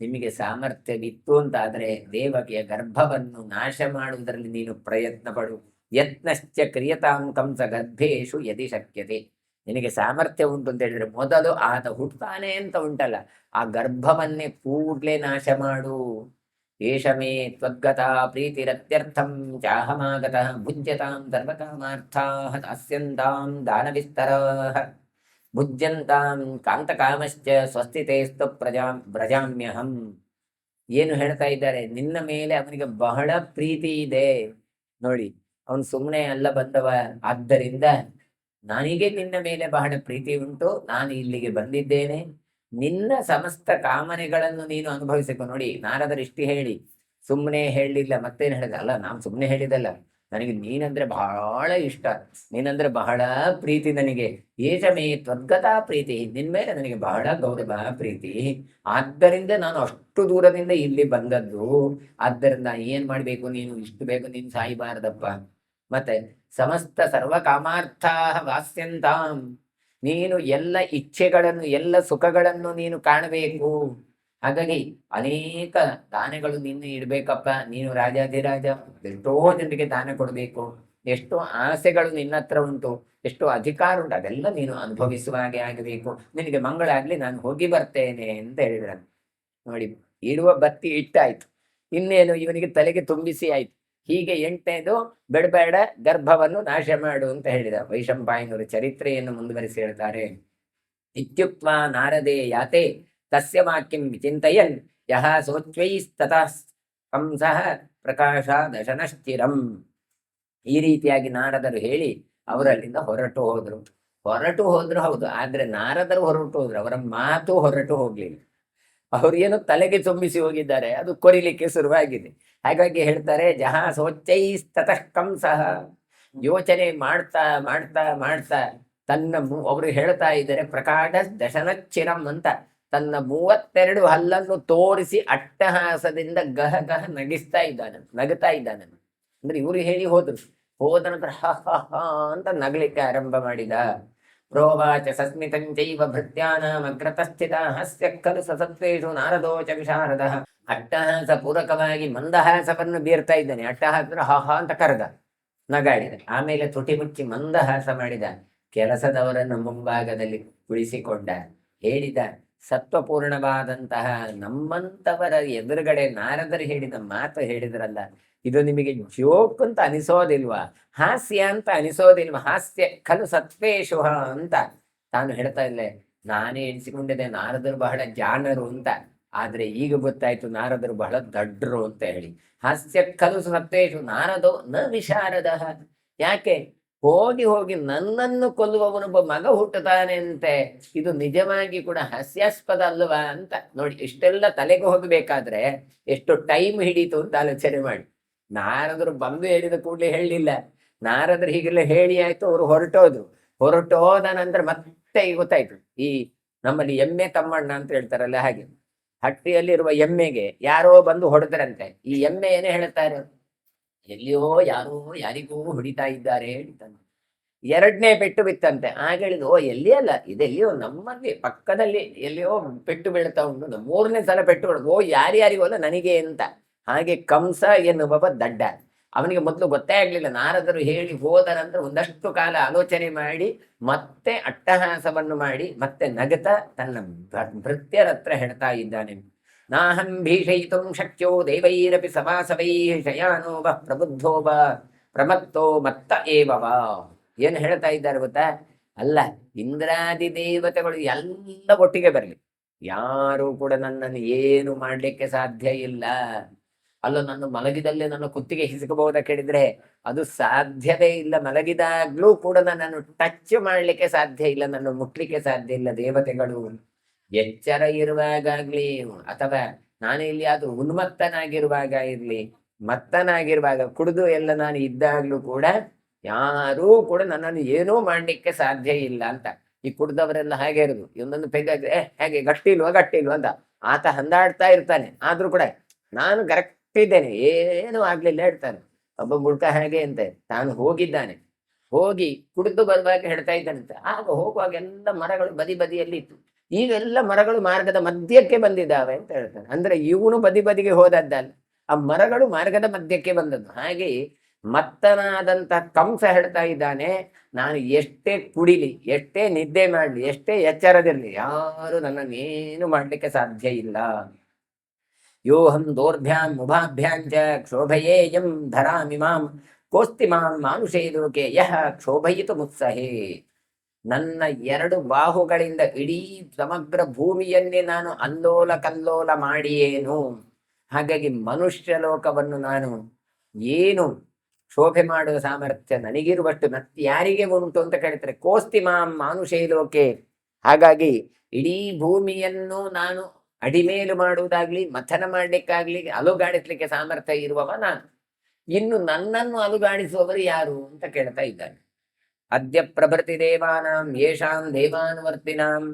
ನಿಮಗೆ ಸಾಮರ್ಥ್ಯವಿತ್ತು ಅಂತಾದ್ರೆ ದೇವಕಿಯ ಗರ್ಭವನ್ನು ನಾಶ ಮಾಡುವುದರಲ್ಲಿ ನೀನು ಪ್ರಯತ್ನ ಪಡು. ಯತ್ನಶ್ಚ ಕ್ರಿಯತಾಂ ಕಂಸ ಗರ್ಭೇಶು ಯದಿ ಶಕ್ಯತೆ. ನಿನಗೆ ಸಾಮರ್ಥ್ಯ ಉಂಟು ಅಂತ ಹೇಳಿದ್ರೆ ಮೊದಲು ಆತ ಹುಟ್ಟುತ್ತಾನೆ ಅಂತ ಉಂಟಲ್ಲ, ಆ ಗರ್ಭವನ್ನೇ ಕೂಡ್ಲೆ ನಾಶ ಮಾಡು. ಏಷ ಮೇ ತ್ವದ್ಗತಾ ಪ್ರೀತಿರತ್ಯರ್ಥಂ ಚಾಹಮಾಗತಃ ಭುಜ್ಯತಾಂ ಸರ್ವಕಾಮಾರ್ಥಾಃ ದಾಸ್ಯಂತಾಂ ದಾನವಿಸ್ತರಾಃ ಭುಜ್ಯಂತಾಂ ಕಾಂತಕಾಮಶ್ಚ ಸ್ವಸ್ತಿತೇಸ್ತು ಬ್ರಜಾಮ್ಯಹಂ. ಏನು ಹೇಳ್ತಾ ಇದ್ದಾರೆ, ನಿನ್ನ ಮೇಲೆ ಅವನಿಗೆ ಬಹಳ ಪ್ರೀತಿ ಇದೆ. ನೋಡಿ, ಅವನು ಸುಮ್ಮನೆ ಅಲ್ಲ ಬಂದವ. ಆದ್ದರಿಂದ ನನಗೆ ನಿನ್ನ ಮೇಲೆ ಬಹಳ ಪ್ರೀತಿ ಉಂಟು, ನಾನು ಇಲ್ಲಿಗೆ ಬಂದಿದ್ದೇನೆ. ನಿನ್ನ ಸಮಸ್ತ ಕಾಮನೆಗಳನ್ನು ನೀನು ಅನುಭವಿಸಬೇಕು. ನೋಡಿ, ನಾರದರು ಇಷ್ಟು ಹೇಳಿ ಸುಮ್ಮನೆ ಹೇಳಲಿಲ್ಲ, ಮತ್ತೇನು ಹೇಳಿದ ಅಲ್ಲ, ನಾನು ಸುಮ್ಮನೆ ಹೇಳಿದಲ್ಲ, ನನಗೆ ನೀನಂದ್ರೆ ಬಹಳ ಇಷ್ಟ, ನೀನಂದ್ರೆ ಬಹಳ ಪ್ರೀತಿ ನನಗೆ. ಏಷಮೇ ತ್ವದ್ಗತಾ ಪ್ರೀತಿ, ನಿನ್ ಮೇಲೆ ನನಗೆ ಬಹಳ ಗೌರವ ಪ್ರೀತಿ. ಆದ್ದರಿಂದ ನಾನು ಅಷ್ಟು ದೂರದಿಂದ ಇಲ್ಲಿ ಬಂದದ್ದು. ಆದ್ದರಿಂದ ಏನ್ ಮಾಡ್ಬೇಕು, ನೀನು ಇಷ್ಟು ಬೇಗ ನೀನು ಸಾಯಬಾರದಪ್ಪ. ಮತ್ತೆ ಸಮಸ್ತ ಸರ್ವ ಕಾಮಾರ್ಥ ವಾಸ್ಯಂತಾಂ, ನೀನು ಎಲ್ಲ ಇಚ್ಛೆಗಳನ್ನು ಎಲ್ಲ ಸುಖಗಳನ್ನು ನೀನು ಕಾಣಬೇಕು. ಹಾಗಾಗಿ ಅನೇಕ ದಾನಗಳು ನಿನ್ನ ಇಡ್ಬೇಕಪ್ಪ. ನೀನು ರಾಜಾಧಿರಾಜ, ಎಷ್ಟೋ ಜನರಿಗೆ ದಾನ ಕೊಡಬೇಕು, ಎಷ್ಟೋ ಆಸೆಗಳು ನಿನ್ನ ಹತ್ರ ಉಂಟು, ಎಷ್ಟೋ ಅಧಿಕಾರ ಉಂಟು, ಅದೆಲ್ಲ ನೀನು ಅನುಭವಿಸುವ ಹಾಗೆ ಆಗಬೇಕು. ನಿನಗೆ ಮಂಗಳ ಆಗ್ಲಿ, ನಾನು ಹೋಗಿ ಬರ್ತೇನೆ ಅಂತ ಹೇಳಿದ್ರ. ನೋಡಿ, ಇಡುವ ಬತ್ತಿ ಇಟ್ಟಾಯ್ತು, ಇನ್ನೇನು ಇವನಿಗೆ ತಲೆಗೆ ತುಂಬಿಸಿ ಆಯ್ತು. ಹೀಗೆ ಎಂಟನೇದು, ಬೆಡಬೇಡ ಗರ್ಭವನ್ನು ನಾಶ ಮಾಡು ಅಂತ ಹೇಳಿದ. ವೈಶಂಪಾಯನವರು ಚರಿತ್ರೆಯನ್ನು ಮುಂದುವರಿಸಿ ಹೇಳ್ತಾರೆ. ಇತ್ಯುಕ್ತ ನಾರದೇ ಯಾತೆ ತಸ್ಯ ವಾಕ್ಯಂ ವಿಚಿಂತಯನ್ ಯಹ ಸೋಚ್ವೈಸ್ತತಃ ಕಂಸಃ ಪ್ರಕಾಶ ದಶನಶ್ಚಿರಂ. ಈ ರೀತಿಯಾಗಿ ನಾರದರು ಹೇಳಿ ಅವರಲ್ಲಿಂದ ಹೊರಟು ಹೋದ್ರು ಹೌದು, ಆದ್ರೆ ನಾರದರು ಹೊರಟು ಹೋದ್ರು, ಅವರ ಮಾತು ಹೊರಟು ಹೋಗ್ಲಿಲ್ಲ. ಅವ್ರು ಏನು ತಲೆಗೆ ತುಂಬಿಸಿ ಹೋಗಿದ್ದಾರೆ, ಅದು ಕೊರಿಲಿಕ್ಕೆ ಶುರುವಾಗಿದೆ. ಹಾಗಾಗಿ ಹೇಳ್ತಾರೆ, ಜಹ ಸೋಚ್ಚೈಸ್ತತಃ ಕಂಸಃ. ಯೋಚನೆ ಮಾಡ್ತಾ ಮಾಡ್ತಾ ಮಾಡ್ತಾ ತನ್ನ ಅವರು ಹೇಳ್ತಾ ಇದ್ದಾರೆ, ಪ್ರಕಾಶ ದಶನಚ್ಚಿರಂ ಅಂತ ತನ್ನ 32 ಹಲ್ಲನ್ನು ತೋರಿಸಿ ಅಟ್ಟಹಾಸದಿಂದ ಗಹ ಗಹ ನಗಿಸ್ತಾ ನಗುತ್ತಾ ಇದ್ದಾನೆ. ಅಂದ್ರೆ ಇವರು ಹೇಳಿ ಹೋದ ನಂತರ ಹ ಹ ಹ ಅಂತ ನಗಲಿಕ್ಕೆ ಆರಂಭ ಮಾಡಿದ. ಪ್ರೋವಾಚ ಸಸ್ಮಿತಂಚೈವ ಭೃತ್ಯಾನಾಂ ಅಗ್ರತಸ್ಥಿತ ಹಾಸ್ಯ ಖಲು ಸಸತ್ವೇಷು ನಾರದೋ ಚ ವಿಶಾರದಃ. ಅಟ್ಟಹಾಸ ಪೂರಕವಾಗಿ ಮಂದಹಾಸವನ್ನು ಬೀರ್ತಾ ಇದ್ದಾನೆ. ಅಟ್ಟಹಾಸ ಹ ಹ ಅಂತ ಕರೆದ, ನಗಾಡಿದ, ಆಮೇಲೆ ತುಟಿ ಮುಚ್ಚಿ ಮಂದಹಾಸ ಮಾಡಿದ. ಕೆಲಸದವರನ್ನು ಮುಂಭಾಗದಲ್ಲಿ ಕುಳಿಸಿಕೊಂಡ, ಹೇಳಿದ, ಸತ್ವಪೂರ್ಣವಾದಂತಹ ನಮ್ಮಂತವರ ಎದುರುಗಡೆ ನಾರದರು ಹೇಳಿದ ಮಾತು ಹೇಳಿದ್ರಲ್ಲ, ಇದು ನಿಮಗೆ ಜೋಕ್ ಅಂತ ಅನಿಸೋದಿಲ್ವಾ, ಹಾಸ್ಯ ಅಂತ ಅನಿಸೋದಿಲ್ವಾ? ಹಾಸ್ಯ ಖಲು ಸತ್ವೇಶು ಅಂತ ತಾನು ಹೇಳ್ತಾ ಇದ್ದೆ. ನಾನೇ ಎಣಿಸಿಕೊಂಡಿದ್ದೆ ನಾರದರು ಬಹಳ ಜಾಣರು ಅಂತ, ಆದ್ರೆ ಈಗ ಗೊತ್ತಾಯ್ತು ನಾರದರು ಬಹಳ ದಡ್ಡರು ಅಂತ ಹೇಳಿ. ಹಾಸ್ಯ ಖಲು ಸತ್ವೇಶು ನಾರದೋ ನ ವಿಶಾರದ. ಯಾಕೆ? ಹೋಗಿ ನನ್ನನ್ನು ಕೊಲ್ಲುವವನೊಬ್ಬ ಮಗ ಹುಟ್ಟುತ್ತಾನೆ ಅಂತೆ, ಇದು ನಿಜವಾಗಿ ಕೂಡ ಹಾಸ್ಯಾಸ್ಪದ ಅಲ್ವಾ ಅಂತ. ನೋಡಿ, ಇಷ್ಟೆಲ್ಲ ತಲೆಗೆ ಹೋಗಬೇಕಾದ್ರೆ ಎಷ್ಟು ಟೈಮ್ ಹಿಡೀತು ಅಂತ ಆಲೋಚನೆ ಮಾಡಿ. ನಾರದರು ಬಂದು ಹೇಳಿದ ಕೂಡಲೇ ಹೇಳಲಿಲ್ಲ. ನಾರದರು ಹೀಗೆಲ್ಲ ಹೇಳಿ ಆಯ್ತು, ಅವರು ಹೊರಟು ಹೋದ ನಂತರ ಮತ್ತೆ ಗೊತ್ತಾಯ್ತು, ಈ ನಮ್ಮಲ್ಲಿ ಎಮ್ಮೆ ತಮ್ಮಣ್ಣ ಅಂತ ಹೇಳ್ತಾರಲ್ಲ ಹಾಗೆ, ಹಟ್ಟಿಯಲ್ಲಿರುವ ಎಮ್ಮೆಗೆ ಯಾರೋ ಬಂದು ಹೊಡೆದರಂತೆ. ಈ ಎಮ್ಮೆ ಏನೇ ಹೇಳ್ತಾರೆ, ಎಲ್ಲಿಯೋ ಯಾರೋ ಯಾರಿಗೂ ಹೊಡಿತಾ ಇದ್ದಾರೆ ಹೇಳ್ತಾನೆ. 2ನೇ ಪೆಟ್ಟು ಬಿತ್ತಂತೆ. ಆಗ ಹೇಳಿದ್ರು, ಓ ಎಲ್ಲಿ ಅಲ್ಲ, ಇದೆಲ್ಲಿಯೋ ನಮ್ಮಲ್ಲಿ ಪಕ್ಕದಲ್ಲಿ ಎಲ್ಲಿಯೋ ಪೆಟ್ಟು ಬೀಳ್ತಾ ಉಂಟು. 3ನೇ ಸಲ ಪೆಟ್ಟು ಬಿಡುದು, ಓ ಯಾರ್ಯಾರಿಗೂ ಅಲ್ಲ ನನಗೆ ಅಂತ. ಹಾಗೆ ಕಂಸ ಎನ್ನುವ ದಡ್ಡ, ಅವನಿಗೆ ಮೊದಲು ಗೊತ್ತೇ ಆಗ್ಲಿಲ್ಲ. ನಾರದರು ಹೇಳಿ ಹೋದ ನಂತರ ಒಂದಷ್ಟು ಕಾಲ ಆಲೋಚನೆ ಮಾಡಿ ಮತ್ತೆ ಅಟ್ಟಹಾಸವನ್ನು ಮಾಡಿ ಮತ್ತೆ ನಗತ ತನ್ನ ಭೃತ್ಯರ ಹತ್ರ ಹೇಳ್ತಾ ಇದ್ದಾನೆ. ನಾಹಂ ಭೀಷಯಿತುಂ ಶಕ್ಯೋ ದೇವೈರಪಿ ಸಮಾಸವೈ ಶಯಾನೋ ವ ಪ್ರಬುದ್ಧೋ ವ ಪ್ರಮತ್ತೋ ಮತ್ತ ಏವವ. ಏನು ಹೇಳ್ತಾ ಇದ್ದಾರೆ ಗೊತ್ತಾ? ಅಲ್ಲ, ಇಂದ್ರಾದಿ ದೇವತೆಗಳು ಎಲ್ಲ ಒಟ್ಟಿಗೆ ಬರಲಿ, ಯಾರು ಕೂಡ ನನ್ನನ್ನು ಏನು ಮಾಡ್ಲಿಕ್ಕೆ ಸಾಧ್ಯ ಇಲ್ಲ. ಅಲ್ಲ, ನನ್ನ ಮಲಗಿದಲ್ಲೇ ನನ್ನ ಕುತ್ತಿಗೆ ಹಿಸುಕಬಹುದ ಕೇಳಿದ್ರೆ ಅದು ಸಾಧ್ಯವೇ ಇಲ್ಲ. ಮಲಗಿದಾಗ್ಲೂ ಕೂಡ ನನ್ನನ್ನು ಟಚ್ ಮಾಡ್ಲಿಕ್ಕೆ ಸಾಧ್ಯ ಇಲ್ಲ, ನನ್ನ ಮುಟ್ಲಿಕ್ಕೆ ಸಾಧ್ಯ ಇಲ್ಲ ದೇವತೆಗಳು. ಎಚ್ಚರ ಇರುವಾಗಲಿ ಅಥವಾ ನಾನು ಇಲ್ಲಿ ಅದು ಉನ್ಮತ್ತನಾಗಿರುವಾಗ ಇರ್ಲಿ, ಮತ್ತನಾಗಿರುವಾಗ ಕುಡಿದು ಎಲ್ಲ ನಾನು ಇದ್ದಾಗ್ಲೂ ಕೂಡ ಯಾರೂ ಕೂಡ ನನ್ನನ್ನು ಏನೂ ಮಾಡ್ಲಿಕ್ಕೆ ಸಾಧ್ಯ ಇಲ್ಲ ಅಂತ. ಈ ಕುಡ್ದವರೆಲ್ಲ ಹಾಗೆ ಇರುದು, ಒಂದೊಂದು ಪೆಗ್ ಹೇಗೆ ಗಟ್ಟಿ ಇಲ್ವಾ ಅಂತ ಆತ ಹಂದಾಡ್ತಾ ಇರ್ತಾನೆ, ಆದ್ರೂ ಕೂಡ ನಾನು ಕರೆಕ್ಟ್ ಇದ್ದೇನೆ, ಏನೂ ಆಗ್ಲಿಲ್ಲ ಹೇಳ್ತಾನೆ. ಒಬ್ಬ ಮುಳ್ಕ ಹಾಗೆ ಅಂತೆ, ತಾನು ಹೋಗಿದ್ದಾನೆ, ಹೋಗಿ ಕುಡಿದು ಬರುವಾಗ ಹೇಳ್ತಾ ಇದ್ದಾನಂತೆ, ಆಗ ಹೋಗುವಾಗ ಎಲ್ಲ ಮರಗಳು ಬದಿ ಬದಿಯಲ್ಲಿ ಇತ್ತು, ಈಗೆಲ್ಲ ಮರಗಳು ಮಾರ್ಗದ ಮಧ್ಯಕ್ಕೆ ಬಂದಿದ್ದಾವೆ ಅಂತ ಹೇಳ್ತಾನೆ. ಅಂದ್ರೆ ಇವನು ಬದಿ ಬದಿಗೆ ಹೋದದ್ದಲ್ಲ, ಆ ಮರಗಳು ಮಾರ್ಗದ ಮಧ್ಯಕ್ಕೆ ಬಂದದ್ದು. ಹಾಗೆ ಮತ್ತನಾದಂತ ಕಂಸ ಹೇಳ್ತಾ ಇದ್ದಾನೆ, ನಾನು ಎಷ್ಟೇ ಕುಡಿಲಿ, ಎಷ್ಟೇ ನಿದ್ದೆ ಮಾಡ್ಲಿ, ಎಷ್ಟೇ ಎಚ್ಚರದಿರ್ಲಿ, ಯಾರು ನನ್ನನ್ನೇನು ಮಾಡ್ಲಿಕ್ಕೆ ಸಾಧ್ಯ ಇಲ್ಲ. ಯೋಹಂ ದೌರ್ಭ್ಯಾಂ ಮುಭಾಭ್ಯಾಂಚ ಕ್ಷೋಭಯೇಯಂ ಧರಾಮಿಮಾಂ ಕೋಸ್ತಿ ಮಾಂ ಮಾನುಷೇ ಲೋಕೆ ಯಹ ಕ್ಷೋಭಯಿತು ಮುತ್ಸಹೇ. ನನ್ನ ಎರಡು ಬಾಹುಗಳಿಂದ ಇಡೀ ಸಮಗ್ರ ಭೂಮಿಯನ್ನೇ ನಾನು ಅಲ್ಲೋಲ ಕಲ್ಲೋಲ ಮಾಡಿಯೇನು. ಹಾಗಾಗಿ ಮನುಷ್ಯ ಲೋಕವನ್ನು ನಾನು ಏನು ಶೋಭೆ ಮಾಡುವ ಸಾಮರ್ಥ್ಯ ನನಗಿರುವಷ್ಟು ಯಾರಿಗೆ ಉಂಟು ಅಂತ ಕೇಳ್ತಾರೆ. ಕೋಸ್ತಿ ಮಾಂ ಮಾನುಷೇ ಲೋಕೆ. ಹಾಗಾಗಿ ಇಡೀ ಭೂಮಿಯನ್ನು ನಾನು ಅಡಿಮೇಲು ಮಾಡುವುದಾಗ್ಲಿ, ಮಥನ ಮಾಡ್ಲಿಕ್ಕಾಗ್ಲಿ, ಅಲುಗಾಡಿಸ್ಲಿಕ್ಕೆ ಸಾಮರ್ಥ್ಯ ಇರುವವ ನಾನು. ಇನ್ನು ನನ್ನನ್ನು ಅಲುಗಾಡಿಸುವವರು ಯಾರು ಅಂತ ಕೇಳ್ತಾ ಇದ್ದಾನೆ. ಅದ್ಯ ಪ್ರಭೃತಿ ದೇವಾನಾಂ ಯೇಷಾಂ ದೇವಾನುವರ್ತಿನಾಂ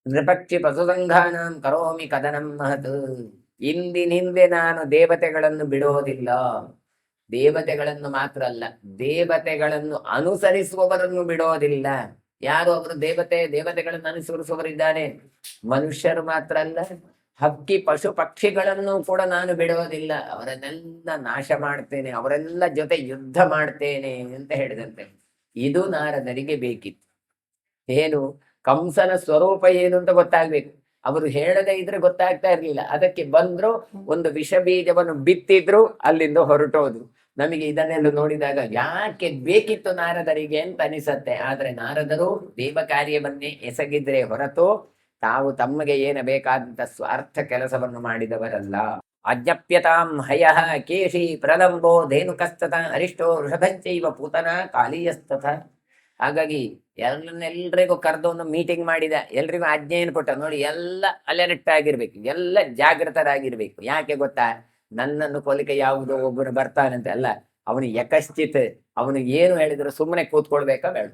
ನೃಪಕ್ಷಿ ಪಶುಸಂಘಾನಾಂ ಕರೋಮಿ ಕದನಂ ಮಹತ್. ಇಂದಿನಿಂದೆ ನಾನು ದೇವತೆಗಳನ್ನು ಬಿಡೋದಿಲ್ಲ. ದೇವತೆಗಳನ್ನು ಮಾತ್ರ ಅಲ್ಲ, ದೇವತೆಗಳನ್ನು ಅನುಸರಿಸುವವರನ್ನು ಬಿಡೋದಿಲ್ಲ. ಯಾರು ಅವರು ದೇವತೆಗಳನ್ನು ಅನುಸರಿಸುವವರಿದ್ದಾನೆ? ಮನುಷ್ಯರು ಮಾತ್ರ ಅಲ್ಲ, ಹಕ್ಕಿ ಪಶು ಪಕ್ಷಿಗಳನ್ನು ಕೂಡ ನಾನು ಬಿಡೋದಿಲ್ಲ, ಅವರನ್ನೆಲ್ಲ ನಾಶ ಮಾಡ್ತೇನೆ, ಅವರೆಲ್ಲ ಜೊತೆ ಯುದ್ಧ ಮಾಡ್ತೇನೆ ಅಂತ ಹೇಳಿದಂತೆ. ಇದು ನಾರದರಿಗೆ ಬೇಕಿತ್ತು. ಏನು? ಕಂಸನ ಸ್ವರೂಪ ಏನು ಅಂತ ಗೊತ್ತಾಗ್ಬೇಕು. ಅವರು ಹೇಳದೇ ಇದ್ರೆ ಗೊತ್ತಾಗ್ತಾ ಇರ್ಲಿಲ್ಲ. ಅದಕ್ಕೆ ಬಂದ್ರು, ಒಂದು ವಿಷ ಬೀಜವನ್ನು ಬಿತ್ತಿದ್ರು, ಅಲ್ಲಿಂದ ಹೊರಟೋದು. ನಮಗೆ ಇದನ್ನೆಲ್ಲ ನೋಡಿದಾಗ ಯಾಕೆ ಬೇಕಿತ್ತು ನಾರದರಿಗೆ ಅಂತ ಅನಿಸತ್ತೆ. ಆದ್ರೆ ನಾರದರು ದೇವ ಕಾರ್ಯವನ್ನೇ ಎಸಗಿದ್ರೆ ಹೊರತು ತಾವು ತಮಗೆ ಏನ ಬೇಕಾದಂತ ಸ್ವಾರ್ಥ ಕೆಲಸವನ್ನು ಮಾಡಿದವರಲ್ಲ. ಅಜ್ಞಪ್ಯತಾಂ ಹಯಃ ಕೇಶಿ ಪ್ರಲಂಬೋ ಧೇನುಕಸ್ತತ ಅರಿಷ್ಟೋ ವೃಷಭಂಚೈವ ಪೂತನ ಕಾಳಿಯಸ್ತಥ. ಹಾಗಾಗಿ ಎಲ್ರಿಗೂ ಕರೆದು ಒಂದು ಮೀಟಿಂಗ್ ಮಾಡಿದ, ಎಲ್ರಿಗೂ ಆಜ್ಞೆಯನ್ನು ಕೊಟ್ಟ. ನೋಡಿ, ಎಲ್ಲ ಅಲರ್ಟ್ ಆಗಿರ್ಬೇಕು, ಎಲ್ಲ ಜಾಗೃತರಾಗಿರ್ಬೇಕು. ಯಾಕೆ ಗೊತ್ತಾ? ನನ್ನನ್ನು ಕೊಲಿಕೆ ಯಾವುದೋ ಒಬ್ಬನು ಬರ್ತಾನಂತೆ ಅಲ್ಲ, ಅವನು ಯಕಶ್ಚಿತ್, ಅವನು ಏನು ಹೇಳಿದ್ರು ಸುಮ್ಮನೆ ಕೂತ್ಕೊಳ್ಬೇಕಾ ಬೇಡ,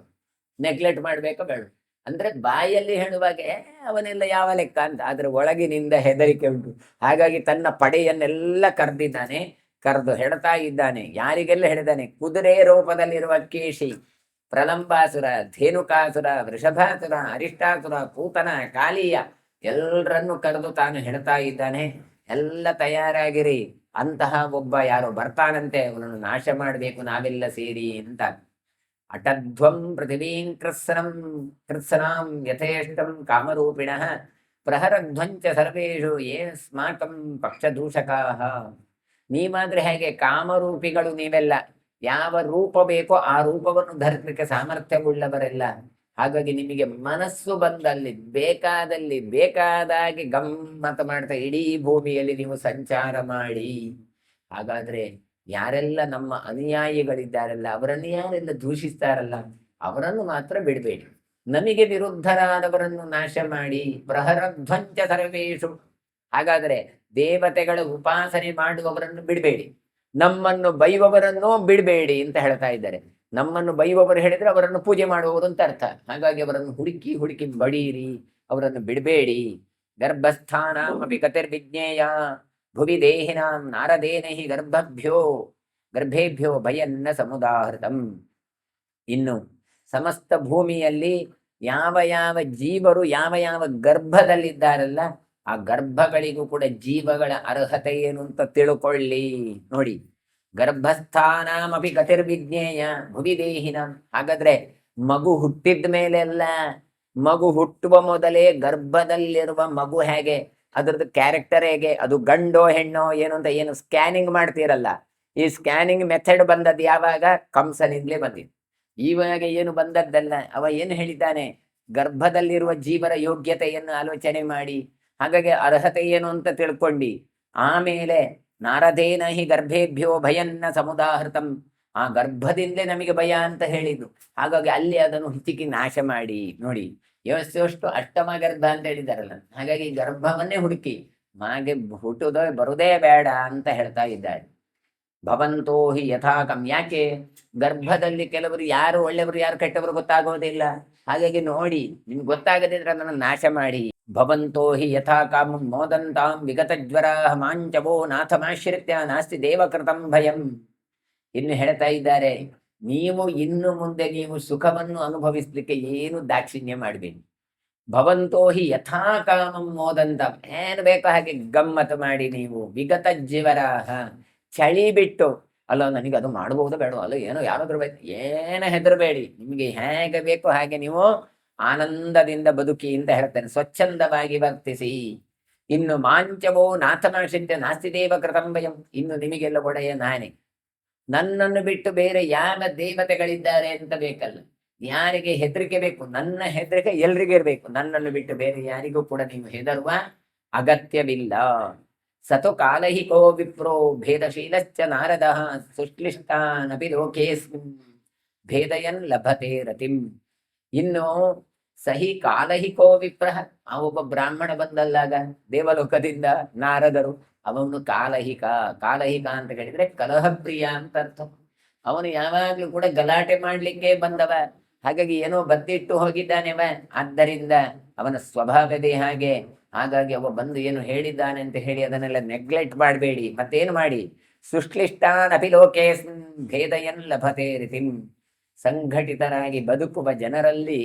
ನೆಗ್ಲೆಕ್ಟ್ ಮಾಡ್ಬೇಕಾ ಬೇಡ. ಅಂದ್ರೆ ಬಾಯಲ್ಲಿ ಹೇಳುವಾಗೆ ಅವನೆಲ್ಲ ಯಾವ ಲೆಕ್ಕ ಅಂತ, ಆದ್ರೆ ಒಳಗಿನಿಂದ ಹೆದರಿಕೆ ಉಂಟು. ಹಾಗಾಗಿ ತನ್ನ ಪಡೆಯನ್ನೆಲ್ಲ ಕರೆದಿದ್ದಾನೆ, ಕರೆದು ಹೇಳ್ತಾ ಇದ್ದಾನೆ. ಯಾರಿಗೆಲ್ಲ ಹೇಳಿದ್ದಾನೆ? ಕುದುರೆ ರೂಪದಲ್ಲಿರುವ ಕೇಶಿ, ಪ್ರಲಂಬಾಸುರ, ಧೇನುಕಾಸುರ, ವೃಷಭಾಸುರ, ಅರಿಷ್ಟಾಸುರ, ಪೂತನ, ಕಾಳಿಯ ಎಲ್ಲರನ್ನು ಕರೆದು ತಾನು ಹೇಳ್ತಾ ಇದ್ದಾನೆ, ಎಲ್ಲ ತಯಾರಾಗಿರಿ, ಅಂತಹ ಒಬ್ಬ ಯಾರೋ ಬರ್ತಾನಂತೆ, ಅವನನ್ನು ನಾಶ ಮಾಡಬೇಕು ನಾವೆಲ್ಲ ಸೇರಿ ಅಂತ. ಅಟಧ್ವಂ ಪೃಥಿವೀಂ ಕೃತ್ಸನಾಂ ಯಥೇಷ್ಟಂ ಕಾಮರೂಪಿಣಃ ಪ್ರಹರಧ್ವಂಚ ಸರ್ವೇಷು ಯೇಸ್ಮಾಕಂ ಪಕ್ಷದೂಷಕಾಃ. ನೀವಾದ್ರೆ ಹೇಗೆ ಕಾಮರೂಪಿಗಳು, ನೀವೆಲ್ಲ ಯಾವ ರೂಪ ಬೇಕೋ ಆ ರೂಪವನ್ನು ಧರಿಸಲಿಕ್ಕೆ ಸಾಮರ್ಥ್ಯವುಳ್ಳವರೆಲ್ಲ. ಹಾಗಾಗಿ ನಿಮಗೆ ಮನಸ್ಸು ಬಂದಲ್ಲಿ ಬೇಕಾದಾಗಿ ಗಮ್ಮತ ಮಾಡ್ತಾ ಇಡೀ ಭೂಮಿಯಲ್ಲಿ ನೀವು ಸಂಚಾರ ಮಾಡಿ. ಹಾಗಾದ್ರೆ ಯಾರೆಲ್ಲ ನಮ್ಮ ಅನುಯಾಯಿಗಳಿದ್ದಾರಲ್ಲ, ಅವರನ್ನು ಯಾರೆಲ್ಲ ದೂಷಿಸ್ತಾರಲ್ಲ, ಅವರನ್ನು ಮಾತ್ರ ಬಿಡಬೇಡಿ. ನಮಗೆ ವಿರುದ್ಧರಾದವರನ್ನು ನಾಶ ಮಾಡಿ. ಪ್ರಹರಧ್ವಂಚ ಸರ್ವೇಷು. ಹಾಗಾದ್ರೆ ದೇವತೆಗಳ ಉಪಾಸನೆ ಮಾಡುವವರನ್ನು ಬಿಡಬೇಡಿ, ನಮ್ಮನ್ನು ಬೈಯುವವರನ್ನು ಬಿಡಬೇಡಿ ಅಂತ ಹೇಳ್ತಾ ಇದ್ದಾರೆ. ನಮ್ಮನ್ನು ಬೈಯುವವರು ಹೇಳಿದ್ರೆ ಅವರನ್ನು ಪೂಜೆ ಮಾಡುವವರು ಅಂತ ಅರ್ಥ. ಹಾಗಾಗಿ ಅವರನ್ನು ಹುಡುಕಿ ಬಡೀರಿ, ಅವರನ್ನು ಬಿಡಬೇಡಿ. ಗರ್ಭಸ್ಥಾನ ಅಪಿ ಗತಿರ್ವಿಜ್ಞೇಯ ಭುವಿ ದೇಹಿನಾಂ ನಾರದೇನಹಿ ಗರ್ಭೇಭ್ಯೋ ಭಯನ್ನ ಸಮುದಾಹೃತಂ. ಇನ್ನು ಸಮಸ್ತ ಭೂಮಿಯಲ್ಲಿ ಯಾವ ಯಾವ ಜೀವರು ಯಾವ ಯಾವ ಗರ್ಭದಲ್ಲಿದ್ದಾರಲ್ಲ, ಆ ಗರ್ಭಗಳಿಗೂ ಕೂಡ ಜೀವಗಳ ಅರ್ಹತೆ ಏನು ಅಂತ ತಿಳ್ಕೊಳ್ಳಿ. ನೋಡಿ, ಗರ್ಭಸ್ಥಾನಮಪಿ ಗತಿರ್ವಿಜ್ಞೇಯ ಭುವಿ ದೇಹಿನಾಂ. ಹಾಗಾದ್ರೆ ಮಗು ಹುಟ್ಟಿದ ಮೇಲೆಲ್ಲ, ಮಗು ಹುಟ್ಟುವ ಮೊದಲೇ ಗರ್ಭದಲ್ಲಿರುವ ಮಗು ಹೇಗೆ, ಅದ್ರದ್ದು ಕ್ಯಾರೆಕ್ಟರ್ ಹೇಗೆ, ಅದು ಗಂಡೋ ಹೆಣ್ಣೋ ಏನು ಅಂತ ಏನು ಸ್ಕ್ಯಾನಿಂಗ್ ಮಾಡ್ತೀರಲ್ಲ, ಈ ಸ್ಕ್ಯಾನಿಂಗ್ ಮೆಥಡ್ ಬಂದದ್ದು ಯಾವಾಗ? ಕಂಸನಿಂದಲೇ ಬಂದಿದ್ದು. ಇವಾಗ ಏನು ಬಂದದ್ದಲ್ಲ. ಅವ ಏನು ಹೇಳಿದ್ದಾನೆ? ಗರ್ಭದಲ್ಲಿರುವ ಜೀವರ ಯೋಗ್ಯತೆಯನ್ನು ಆಲೋಚನೆ ಮಾಡಿ, ಹಾಗಾಗಿ ಅರ್ಹತೆ ಏನು ಅಂತ ತಿಳ್ಕೊಂಡಿ, ಆಮೇಲೆ ನಾರದೇನ ಹಿ ಗರ್ಭೇಭ್ಯೋ ಭಯನ್ನ ಸಮುದಾಹೃತಂ. ಆ ಗರ್ಭದಿಂದಲೇ ನಮಗೆ ಭಯ ಅಂತ ಹೇಳಿದ್ದು. ಹಾಗಾಗಿ ಅಲ್ಲಿ ಅದನ್ನು ಹಿಚಿಕಿ ನಾಶ ಮಾಡಿ. ನೋಡಿ, ಎಷ್ಟು ಅಷ್ಟಮ ಗರ್ಭ ಅಂತ ಹೇಳಿದಾರಲ್ಲ, ಹಾಗಾಗಿ ಗರ್ಭವನ್ನೇ ಹುಡುಕಿ ಮಾಗೆ ಹುಟ್ಟುವುದೇ ಬರುವುದೇ ಬೇಡ ಅಂತ ಹೇಳ್ತಾ ಇದ್ದಾರೆ. ಭವಂತೋ ಹಿ ಯಥಾಕಂ. ಯಾಕೆ ಗರ್ಭದಲ್ಲಿ ಕೆಲವರು ಯಾರು ಒಳ್ಳೆಯವರು ಯಾರು ಕೆಟ್ಟವರು ಗೊತ್ತಾಗೋದಿಲ್ಲ. ಹಾಗಾಗಿ ನೋಡಿ, ನಿಮ್ಗೆ ಗೊತ್ತಾಗದಿದ್ರೆ ಅದನ್ನು ನಾಶ ಮಾಡಿ. ಭವಂತೋ ಹಿ ಯಥಾ ಕಾಮಂ ಮೋದಂತಾಂ ವಿಗತ ಜ್ವರಾಃ ಮಾಂಚವೋ ನಾಥಮಾಶ್ರಿತ್ಯ ನಾಸ್ತಿ ದೇವಕೃತಂ ಭಯಂ. ಇನ್ನು ಹೇಳ್ತಾ ಇದ್ದಾರೆ, ನೀವು ಇನ್ನು ಮುಂದೆ ನೀವು ಸುಖವನ್ನು ಅನುಭವಿಸ್ಲಿಕ್ಕೆ ಏನು ದಾಕ್ಷಿಣ್ಯ ಮಾಡಬೇಡಿ. ಭವಂತೋ ಹಿ ಯಥಾ ಕಾಮಂ ಮೋದಂತ, ಏನು ಬೇಕೋ ಹಾಗೆ ಗಮ್ಮತ್ತು ಮಾಡಿ. ನೀವು ವಿಗತ ಜ್ವರಾಃ, ಚಳಿ ಬಿಟ್ಟು, ಅಲ್ಲ ನನಗೆ ಅದು ಮಾಡಬಹುದು ಬೇಡ, ಅಲ್ಲ ಏನೋ ಯಾರಾದ್ರೂ ಬೇಕು, ಏನು ಹೆದರಬೇಡಿ. ನಿಮಗೆ ಹೇಗೆ ಬೇಕೋ ಹಾಗೆ ನೀವು ಆನಂದದಿಂದ ಬದುಕಿ ಅಂತ ಹೇಳ್ತಾನೆ. ಸ್ವಚ್ಛಂದವಾಗಿ ವರ್ತಿಸಿ. ಇನ್ನು ಮಾಂಚವೋ ನಾಥನಾಶಿತ್ಯ ನಾಸ್ತಿ ದೇವ ಕೃತಂ ಭಯಂ. ಇನ್ನು ನಿಮಗೆಲ್ಲ ಒಡೆಯ ನಾನೇ, ನನ್ನನ್ನು ಬಿಟ್ಟು ಬೇರೆ ಯಾವ ದೇವತೆಗಳಿದ್ದಾರೆ ಅಂತ ಬೇಕಲ್ಲ. ಯಾರಿಗೆ ಹೆದರಿಕೆ ಬೇಕು, ನನ್ನ ಹೆದರಿಕೆ ಎಲ್ರಿಗೂ ಇರಬೇಕು. ನನ್ನನ್ನು ಬಿಟ್ಟು ಬೇರೆ ಯಾರಿಗೂ ಕೂಡ ನೀವು ಹೆದರುವ ಅಗತ್ಯವಿಲ್ಲ. ಸತು ಕಾಲಹಿಕೋ ವಿಪ್ರೋ ಭೇದಶೀಲಶ್ಚ ನಾರದ ಸುಶ್ಲಿಷ್ಟಾನಪಿ ಲೋಕೇಸ್ಮಿನ್ ಭೇದಯನ್ ಲಭತೆ ರತಿಂ. ಇನ್ನು ಸಹಿ ಕಾಲಹಿಕೋ ವಿಪ್ರಹ, ಆ ಒಬ್ಬ ಬ್ರಾಹ್ಮಣ ಬಂದಲ್ಲಾಗ ದೇವಲೋಕದಿಂದ ನಾರದರು, ಅವನು ಕಾಲಹಿಕ. ಕಾಲಹಿಕ ಅಂತ ಹೇಳಿದ್ರೆ ಕಲಹಪ್ರಿಯ ಅಂತ ಅರ್ಥ. ಅವನು ಯಾವಾಗ್ಲೂ ಕೂಡ ಗಲಾಟೆ ಮಾಡ್ಲಿಕ್ಕೆ ಬಂದವ. ಹಾಗಾಗಿ ಏನೋ ಬದ್ದಿಟ್ಟು ಹೋಗಿದ್ದಾನೆವ, ಆದ್ದರಿಂದ ಅವನ ಸ್ವಭಾವದೇ ಹಾಗೆ. ಹಾಗಾಗಿ ಅವ ಬಂದು ಏನು ಹೇಳಿದ್ದಾನೆ ಅಂತ ಹೇಳಿ ಅದನ್ನೆಲ್ಲ ನೆಗ್ಲೆಕ್ಟ್ ಮಾಡಬೇಡಿ. ಮತ್ತೇನು ಮಾಡಿ, ಸುಶ್ಲಿಷ್ಟಾನ್ ಅಪಿಲೋಕೇಸ್ಮಿನ್ ಭೇದಯನ್ ಲಭತೆ ರೀತಿಂ. ಸಂಘಟಿತರಾಗಿ ಬದುಕುವ ಜನರಲ್ಲಿ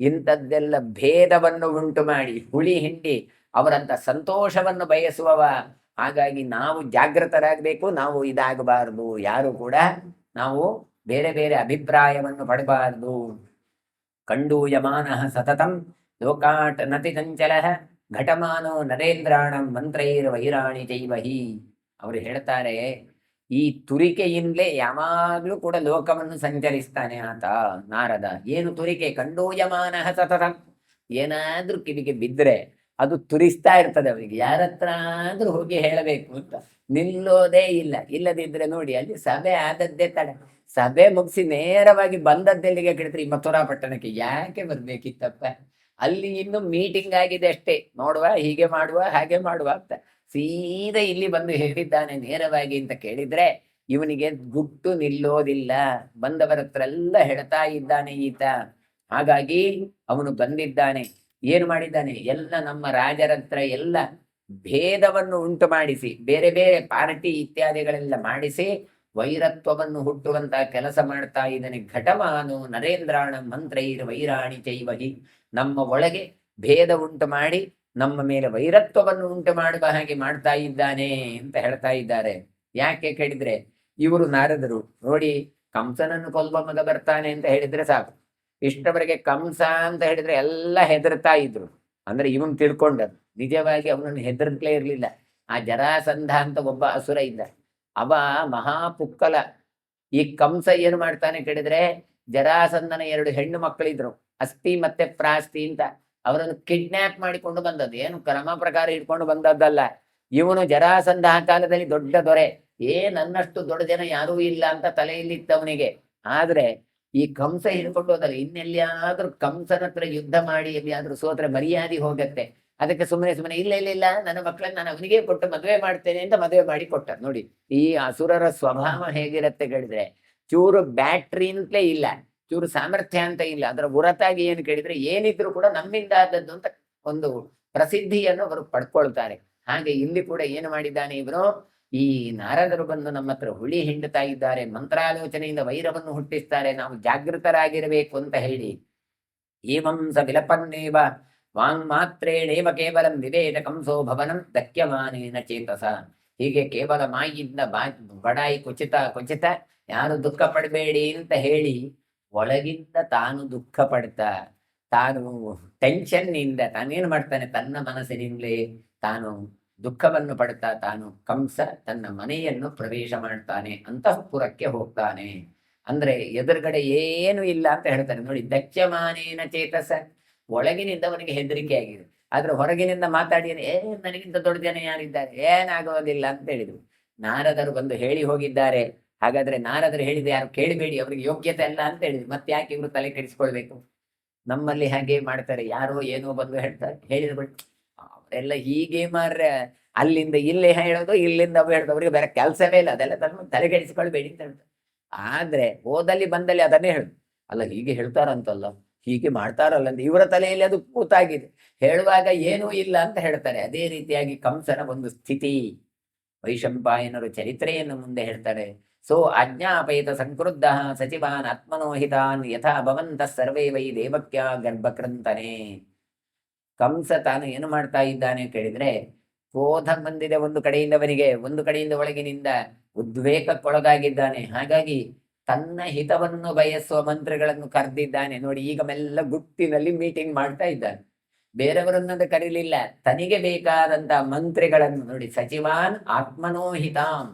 ಇಂಥದ್ದೆಲ್ಲ ಭೇದವನ್ನು ಉಂಟು ಮಾಡಿ ಹುಳಿ ಹಿಂಡಿ ಅವರಂತ ಸಂತೋಷವನ್ನು ಬಯಸುವವ. ಹಾಗಾಗಿ ನಾವು ಜಾಗೃತರಾಗಬೇಕು, ನಾವು ಇದಾಗಬಾರದು. ಯಾರು ಕೂಡ ನಾವು ಬೇರೆ ಬೇರೆ ಅಭಿಪ್ರಾಯವನ್ನು ಪಡಬಾರದು. ಕಂಡೂಯಮಾನಃ ಸತತಂ ಲೋಕಾಟ್ ನತಿ ಚಂಚಲ ಘಟಮಾನೋ ನರೇಂದ್ರಾಣಂ ಮಂತ್ರೈರ್ ವೈರಾಣಿ ಚೈವಹಿ. ಅವರು ಹೇಳ್ತಾರೆ, ಈ ತುರಿಕೆಯಿಂದಲೇ ಯಾವಾಗ್ಲೂ ಕೂಡ ಲೋಕವನ್ನು ಸಂಚರಿಸ್ತಾನೆ ಆತ ನಾರದ. ಏನು ತುರಿಕೆ? ಕಂಡೂಯಮಾನಃ ಸತತಂ. ಏನಾದ್ರೂ ಕಿವಿಗೆ ಬಿದ್ದರೆ ಅದು ತುರಿಸ್ತಾ ಇರ್ತದೆ ಅವರಿಗೆ. ಯಾರತ್ರ ಆದ್ರೂ ಹೋಗಿ ಹೇಳಬೇಕು ಅಂತ ನಿಲ್ಲೋದೇ ಇಲ್ಲ. ಇಲ್ಲದಿದ್ರೆ ನೋಡಿ, ಅಲ್ಲಿ ಸಭೆ ಆದದ್ದೇ ತಡ. ಸಭೆ ಮುಗಿಸಿ ನೇರವಾಗಿ ಬಂದದ್ದೆಲ್ಲಿಗೆ ಕೇಳಿದ್ರೆ ಈ ಮಥುರಾ ಪಟ್ಟಣಕ್ಕೆ ಯಾಕೆ ಬರ್ಬೇಕಿತ್ತಪ್ಪ? ಅಲ್ಲಿ ಇನ್ನು ಮೀಟಿಂಗ್ ಆಗಿದೆ ಅಷ್ಟೇ, ನೋಡುವ, ಹೀಗೆ ಮಾಡುವ, ಹಾಗೆ ಮಾಡುವ ಅಂತ. ಸೀದಾ ಇಲ್ಲಿ ಬಂದು ಹೇಳಿದ್ದಾನೆ ನೇರವಾಗಿ ಅಂತ ಕೇಳಿದ್ರೆ ಇವನಿಗೆ ಗುಟ್ಟು ನಿಲ್ಲೋದಿಲ್ಲ. ಬಂದವರ ಹತ್ರ ಎಲ್ಲ ಹೇಳ್ತಾ ಇದ್ದಾನೆ ಈತ. ಹಾಗಾಗಿ ಅವನು ಬಂದಿದ್ದಾನೆ, ಏನು ಮಾಡಿದ್ದಾನೆ, ಎಲ್ಲ ನಮ್ಮ ರಾಜರ ಹತ್ರ ಎಲ್ಲ ಭೇದವನ್ನು ಉಂಟು ಮಾಡಿಸಿ, ಬೇರೆ ಬೇರೆ ಪಾರ್ಟಿ ಇತ್ಯಾದಿಗಳೆಲ್ಲ ಮಾಡಿಸಿ ವೈರತ್ವವನ್ನು ಹುಟ್ಟುವಂತಹ ಕೆಲಸ ಮಾಡ್ತಾ ಇದ್ದಾನೆ. ಘಟಮಾನು ನರೇಂದ್ರಾಣ ಮಂತ್ರೈರ್ ವೈರಾಣಿ ಚೈವಹಿ. ನಮ್ಮ ಒಳಗೆ ಭೇದ ಉಂಟು ಮಾಡಿ ನಮ್ಮ ಮೇಲೆ ವೈರತ್ವವನ್ನು ಉಂಟು ಮಾಡುವ ಹಾಗೆ ಮಾಡ್ತಾ ಇದ್ದಾನೆ ಅಂತ ಹೇಳ್ತಾ ಇದ್ದಾರೆ. ಯಾಕೆ ಕೇಳಿದ್ರೆ, ಇವರು ನಾರದರು ನೋಡಿ, ಕಂಸನನ್ನು ಕೊಲ್ಲುವ ಮಗ ಬರ್ತಾನೆ ಅಂತ ಹೇಳಿದ್ರೆ ಸಾಕು. ಇಷ್ಟವರೆಗೆ ಕಂಸ ಅಂತ ಹೇಳಿದ್ರೆ ಎಲ್ಲ ಹೆದರ್ತಾ ಇದ್ರು. ಅಂದ್ರೆ ಇವನ್ ತಿಳ್ಕೊಂಡದ್ದು, ನಿಜವಾಗಿ ಅವನನ್ನು ಹೆದರ್ಕ್ಲೇ ಇರ್ಲಿಲ್ಲ. ಆ ಜರಾಸಂಧ ಅಂತ ಒಬ್ಬ ಅಸುರ ಇದ್ದ, ಅವ ಮಹಾಪುಕ್ಕಲ. ಈ ಕಂಸ ಏನು ಮಾಡ್ತಾನೆ ಕೇಳಿದ್ರೆ, ಜರಾಸಂಧನ 2 ಹೆಣ್ಣು ಮಕ್ಕಳಿದ್ರು, ಅಸ್ತಿ ಮತ್ತೆ ಪ್ರಾಸ್ತಿ ಅಂತ. ಅವರನ್ನು ಕಿಡ್ನಾಪ್ ಮಾಡಿಕೊಂಡು ಬಂದದ್ದು, ಏನು ಕ್ರಮ ಪ್ರಕಾರ ಇಟ್ಕೊಂಡು ಬಂದದ್ದಲ್ಲ. ಇವನು ಜರಾಸಂಧ ಆ ಕಾಲದಲ್ಲಿ ದೊಡ್ಡ ದೊರೆ, ನನ್ನಷ್ಟು ದೊಡ್ಡ ಜನ ಯಾರೂ ಇಲ್ಲ ಅಂತ ತಲೆಯಲ್ಲಿತ್ತವನಿಗೆ. ಆದ್ರೆ ಈ ಕಂಸ ಹಿಡ್ಕೊಂಡು ಹೋದಲ್ಲ, ಇನ್ನೆಲ್ಲಿಯಾದ್ರೂ ಕಂಸನ ಹತ್ರ ಯುದ್ಧ ಮಾಡಿ ಎಲ್ಲಿಯಾದ್ರೂ ಸೋತ್ರೆ ಮರ್ಯಾದೆ ಹೋಗತ್ತೆ. ಅದಕ್ಕೆ ಸುಮ್ಮನೆ ಸುಮ್ಮನೆ ಇಲ್ಲ ಇಲ್ಲ ಇಲ್ಲ, ನನ್ನ ಮಕ್ಕಳನ್ನ ನಾನು ಅವನಿಗೆ ಕೊಟ್ಟು ಮದುವೆ ಮಾಡ್ತೇನೆ ಅಂತ ಮದುವೆ ಮಾಡಿ ಕೊಟ್ಟ. ನೋಡಿ ಈ ಅಸುರರ ಸ್ವಭಾವ ಹೇಗಿರತ್ತೆ ಕೇಳಿದ್ರೆ, ಚೂರು ಬ್ಯಾಟ್ರಿ ಅಂತಲೇ ಇಲ್ಲ, ಚೂರು ಸಾಮರ್ಥ್ಯ ಅಂತ ಇಲ್ಲ. ಅದರ ಹೊರತಾಗಿ ಏನು ಕೇಳಿದ್ರೆ, ಏನಿದ್ರು ಕೂಡ ನಮ್ಮಿಂದ ಆದದ್ದು ಅಂತ ಒಂದು ಪ್ರಸಿದ್ಧಿಯನ್ನು ಅವರು ಪಡ್ಕೊಳ್ತಾರೆ. ಹಾಗೆ ಇಲ್ಲಿ ಕೂಡ ಏನು ಮಾಡಿದ್ದಾನೆ ಇವನು, ಈ ನಾರದರು ಬಂದು ನಮ್ಮ ಹತ್ರ ಹುಳಿ ಹಿಂಡುತ್ತಾ ಇದ್ದಾರೆ, ಮಂತ್ರಾಲೋಚನೆಯಿಂದ ವೈರವನ್ನು ಹುಟ್ಟಿಸ್ತಾರೆ, ನಾವು ಜಾಗೃತರಾಗಿರಬೇಕು ಅಂತ ಹೇಳಿ. ಏವಂ ಸ ವಿಲಪನ್ನೇವ ವಾಂಗ್ ಮಾತ್ರೇಣೇವ ಕೇವಲಂ ವಿವೇದ ಕಂಸೋ ಭವನಂ ದಕ್ಯಮಾನೇನ ಚೇತಸ. ಹೀಗೆ ಕೇವಲ ಮಾಯಿಂದ ಬಡಾಯಿ ಕುಚಿತ ಯಾರು ದುಃಖ ಪಡಬೇಡಿ ಅಂತ ಹೇಳಿ ಒಳಗಿಂದ ತಾನು ದುಃಖ ಪಡ್ತಾ, ತಾನು ಟೆನ್ಷನ್ ಇಂದ ತಾನೇನು ಮಾಡ್ತಾನೆ, ತನ್ನ ಮನಸ್ಸಿನಿಂದಲೇ ತಾನು ದುಃಖವನ್ನು ಪಡ್ತಾ ತಾನು ಕಂಸ ತನ್ನ ಮನೆಯನ್ನು ಪ್ರವೇಶ ಮಾಡ್ತಾನೆ, ಅಂತಃಪುರಕ್ಕೆ ಹೋಗ್ತಾನೆ. ಅಂದ್ರೆ ಎದುರುಗಡೆ ಏನು ಇಲ್ಲ ಅಂತ ಹೇಳ್ತಾನೆ. ನೋಡಿ, ದಕ್ಷ್ಯಮಾನೇನ ಚೇತಸ, ಒಳಗಿನಿಂದ ಅವನಿಗೆ ಹೆದರಿಕೆ ಆಗಿದೆ. ಆದ್ರೆ ಹೊರಗಿನಿಂದ ಮಾತಾಡಿ ನನಗಿಂತ ದೊಡ್ಡ ಜನ ಯಾರಿದ್ದಾರೆ, ಏನಾಗೋದಿಲ್ಲ ಅಂತ ಹೇಳಿದ್ರು. ನಾರದರು ಬಂದು ಹೇಳಿ ಹೋಗಿದ್ದಾರೆ. ಹಾಗಾದ್ರೆ ನಾರದರು ಹೇಳಿದ ಯಾರು ಕೇಳಬೇಡಿ, ಅವ್ರಿಗೆ ಯೋಗ್ಯತೆ ಅಲ್ಲ ಅಂತ ಹೇಳಿದ್ರು. ಮತ್ತೆ ಯಾಕೆ ಇವರು ತಲೆ ಕೆಡಿಸ್ಕೊಳ್ಬೇಕು? ನಮ್ಮಲ್ಲಿ ಹಾಗೆ ಮಾಡ್ತಾರೆ, ಯಾರೋ ಏನೋ ಬಂದು ಹೇಳ್ತಾರೆ, ಹೇಳಿದ್ರು ಅವರೆಲ್ಲ ಹೀಗೆ ಮಾರ್ರೆ, ಅಲ್ಲಿಂದ ಇಲ್ಲಿ ಹೇಳೋದು, ಇಲ್ಲಿಂದ ಹೇಳೋದು, ಅವರಿಗೆ ಬೇರೆ ಕೆಲಸವೇ ಇಲ್ಲ. ಅದೆಲ್ಲ ತಲೆಗೆಡಿಸಿಕೊಳ್ಬೇಡಿ ಅಂತ ಹೇಳ್ತಾರೆ. ಆದ್ರೆ ಹೋದಲ್ಲಿ ಬಂದಲ್ಲಿ ಅದನ್ನೇ ಹೇಳುದು. ಅಲ್ಲ ಹೀಗೆ ಹೇಳ್ತಾರಂತಲ್ಲ, ಹೀಗೆ ಮಾಡ್ತಾರಲ್ಲ ಅಂತ ಇವರ ತಲೆಯಲ್ಲಿ ಅದು ಕೂತಾಗಿದೆ. ಹೇಳುವಾಗ ಏನೂ ಇಲ್ಲ ಅಂತ ಹೇಳ್ತಾರೆ. ಅದೇ ರೀತಿಯಾಗಿ ಕಂಸನ ಒಂದು ಸ್ಥಿತಿ ವೈಶಂಪಾಯನರು ಚರಿತ್ರೆಯನ್ನು ಮುಂದೆ ಹೇಳ್ತಾರೆ. ಸೋ ಅಜ್ಞಾಪಯಿತ ಸಂಕ್ರುದ್ಧ ಸಚಿವಾನ್ ಆತ್ಮನೋಹಿತಾನ್ ಯಥಾ ಭವಂತ ಸರ್ವೇ ವೈ ದೇವಕ್ಯ ಗರ್ಭಕೃಂತನೆ. ಕಂಸ ತಾನು ಏನು ಮಾಡ್ತಾ ಇದ್ದಾನೆ ಕೇಳಿದ್ರೆ, ಕ್ರೋಧ ಬಂದಿದೆ ಒಂದು ಕಡೆಯಿಂದವನಿಗೆ, ಒಂದು ಕಡೆಯಿಂದ ಒಳಗಿನಿಂದ ಉದ್ವೇಗಕ್ಕೊಳಗಾಗಿದ್ದಾನೆ. ಹಾಗಾಗಿ ತನ್ನ ಹಿತವನ್ನು ಬಯಸುವ ಮಂತ್ರಿಗಳನ್ನು ಕರೆದಿದ್ದಾನೆ. ನೋಡಿ, ಈಗ ಮೆಲ್ಲ ಗುಟ್ಟಿನಲ್ಲಿ ಮೀಟಿಂಗ್ ಮಾಡ್ತಾ ಇದ್ದಾನೆ. ಬೇರೆಯವರನ್ನದು ಕರೀಲಿಲ್ಲ, ತನಿಗೆ ಬೇಕಾದಂತ ಮಂತ್ರಿಗಳನ್ನು ನೋಡಿ. ಸಚಿವಾನ್ ಆತ್ಮನೋಹಿತಾಂ.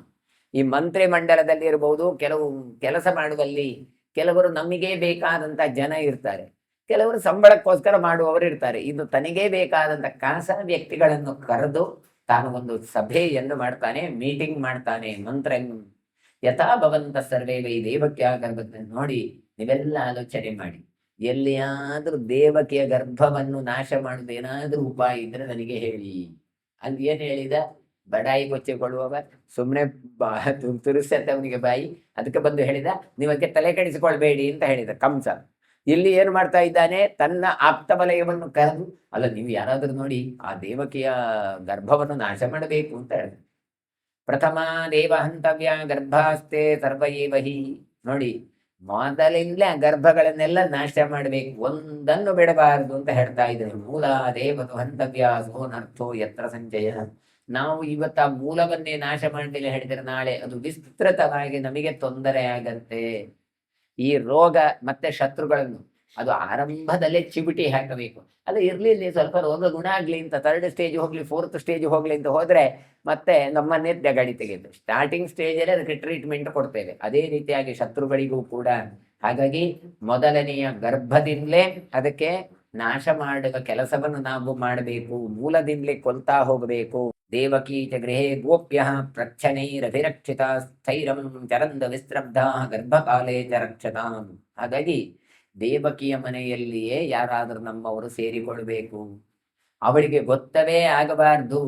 ಈ ಮಂತ್ರಿ ಮಂಡಲದಲ್ಲಿ ಇರಬಹುದು, ಕೆಲವು ಕೆಲಸ ಮಾಡುವಲ್ಲಿ ಕೆಲವರು ನಮಗೆ ಬೇಕಾದಂತ ಜನ ಇರ್ತಾರೆ, ಕೆಲವರು ಸಂಬಳಕ್ಕೋಸ್ಕರ ಮಾಡುವವರು ಇರ್ತಾರೆ. ಇದು ತನಗೇ ಬೇಕಾದಂತ ಖಾಸ ವ್ಯಕ್ತಿಗಳನ್ನು ಕರೆದು ತಾನು ಒಂದು ಸಭೆಯನ್ನು ಮಾಡ್ತಾನೆ, ಮೀಟಿಂಗ್ ಮಾಡ್ತಾನೆ. ಮಂತ್ರ ಯಥಾ ಭವಂತ ಸರ್ವೇ ವೈ ದೇವಕ್ಯ ಗರ್ಭ. ನೋಡಿ, ನೀವೆಲ್ಲ ಆಲೋಚನೆ ಮಾಡಿ, ಎಲ್ಲಿಯಾದ್ರೂ ದೇವಕಿಯ ಗರ್ಭವನ್ನು ನಾಶ ಮಾಡುದು ಏನಾದ್ರೂ ಉಪಾಯ ಇದ್ರೆ ನನಗೆ ಹೇಳಿ. ಅಲ್ಲಿ ಏನ್ ಹೇಳಿದ? ಬಡಾಯಿ ಕೊಚ್ಚಿಕೊಳ್ಳುವವ ಸುಮ್ಮನೆ ತುರಿಸತ್ತೆ ಅವನಿಗೆ ಬಾಯಿ. ಅದಕ್ಕೆ ಬಂದು ಹೇಳಿದ, ನೀವಕ್ಕೆ ತಲೆ ಕೆಡಿಸಿಕೊಳ್ಬೇಡಿ ಅಂತ ಹೇಳಿದ ಕಂಸ. ಇಲ್ಲಿ ಏನು ಮಾಡ್ತಾ ಇದ್ದಾನೆ? ತನ್ನ ಆಪ್ತ ವಲಯವನ್ನು ಕರೆದು, ಅಲ್ಲ ನೀವು ಯಾರಾದ್ರೂ ನೋಡಿ ಆ ದೇವಕಿಯ ಗರ್ಭವನ್ನು ನಾಶ ಮಾಡಬೇಕು ಅಂತ ಹೇಳಿದ. ಪ್ರಥಮ ದೇವ ಹಂತವ್ಯ ಗರ್ಭಾಸ್ತೆ ಸರ್ವಯೇವಹಿ. ನೋಡಿ, ಮೊದಲಿಂದಲೇ ಆ ಗರ್ಭಗಳನ್ನೆಲ್ಲ ನಾಶ ಮಾಡಬೇಕು, ಒಂದನ್ನು ಬಿಡಬಾರದು ಅಂತ ಹೇಳ್ತಾ ಇದ್ದಾರೆ. ಮೂಲ ದೇವತು ಹಂತವ್ಯ ಸೋನರ್ಥೋ ಯತ್ರ ಸಂಚಯ. ನಾವು ಇವತ್ತು ಆ ಮೂಲವನ್ನೇ ನಾಶ ಮಾಡಲಿಲ್ಲ ಹೇಳಿದರೆ ನಾಳೆ ಅದು ವಿಸ್ತೃತವಾಗಿ ನಮಗೆ ತೊಂದರೆ ಆಗತ್ತೆ. ಈ ರೋಗ ಮತ್ತೆ ಶತ್ರುಗಳನ್ನು ಅದು ಆರಂಭದಲ್ಲೇ ಚಿಬಿಟಿ ಹಾಕಬೇಕು. ಅದು ಇರ್ಲಿ ಸ್ವಲ್ಪ ರೋಗ ಗುಣ ಆಗ್ಲಿ ಅಂತ 3rd ಸ್ಟೇಜ್ ಹೋಗ್ಲಿ 4th ಸ್ಟೇಜ್ ಹೋಗ್ಲಿ ಅಂತ ಹೋದ್ರೆ ಮತ್ತೆ ನಮ್ಮನ್ನೇ ಗಾಡಿ ತೆಗೆದು ಸ್ಟಾರ್ಟಿಂಗ್ ಸ್ಟೇಜಲ್ಲೇ ಅದಕ್ಕೆ ಟ್ರೀಟ್ಮೆಂಟ್ ಕೊಡ್ತೇವೆ. ಅದೇ ರೀತಿಯಾಗಿ ಶತ್ರುಗಳಿಗೂ ಕೂಡ. ಹಾಗಾಗಿ ಮೊದಲನೆಯ ಗರ್ಭದಿಂದಲೇ ಅದಕ್ಕೆ ನಾಶ ಮಾಡುವ ಕೆಲಸವನ್ನು ನಾವು ಮಾಡಬೇಕು, ಮೂಲದಿಂದಲೇ ಕೊಲ್ತಾ ಹೋಗಬೇಕು. ದೇವಕೀ ಚ ಗೃಹೇ ಗೋಪ್ಯ ಪ್ರಚ್ಛನೈರಭಿರಕ್ಷಿತ ಸ್ಥೈರಂ ಚರಂದ ವಿಸ್ತ್ರಬ್ಧ ಗರ್ಭಕಾಲೇ ಚ ರಕ್ಷತಾಂ. ಹಾಗಾಗಿ ದೇವಕಿಯ ಮನೆಯಲ್ಲಿಯೇ ಯಾರಾದರೂ ನಮ್ಮವರು ಸೇರಿಕೊಳ್ಬೇಕು. ಅವಳಿಗೆ ಗೊತ್ತವೇ ಆಗಬಾರ್ದು,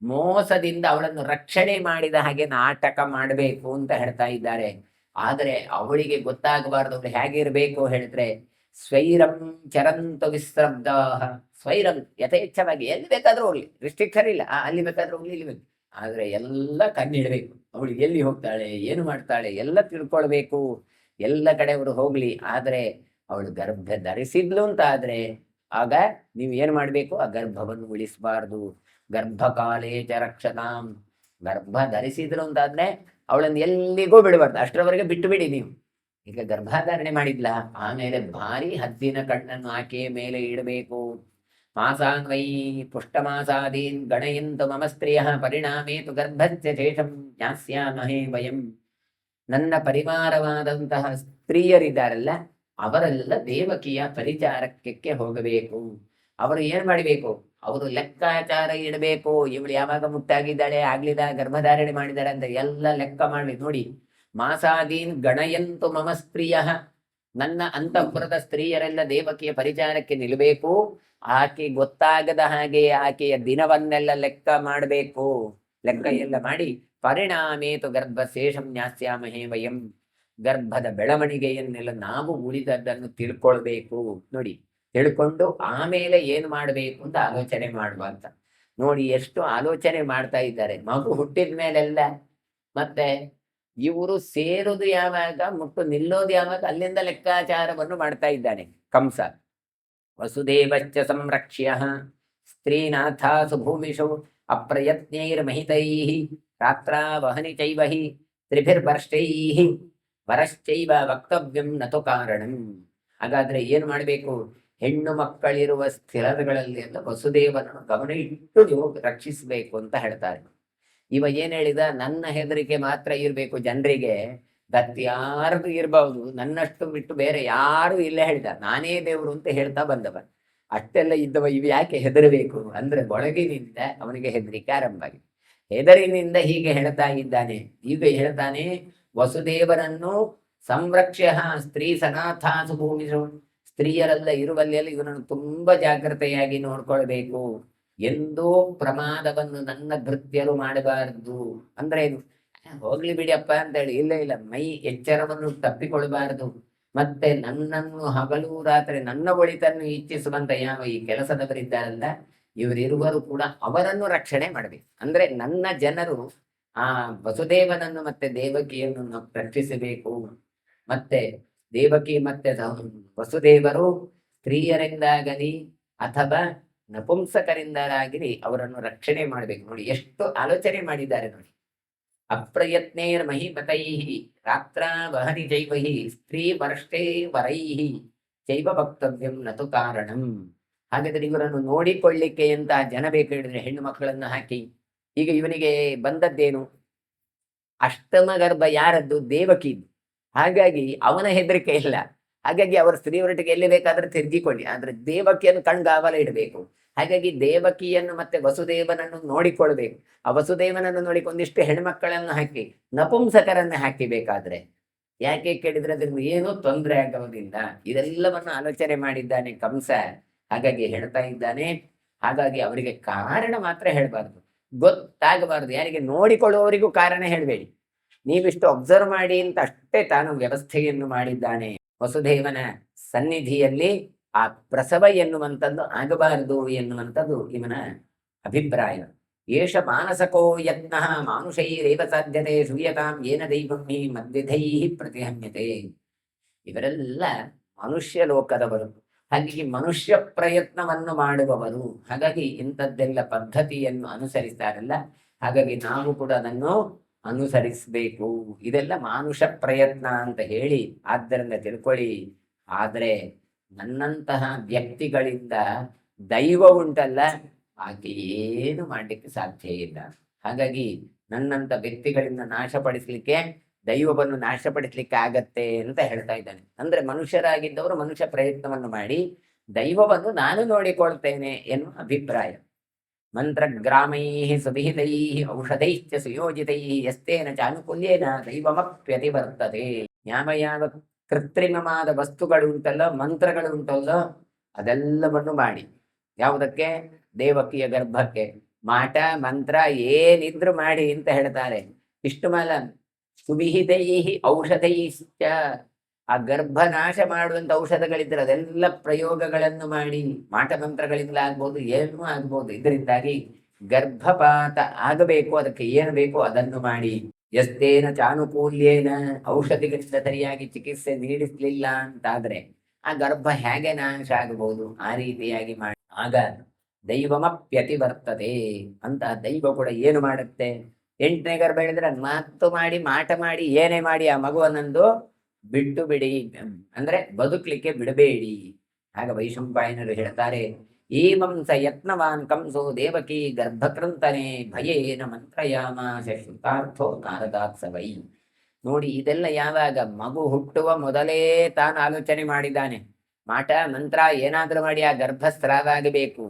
ಮೋಸದಿಂದ ಅವಳನ್ನು ರಕ್ಷಣೆ ಮಾಡಿದ ಹಾಗೆ ನಾಟಕ ಮಾಡಬೇಕು ಅಂತ ಹೇಳ್ತಾ ಇದ್ದಾರೆ. ಆದರೆ ಅವಳಿಗೆ ಗೊತ್ತಾಗಬಾರ್ದು. ಅವಳು ಹೇಗಿರ್ಬೇಕು ಹೇಳಿದ್ರೆ, ಸ್ವೈರಂ ಚರಂತ ವಿಸ್ರಬ್ಧ. ಸ್ವೈರಂ ಯಥೇಚ್ಛವಾಗಿ ಎಲ್ಲಿ ಬೇಕಾದ್ರೂ ಹೋಗ್ಲಿ, ರಿಸ್ಟ್ರಿಕ್ಷನ್ ಇಲ್ಲ. ಅಲ್ಲಿ ಬೇಕಾದ್ರೂ ಹೋಗ್ಲಿ, ಇಲ್ಲಿ ಬೇಕು. ಆದ್ರೆ ಎಲ್ಲ ಕಣ್ಣಿಡ್ಬೇಕು. ಅವಳು ಎಲ್ಲಿ ಹೋಗ್ತಾಳೆ, ಏನು ಮಾಡ್ತಾಳೆ ಎಲ್ಲ ತಿಳ್ಕೊಳ್ಬೇಕು. ಎಲ್ಲ ಕಡೆ ಅವರು ಹೋಗ್ಲಿ. ಆದ್ರೆ ಅವಳು ಗರ್ಭ ಧರಿಸಿದ್ಲು ಅಂತ ಆದ್ರೆ ಆಗ ನೀವು ಏನ್ ಮಾಡ್ಬೇಕು? ಆ ಗರ್ಭವನ್ನು ಉಳಿಸಬಾರ್ದು. ಗರ್ಭಕಾಲೇ ಚ ರಕ್ಷತಾಂ. ಗರ್ಭ ಧರಿಸಿದ್ರು ಅಂತಾದ್ರೆ ಅವಳನ್ನು ಎಲ್ಲಿಗೂ ಬಿಡಬಾರ್ದು. ಅಷ್ಟರವರೆಗೆ ಬಿಟ್ಟು ಬಿಡಿ ನೀವು. ಈಗ ಗರ್ಭಧಾರಣೆ ಮಾಡಿದ್ಲ, ಆಮೇಲೆ ಭಾರಿ ಹದ್ದಿನ ಕಣ್ಣನ್ನು ಆಕೆಯ ಮೇಲೆ ಇಡಬೇಕು. ಮಾಸಾನ್ವೈ ಪುಷ್ಟಮಾಸಾದೀನ್ ಗಣಯಂತು ಮಮ ಸ್ತ್ರೀಯ ಪರಿಣಾಮೇತು ಗರ್ಭಸ್ಯ ಶೇಷಂ ಜ್ಞಾಸ್ಯಾಮಹೇ ವಯಂ. ನನ್ನ ಪರಿವಾರವಾದಂತಹ ಸ್ತ್ರೀಯರಿದ್ದಾರಲ್ಲ, ಅವರೆಲ್ಲ ದೇವಕಿಯ ಪರಿಚಾರಕ್ಕೆ ಹೋಗಬೇಕು. ಅವರು ಏನ್ ಮಾಡಬೇಕು? ಅವರು ಲೆಕ್ಕಾಚಾರ ಇಡಬೇಕು. ಇವಳು ಯಾವಾಗ ಮುಟ್ಟಾಗಿದ್ದಾಳೆ, ಆಗ್ಲಿಲ್ಲ, ಗರ್ಭಧಾರಣೆ ಮಾಡಿದಾಳೆ ಅಂತ ಎಲ್ಲ ಲೆಕ್ಕ ಮಾಡಿ ನೋಡಿ. ಮಾಸಾದೀನ್ ಗಣಯಂತು ಮಮ ಸ್ತ್ರೀಯ. ನನ್ನ ಅಂತಃಪುರದ ಸ್ತ್ರೀಯರೆಲ್ಲ ದೇವಕಿಯ ಪರಿಚಾರಕ್ಕೆ ನಿಲ್ಲಬೇಕು. ಆಕೆ ಗೊತ್ತಾಗದ ಹಾಗೆ ಆಕೆಯ ದಿನವನ್ನೆಲ್ಲ ಲೆಕ್ಕ ಮಾಡಬೇಕು. ಲೆಕ್ಕ ಎಲ್ಲ ಮಾಡಿ ಪರಿಣಾಮೇತು ಗರ್ಭ ಶೇಷಂ ನ್ಯಾಸ್ಯಾಮಹೇ ವಯಂ. ಗರ್ಭದ ಬೆಳವಣಿಗೆಯನ್ನೆಲ್ಲ ನಾವು ಉಳಿದದ್ದನ್ನು ತಿಳ್ಕೊಳ್ಬೇಕು. ನೋಡಿ, ತಿಳ್ಕೊಂಡು ಆಮೇಲೆ ಏನು ಮಾಡಬೇಕು ಅಂತ ಆಲೋಚನೆ ಮಾಡುವ ಅಂತ. ನೋಡಿ ಎಷ್ಟು ಆಲೋಚನೆ ಮಾಡ್ತಾ ಇದ್ದಾರೆ. ಮಗು ಹುಟ್ಟಿದ ಮೇಲೆಲ್ಲ ಮತ್ತೆ ಇವರು ಸೇರುದು ಯಾವಾಗ, ಮುಟ್ಟು ನಿಲ್ಲೋದು ಯಾವಾಗ, ಅಲ್ಲಿಂದ ಲೆಕ್ಕಾಚಾರವನ್ನು ಮಾಡ್ತಾ ಇದ್ದಾನೆ ಕಂಸ. ವಸುದೇವಶ್ಚ ಸಂರಕ್ಷ್ಯ ಸ್ತ್ರೀನಾಥಾಸು ಭೂಮಿಷು ಅಪ್ರಯತ್ನೈರ್ಮಹಿತೈಃ ರಾತ್ರಾವಹನಿ ಚೈವ ಹಿ ತ್ರಿಭಿರ್ವರ್ಷೈಃ ವರಶ್ಚೈವ ವಕ್ತವ್ಯಂ ನತು ಕಾರಣಂ. ಹಾಗಾದ್ರೆ ಏನು ಮಾಡಬೇಕು? ಹೆಣ್ಣು ಮಕ್ಕಳಿರುವ ಸ್ಥಳಗಳಲ್ಲಿ ಎಲ್ಲ ವಸುದೇವನನ್ನು ಗಮನ ಇಟ್ಟು ನೀವು ರಕ್ಷಿಸಬೇಕು ಅಂತ ಹೇಳ್ತಾರೆ. ಇವ ಏನ್ ಹೇಳಿದ? ನನ್ನ ಹೆದರಿಕೆ ಮಾತ್ರ ಇರ್ಬೇಕು ಜನರಿಗೆ, ಯಾರದು ಇರಬಹುದು, ನನ್ನಷ್ಟು ಬಿಟ್ಟು ಬೇರೆ ಯಾರು ಇಲ್ಲ ಹೇಳಿದ. ನಾನೇ ದೇವರು ಅಂತ ಹೇಳ್ತಾ ಬಂದವ. ಅಷ್ಟೆಲ್ಲ ಇದ್ದವ ಇವು ಯಾಕೆ ಹೆದರಬೇಕು ಅಂದ್ರೆ ಒಳಗಿನಿಂದ ಅವನಿಗೆ ಹೆದರಿಕೆ ಆರಂಭ ಆಗಿದೆ. ಹೆದರಿನಿಂದ ಹೀಗೆ ಹೇಳ್ತಾ ಇದ್ದಾನೆ. ಈಗ ಹೇಳ್ತಾನೆ, ವಸುದೇವರನ್ನು ಸಂರಕ್ಷ್ಯ ಸ್ತ್ರೀ ಸನಾಥಾಸು ಭೂಮಿಷು. ಸ್ತ್ರೀಯರೆಲ್ಲ ಇರುವಲ್ಲೆಲ್ಲ ಇವನನ್ನು ತುಂಬಾ ಜಾಗ್ರತೆಯಾಗಿ ನೋಡ್ಕೊಳ್ಬೇಕು. ಎಂದೂ ಪ್ರಮಾದವನ್ನು ನನ್ನ ಭೃತ್ಯರು ಮಾಡಬಾರದು. ಅಂದ್ರೆ ಏನು? ಹೋಗ್ಲಿ ಬಿಡಿಯಪ್ಪ ಅಂತ ಹೇಳಿ, ಇಲ್ಲ ಇಲ್ಲ, ಮೈ ಎಚ್ಚರವನ್ನು ತಪ್ಪಿಕೊಳ್ಬಾರದು. ಮತ್ತೆ ನನ್ನನ್ನು ಹಗಲು ರಾತ್ರಿ ನನ್ನ ಒಳಿತನ್ನು ಇಚ್ಛಿಸುವಂತ ಯಾವ ಈ ಕೆಲಸದವರಿದ್ದಾರಲ್ಲ, ಇವರಿರುವರು ಕೂಡ ಅವರನ್ನು ರಕ್ಷಣೆ ಮಾಡಬೇಕು. ಅಂದ್ರೆ ನನ್ನ ಜನರು ಆ ವಸುದೇವನನ್ನು ಮತ್ತೆ ದೇವಕಿಯನ್ನು ರಕ್ಷಿಸಬೇಕು. ಮತ್ತೆ ದೇವಕಿ ಮತ್ತೆ ವಸುದೇವರು ಸ್ತ್ರೀಯರಿಂದಾಗಲಿ ಅಥವಾ ನಪುಂಸಕರಿಂದಾಗಲಿ ಅವರನ್ನು ರಕ್ಷಣೆ ಮಾಡಬೇಕು. ನೋಡಿ ಎಷ್ಟು ಆಲೋಚನೆ ಮಾಡಿದ್ದಾರೆ ನೋಡಿ. ಅಪ್ರಯತ್ನೇರ್ ಮಹಿಮತೈ ರಾತ್ರ ವಹನಿ ಜೈವಹಿ ಸ್ತ್ರೀ ವರ್ಷೇ ವರೈಹಿ ಜೈವ ವಕ್ತವ್ಯಂ ನತು ಕಾರಣಂ. ಹಾಗಾದ್ರೆ ಇವರನ್ನು ನೋಡಿಕೊಳ್ಳಿಕ್ಕೆ ಅಂತ ಜನ ಬೇಕು ಹೇಳಿದ್ರೆ ಹೆಣ್ಣು ಮಕ್ಕಳನ್ನು ಹಾಕಿ. ಈಗ ಇವನಿಗೆ ಬಂದದ್ದೇನು? ಅಷ್ಟಮ ಗರ್ಭ ಯಾರದ್ದು? ದೇವಕಿದ್ದು. ಹಾಗಾಗಿ ಅವನ ಹೆದರಿಕೆ ಇಲ್ಲ. ಹಾಗಾಗಿ ಅವರ ಸ್ತ್ರೀಯೊಟ್ಟಿಗೆ ಎಲ್ಲಿ ಬೇಕಾದ್ರೆ ತಿರುಗಿಕೊಳ್ಳಿ, ಆದ್ರೆ ದೇವಕಿಯನ್ನು ಕಣ್ಗಾವಲ ಇಡಬೇಕು. ಹಾಗಾಗಿ ದೇವಕಿಯನ್ನು ಮತ್ತೆ ವಸುದೇವನನ್ನು ನೋಡಿಕೊಳ್ಬೇಕು. ಆ ವಸುದೇವನನ್ನು ನೋಡಿಕೊಂದಿಷ್ಟು ಹೆಣ್ಮಕ್ಕಳನ್ನು ಹಾಕಿ, ನಪುಂಸಕರನ್ನು ಹಾಕಿ ಬೇಕಾದ್ರೆ. ಯಾಕೆ ಕೇಳಿದ್ರೆ ಅದ್ರಿಂದ ಏನೂ ತೊಂದರೆ ಆಗೋದಿಲ್ಲ. ಇದೆಲ್ಲವನ್ನು ಆಲೋಚನೆ ಮಾಡಿದ್ದಾನೆ ಕಂಸ. ಹಾಗಾಗಿ ಹೇಳ್ತಾ ಇದ್ದಾನೆ, ಹಾಗಾಗಿ ಅವರಿಗೆ ಕಾರಣ ಮಾತ್ರ ಹೇಳಬಾರ್ದು, ಗೊತ್ತಾಗಬಾರ್ದು. ಯಾರಿಗೆ ನೋಡಿಕೊಳ್ಳುವವರಿಗೂ ಕಾರಣ ಹೇಳಬೇಡಿ, ನೀವಿಷ್ಟು ಅಬ್ಸರ್ವ್ ಮಾಡಿ ಅಂತ ಅಷ್ಟೇ ತಾನು ವ್ಯವಸ್ಥೆಯನ್ನು ಮಾಡಿದ್ದಾನೆ. ವಸುದೇವನ ಸನ್ನಿಧಿಯಲ್ಲಿ ಆ ಪ್ರಸವ ಎನ್ನುವಂಥದ್ದು ಆಗಬಾರದು ಎನ್ನುವಂಥದ್ದು ಇವನ ಅಭಿಪ್ರಾಯ. ಏಷ ಮಾನಸಕೋ ಯತ್ನ ಮಾನುಷೈರೇವ ಸಾಧ್ಯತೆ ಶೂಯತಾಂ ಏನ ದೈವಂ ಹಿ ಮದ್ವಿಧೈ ಪ್ರತಿಹನ್ಯತೆ. ಇವರೆಲ್ಲ ಮನುಷ್ಯ ಲೋಕದವರು, ಹಾಗಾಗಿ ಮನುಷ್ಯ ಪ್ರಯತ್ನವನ್ನು ಮಾಡುವವರು. ಹಾಗಾಗಿ ಇಂಥದ್ದೆಲ್ಲ ಪದ್ಧತಿಯನ್ನು ಅನುಸರಿಸ್ತಾರಲ್ಲ, ಹಾಗಾಗಿ ನಾವು ಕೂಡ ಅದನ್ನು ಅನುಸರಿಸಬೇಕು. ಇದೆಲ್ಲ ಮಾನುಷ ಪ್ರಯತ್ನ ಅಂತ ಹೇಳಿ ಆದ್ದರಿಂದ ತಿಳ್ಕೊಳ್ಳಿ. ಆದ್ರೆ ನನ್ನಂತಹ ವ್ಯಕ್ತಿಗಳಿಂದ ದೈವ ಉಂಟಲ್ಲ, ಆಕೆ ಏನು ಮಾಡ್ಲಿಕ್ಕೆ ಸಾಧ್ಯ ಇಲ್ಲ. ಹಾಗಾಗಿ ನನ್ನಂತ ವ್ಯಕ್ತಿಗಳಿಂದ ನಾಶಪಡಿಸ್ಲಿಕ್ಕೆ, ದೈವವನ್ನು ನಾಶಪಡಿಸ್ಲಿಕ್ಕೆ ಆಗತ್ತೆ ಅಂತ ಹೇಳ್ತಾ ಇದ್ದಾನೆ. ಅಂದ್ರೆ ಮನುಷ್ಯರಾಗಿದ್ದವರು ಮನುಷ್ಯ ಪ್ರಯತ್ನವನ್ನು ಮಾಡಿ ದೈವವನ್ನು ನಾನು ನೋಡಿಕೊಳ್ತೇನೆ ಎನ್ನುವ ಅಭಿಪ್ರಾಯ. ಮಂತ್ರಗ್ರಾಮೈ ಸುವಿಹಿತೈ ಔಷಧೈಶ್ಚ ಸುಯೋಜಿತೈ ಯಸ್ತೇನ ಚಾನುಕೂಲ್ಯೇನ ದೈವಮಪ್ಯತಿವರ್ತತೆ. ಯಾವ ಯಾವ ಕೃತ್ರಿಮವಾದ ವಸ್ತುಗಳು ಉಂಟಲ್ಲ, ಮಂತ್ರಗಳು ಉಂಟಲ್ಲ, ಅದೆಲ್ಲವನ್ನು ಮಾಡಿ ಯಾವುದಕ್ಕೆ? ದೇವಕಿಯ ಗರ್ಭಕ್ಕೆ. ಮಾಟ ಮಂತ್ರ ಏನಿದ್ರು ಮಾಡಿ ಅಂತ ಹೇಳ್ತಾರೆ. ಇಷ್ಟು ಮಾಲ ಸುವಿಹಿತೈ ಔಷಧೈಶ್ಚ, ಆ ಗರ್ಭನಾಶ ಮಾಡುವಂತ ಔಷಧಗಳಿದ್ರೆ ಅದೆಲ್ಲ ಪ್ರಯೋಗಗಳನ್ನು ಮಾಡಿ, ಮಾಟ ಮಂತ್ರಗಳಿಂದ ಆಗ್ಬೋದು, ಏನೂ ಆಗ್ಬೋದು. ಇದರಿಂದಾಗಿ ಗರ್ಭಪಾತ ಆಗಬೇಕು, ಅದಕ್ಕೆ ಏನು ಬೇಕೋ ಅದನ್ನು ಮಾಡಿ. ಎಸ್ತೇನ ಚಾನುಕೂಲ್ಯೇನ, ಔಷಧಿಗಳಿಂದ ಸರಿಯಾಗಿ ಚಿಕಿತ್ಸೆ ನೀಡಿಸ್ಲಿಲ್ಲ ಅಂತಾದ್ರೆ ಆ ಗರ್ಭ ಹೇಗೆ ನಾಶ ಆಗಬಹುದು? ಆ ರೀತಿಯಾಗಿ ಮಾಡಿ. ಆಗ ದೈವಮಪ್ಯತಿವರ್ತದೆ ಅಂತ ದೈವ ಕೂಡ ಏನು ಮಾಡುತ್ತೆ? 8ನೇ ಗರ್ಭ ಹೇಳಿದ್ರೆ ಮಾತು ಮಾಡಿ ಮಾಟ ಮಾಡಿ ಏನೇ ಮಾಡಿ ಆ ಮಗುವನ್ನೊಂದು ಬಿಟ್ಟು ಬಿಡಿ, ಅಂದ್ರೆ ಬದುಕಲಿಕ್ಕೆ ಬಿಡಬೇಡಿ. ಆಗ ವೈಶಂಪಾಯನರು ಹೇಳ್ತಾರೆ, ಏವಂ ಸ ಯತ್ನವಾನ್ ಕಂಸೋ ದೇವಕಿ ಗರ್ಭಕೃಂತನೆ ಭಯೇನ ಮಂತ್ರಯಾಮಾಸ ಶ್ರುತಾರ್ಥೋ ನಾರದಾತ್ ಸವೈ. ನೋಡಿ, ಇದೆಲ್ಲ ಯಾವಾಗ? ಮಗು ಹುಟ್ಟುವ ಮೊದಲೇ ತಾನು ಆಲೋಚನೆ ಮಾಡಿದ್ದಾನೆ. ಮಾಟ ಮಂತ್ರ ಏನಾದ್ರೂ ಮಾಡಿ ಆ ಗರ್ಭ ಸ್ರಾವ ಆಗಬೇಕು,